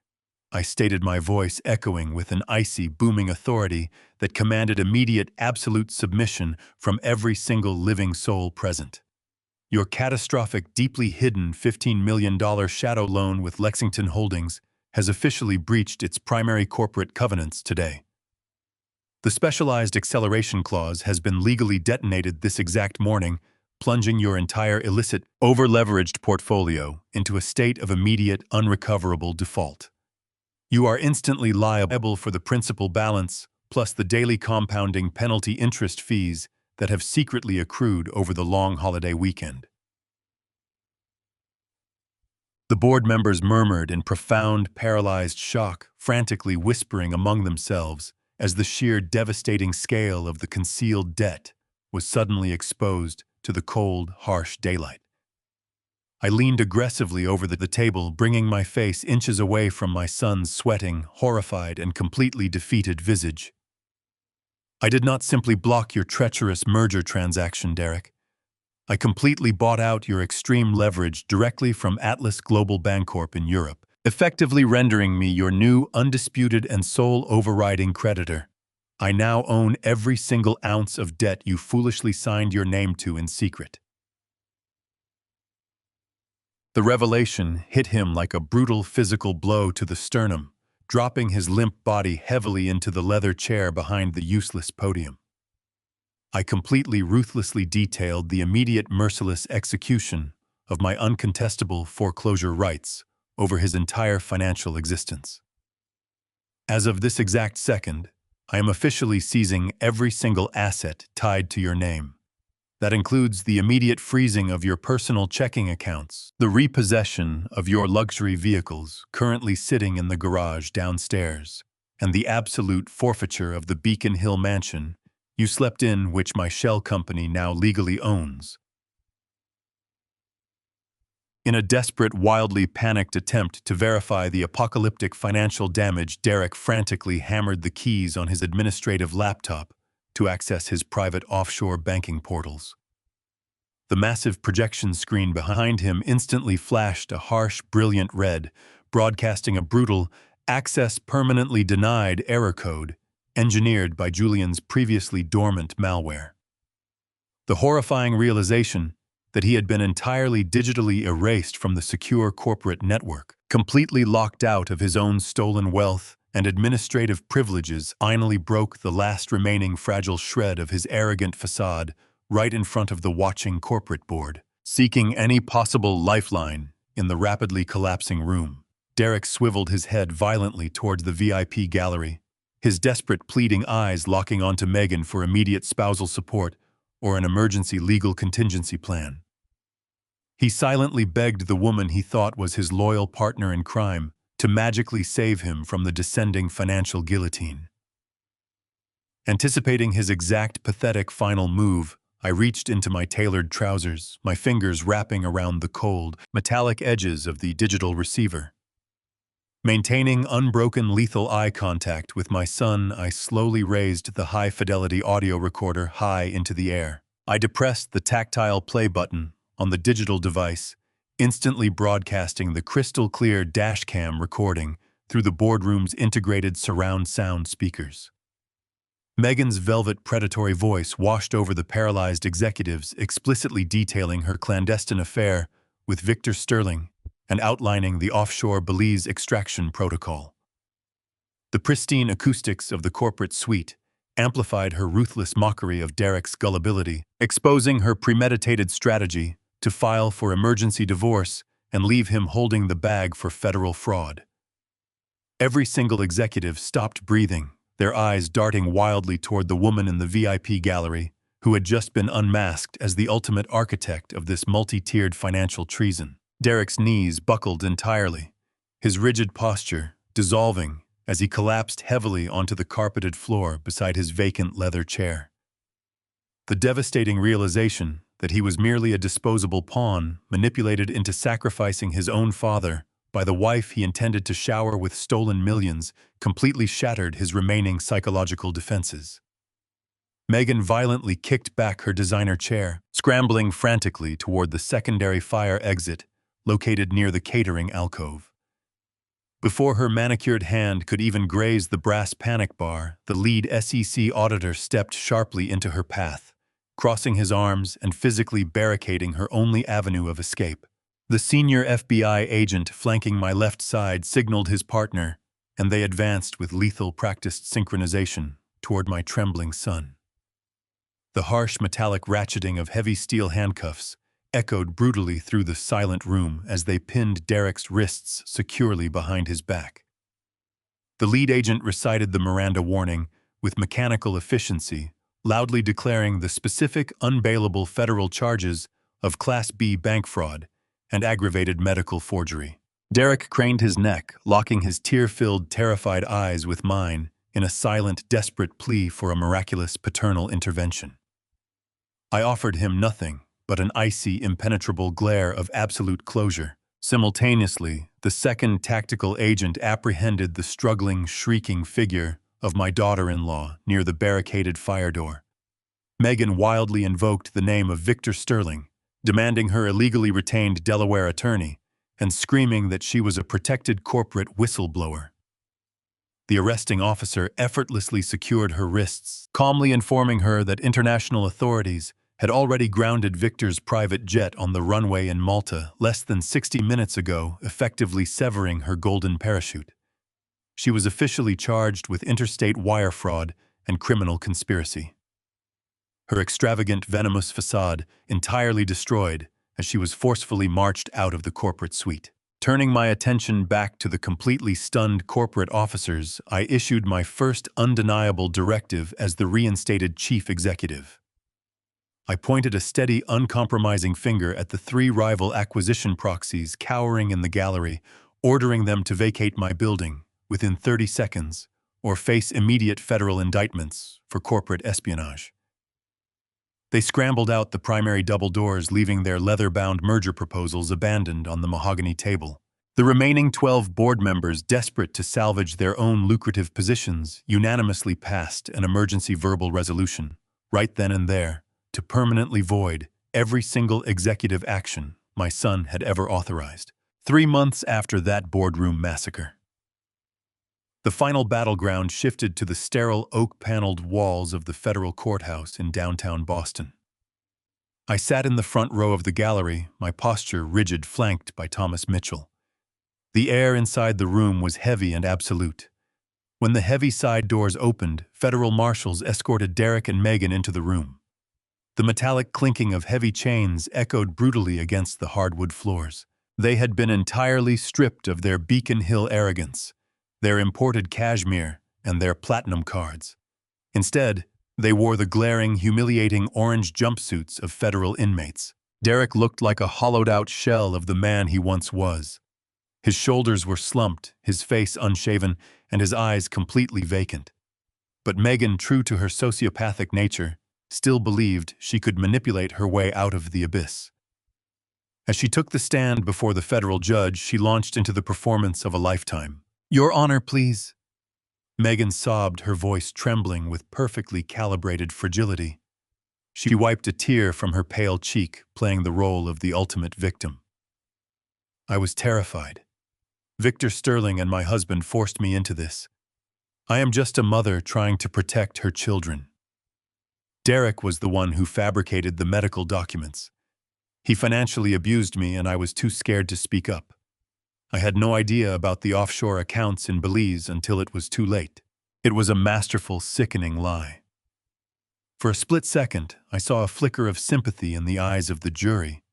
Speaker 1: I stated, my voice echoing with an icy, booming authority that commanded immediate, absolute submission from every single living soul present. Your catastrophic, deeply hidden $15 million shadow loan with Lexington Holdings has officially breached its primary corporate covenants today. The specialized acceleration clause has been legally detonated this exact morning, plunging your entire illicit, over-leveraged portfolio into a state of immediate, unrecoverable default. You are instantly liable for the principal balance, plus the daily compounding penalty interest fees that have secretly accrued over the long holiday weekend. The board members murmured in profound, paralyzed shock, frantically whispering among themselves as the sheer devastating scale of the concealed debt was suddenly exposed to the cold, harsh daylight. I leaned aggressively over the table, bringing my face inches away from my son's sweating, horrified, and completely defeated visage. I did not simply block your treacherous merger transaction, Derek. I completely bought out your extreme leverage directly from Atlas Global Bancorp in Europe, effectively rendering me your new, undisputed, and sole overriding creditor. I now own every single ounce of debt you foolishly signed your name to in secret. The revelation hit him like a brutal physical blow to the sternum, dropping his limp body heavily into the leather chair behind the useless podium. I completely ruthlessly detailed the immediate merciless execution of my uncontestable foreclosure rights over his entire financial existence. As of this exact second, I am officially seizing every single asset tied to your name. That includes the immediate freezing of your personal checking accounts, the repossession of your luxury vehicles currently sitting in the garage downstairs, and the absolute forfeiture of the Beacon Hill mansion you slept in, which my shell company now legally owns. In a desperate, wildly panicked attempt to verify the apocalyptic financial damage, Derek frantically hammered the keys on his administrative laptop to access his private offshore banking portals. The massive projection screen behind him instantly flashed a harsh, brilliant red, broadcasting a brutal, access permanently denied error code engineered by Julian's previously dormant malware. The horrifying realization that he had been entirely digitally erased from the secure corporate network, completely locked out of his own stolen wealth and administrative privileges, finally broke the last remaining fragile shred of his arrogant facade right in front of the watching corporate board. Seeking any possible lifeline in the rapidly collapsing room, Derek swiveled his head violently towards the VIP gallery, his desperate pleading eyes locking onto Megan for immediate spousal support or an emergency legal contingency plan. He silently begged the woman he thought was his loyal partner in crime to magically save him from the descending financial guillotine. Anticipating his exact pathetic final move, I reached into my tailored trousers, my fingers wrapping around the cold, metallic edges of the digital receiver. Maintaining unbroken lethal eye contact with my son, I slowly raised the high-fidelity audio recorder high into the air. I depressed the tactile play button on the digital device, instantly broadcasting the crystal-clear dashcam recording through the boardroom's integrated surround sound speakers. Megan's velvet predatory voice washed over the paralyzed executives, explicitly detailing her clandestine affair with Victor Sterling and outlining the offshore Belize extraction protocol. The pristine acoustics of the corporate suite amplified her ruthless mockery of Derek's gullibility, exposing her premeditated strategy to file for emergency divorce and leave him holding the bag for federal fraud. Every single executive stopped breathing, their eyes darting wildly toward the woman in the VIP gallery who had just been unmasked as the ultimate architect of this multi-tiered financial treason. Derek's knees buckled entirely, his rigid posture dissolving as he collapsed heavily onto the carpeted floor beside his vacant leather chair. The devastating realization that he was merely a disposable pawn manipulated into sacrificing his own father by the wife he intended to shower with stolen millions completely shattered his remaining psychological defenses. Megan violently kicked back her designer chair, scrambling frantically toward the secondary fire exit located near the catering alcove. Before her manicured hand could even graze the brass panic bar, the lead SEC auditor stepped sharply into her path, crossing his arms and physically barricading her only avenue of escape. The senior FBI agent flanking my left side signaled his partner, and they advanced with lethal practiced synchronization toward my trembling son. The harsh metallic ratcheting of heavy steel handcuffs echoed brutally through the silent room as they pinned Derek's wrists securely behind his back. The lead agent recited the Miranda warning with mechanical efficiency, loudly declaring the specific unbailable federal charges of Class B bank fraud and aggravated medical forgery. Derek craned his neck, locking his tear-filled, terrified eyes with mine in a silent, desperate plea for a miraculous paternal intervention. I offered him nothing but an icy, impenetrable glare of absolute closure. Simultaneously, the second tactical agent apprehended the struggling, shrieking figure of my daughter-in-law near the barricaded fire door. Megan wildly invoked the name of Victor Sterling, demanding her illegally retained Delaware attorney, and screaming that she was a protected corporate whistleblower. The arresting officer effortlessly secured her wrists, calmly informing her that international authorities had already grounded Victor's private jet on the runway in Malta less than 60 minutes ago, effectively severing her golden parachute. She was officially charged with interstate wire fraud and criminal conspiracy. Her extravagant, venomous facade entirely destroyed as she was forcefully marched out of the corporate suite. Turning my attention back to the completely stunned corporate officers, I issued my first undeniable directive as the reinstated chief executive. I pointed a steady, uncompromising finger at the three rival acquisition proxies cowering in the gallery, ordering them to vacate my building within 30 seconds or face immediate federal indictments for corporate espionage. They scrambled out the primary double doors, leaving their leather-bound merger proposals abandoned on the mahogany table. The remaining 12 board members, desperate to salvage their own lucrative positions, unanimously passed an emergency verbal resolution, right then and there, to permanently void every single executive action my son had ever authorized. 3 months after that boardroom massacre, the final battleground shifted to the sterile oak-paneled walls of the federal courthouse in downtown Boston. I sat in the front row of the gallery, my posture rigid, flanked by Thomas Mitchell. The air inside the room was heavy and absolute. When the heavy side doors opened, federal marshals escorted Derek and Megan into the room. The metallic clinking of heavy chains echoed brutally against the hardwood floors. They had been entirely stripped of their Beacon Hill arrogance, their imported cashmere, and their platinum cards. Instead, they wore the glaring, humiliating orange jumpsuits of federal inmates. Derek looked like a hollowed-out shell of the man he once was. His shoulders were slumped, his face unshaven, and his eyes completely vacant. But Megan, true to her sociopathic nature, still believed she could manipulate her way out of the abyss. As she took the stand before the federal judge, she launched into the performance of a lifetime. "Your Honor, please." Megan sobbed, her voice trembling with perfectly calibrated fragility. She wiped a tear from her pale cheek, playing the role of the ultimate victim. I was terrified. Victor Sterling and my husband forced me into this. I am just a mother trying to protect her children. Derek was the one who fabricated the medical documents. He financially abused me, and I was too scared to speak up. I had no idea about the offshore accounts in Belize until it was too late. It was a masterful, sickening lie. For a split second, I saw a flicker of sympathy in the eyes of the jury.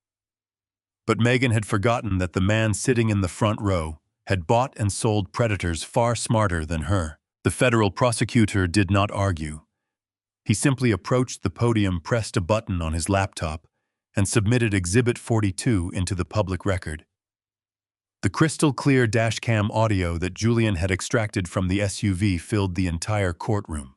Speaker 1: But Megan had forgotten that the man sitting in the front row had bought and sold predators far smarter than her. The federal prosecutor did not argue. He simply approached the podium, pressed a button on his laptop, and submitted Exhibit 42 into the public record. The crystal-clear dashcam audio that Julian had extracted from the SUV filled the entire courtroom.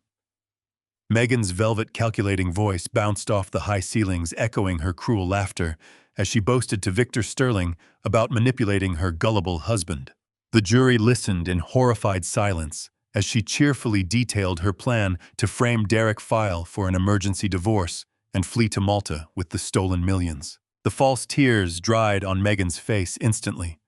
Speaker 1: Megan's velvet calculating voice bounced off the high ceilings, echoing her cruel laughter as she boasted to Victor Sterling about manipulating her gullible husband. The jury listened in horrified silence as she cheerfully detailed her plan to frame Derek File for an emergency divorce and flee to Malta with the stolen millions. The false tears dried on Megan's face instantly.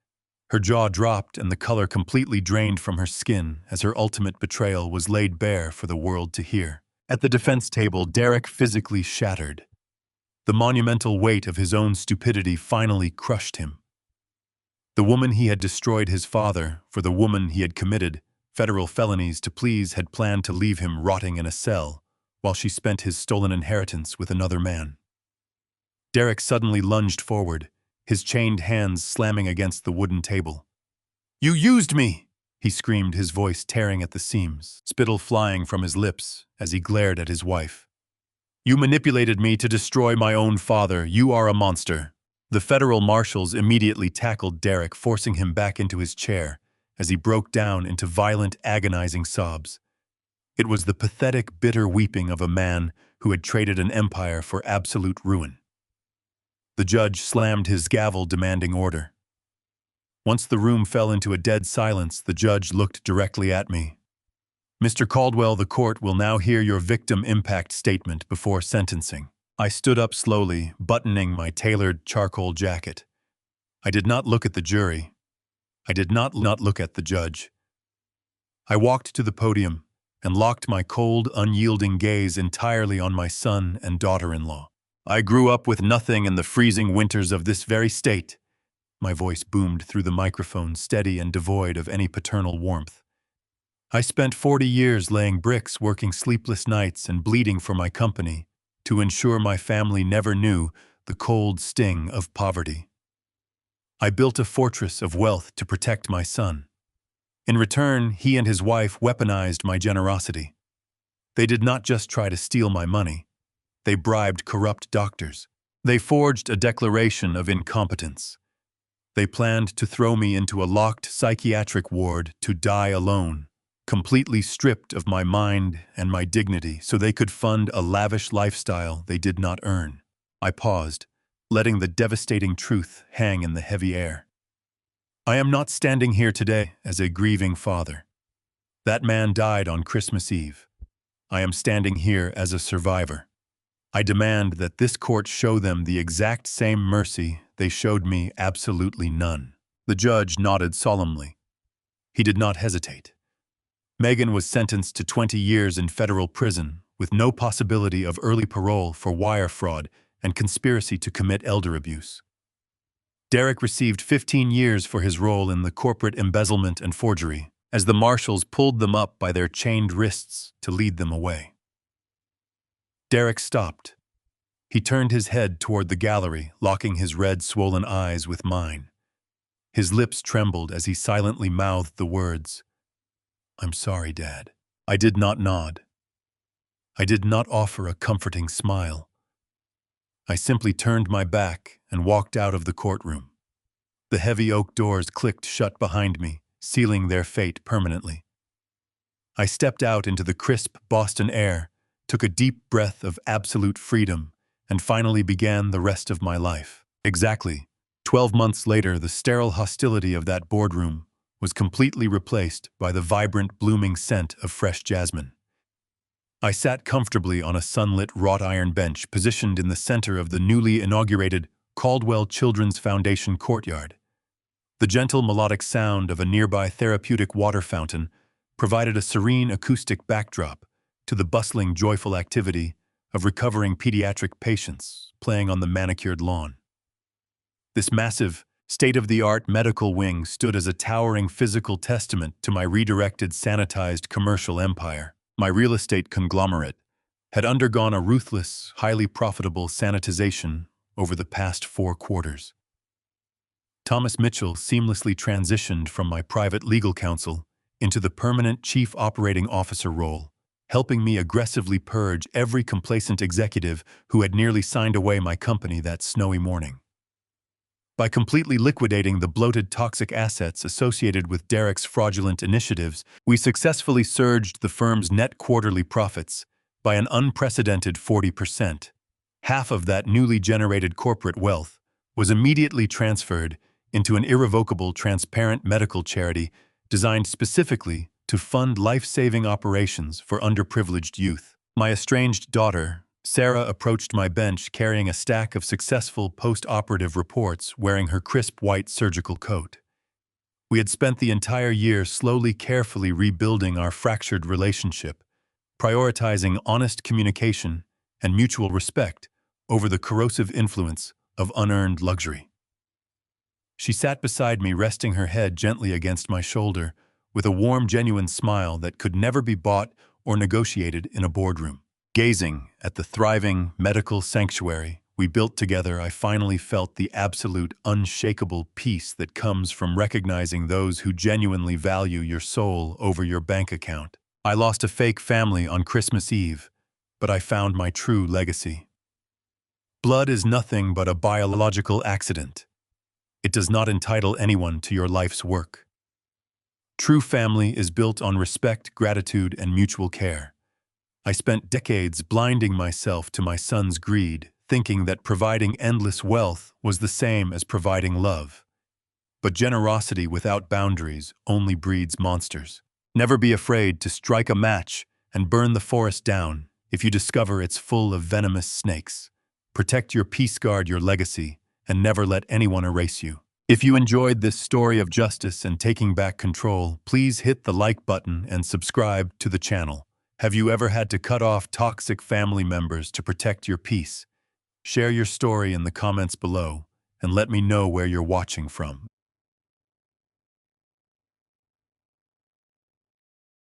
Speaker 1: Her jaw dropped and the color completely drained from her skin as her ultimate betrayal was laid bare for the world to hear. At the defense table, Derek physically shattered. The monumental weight of his own stupidity finally crushed him. The woman he had destroyed his father, for the woman he had committed federal felonies to please, had planned to leave him rotting in a cell, while she spent his stolen inheritance with another man. Derek suddenly lunged forward, his chained hands slamming against the wooden table. "You used me!" he screamed, his voice tearing at the seams, spittle flying from his lips as he glared at his wife. "You manipulated me to destroy my own father. You are a monster." The federal marshals immediately tackled Derek, forcing him back into his chair as he broke down into violent, agonizing sobs. It was the pathetic, bitter weeping of a man who had traded an empire for absolute ruin. The judge slammed his gavel, demanding order. Once the room fell into a dead silence, the judge looked directly at me. "Mr. Caldwell, the court will now hear your victim impact statement before sentencing." I stood up slowly, buttoning my tailored charcoal jacket. I did not look at the jury. I did not look at the judge. I walked to the podium and locked my cold, unyielding gaze entirely on my son and daughter-in-law. "I grew up with nothing in the freezing winters of this very state." My voice boomed through the microphone, steady and devoid of any paternal warmth. "I spent 40 years laying bricks, working sleepless nights, and bleeding for my company to ensure my family never knew the cold sting of poverty. I built a fortress of wealth to protect my son. In return, he and his wife weaponized my generosity. They did not just try to steal my money. They bribed corrupt doctors. They forged a declaration of incompetence. They planned to throw me into a locked psychiatric ward to die alone, completely stripped of my mind and my dignity, so they could fund a lavish lifestyle they did not earn." I paused, letting the devastating truth hang in the heavy air. I am not standing here today as a grieving father. That man died on Christmas Eve. I am standing here as a survivor. I demand that this court show them the exact same mercy they showed me, absolutely none. The judge nodded solemnly. He did not hesitate. Megan was sentenced to 20 years in federal prison, with no possibility of early parole for wire fraud and conspiracy to commit elder abuse. Derek received 15 years for his role in the corporate embezzlement and forgery, as the marshals pulled them up by their chained wrists to lead them away. Derek stopped. He turned his head toward the gallery, locking his red, swollen eyes with mine. His lips trembled as he silently mouthed the words, "I'm sorry, Dad." I did not nod. I did not offer a comforting smile. I simply turned my back and walked out of the courtroom. The heavy oak doors clicked shut behind me, sealing their fate permanently. I stepped out into the crisp Boston air, took a deep breath of absolute freedom, and finally began the rest of my life. Exactly 12 months later, the sterile hostility of that boardroom was completely replaced by the vibrant, blooming scent of fresh jasmine. I sat comfortably on a sunlit wrought iron bench positioned in the center of the newly inaugurated Caldwell Children's Foundation courtyard. The gentle melodic sound of a nearby therapeutic water fountain provided a serene acoustic backdrop to the bustling, joyful activity of recovering pediatric patients playing on the manicured lawn. This massive, state-of-the-art medical wing stood as a towering physical testament to my redirected, sanitized commercial empire. My real estate conglomerate had undergone a ruthless, highly profitable sanitization over the past 4 quarters. Thomas Mitchell seamlessly transitioned from my private legal counsel into the permanent chief operating officer role, helping me aggressively purge every complacent executive who had nearly signed away my company that snowy morning. By completely liquidating the bloated toxic assets associated with Derek's fraudulent initiatives, we successfully surged the firm's net quarterly profits by an unprecedented 40%. Half of that newly generated corporate wealth was immediately transferred into an irrevocable, transparent medical charity designed specifically to fund life-saving operations for underprivileged youth. My estranged daughter, Sarah, approached my bench carrying a stack of successful post-operative reports, wearing her crisp white surgical coat. We had spent the entire year slowly, carefully rebuilding our fractured relationship, prioritizing honest communication and mutual respect over the corrosive influence of unearned luxury. She sat beside me, resting her head gently against my shoulder, with a warm, genuine smile that could never be bought or negotiated in a boardroom. Gazing at the thriving medical sanctuary we built together, I finally felt the absolute, unshakable peace that comes from recognizing those who genuinely value your soul over your bank account. I lost a fake family on Christmas Eve, but I found my true legacy. Blood is nothing but a biological accident. It does not entitle anyone to your life's work. True family is built on respect, gratitude, and mutual care. I spent decades blinding myself to my son's greed, thinking that providing endless wealth was the same as providing love. But generosity without boundaries only breeds monsters. Never be afraid to strike a match and burn the forest down if you discover it's full of venomous snakes. Protect your peace, guard your legacy, and never let anyone erase you. If you enjoyed this story of justice and taking back control, please hit the like button and subscribe to the channel. Have you ever had to cut off toxic family members to protect your peace? Share your story in the comments below and let me know where you're watching from.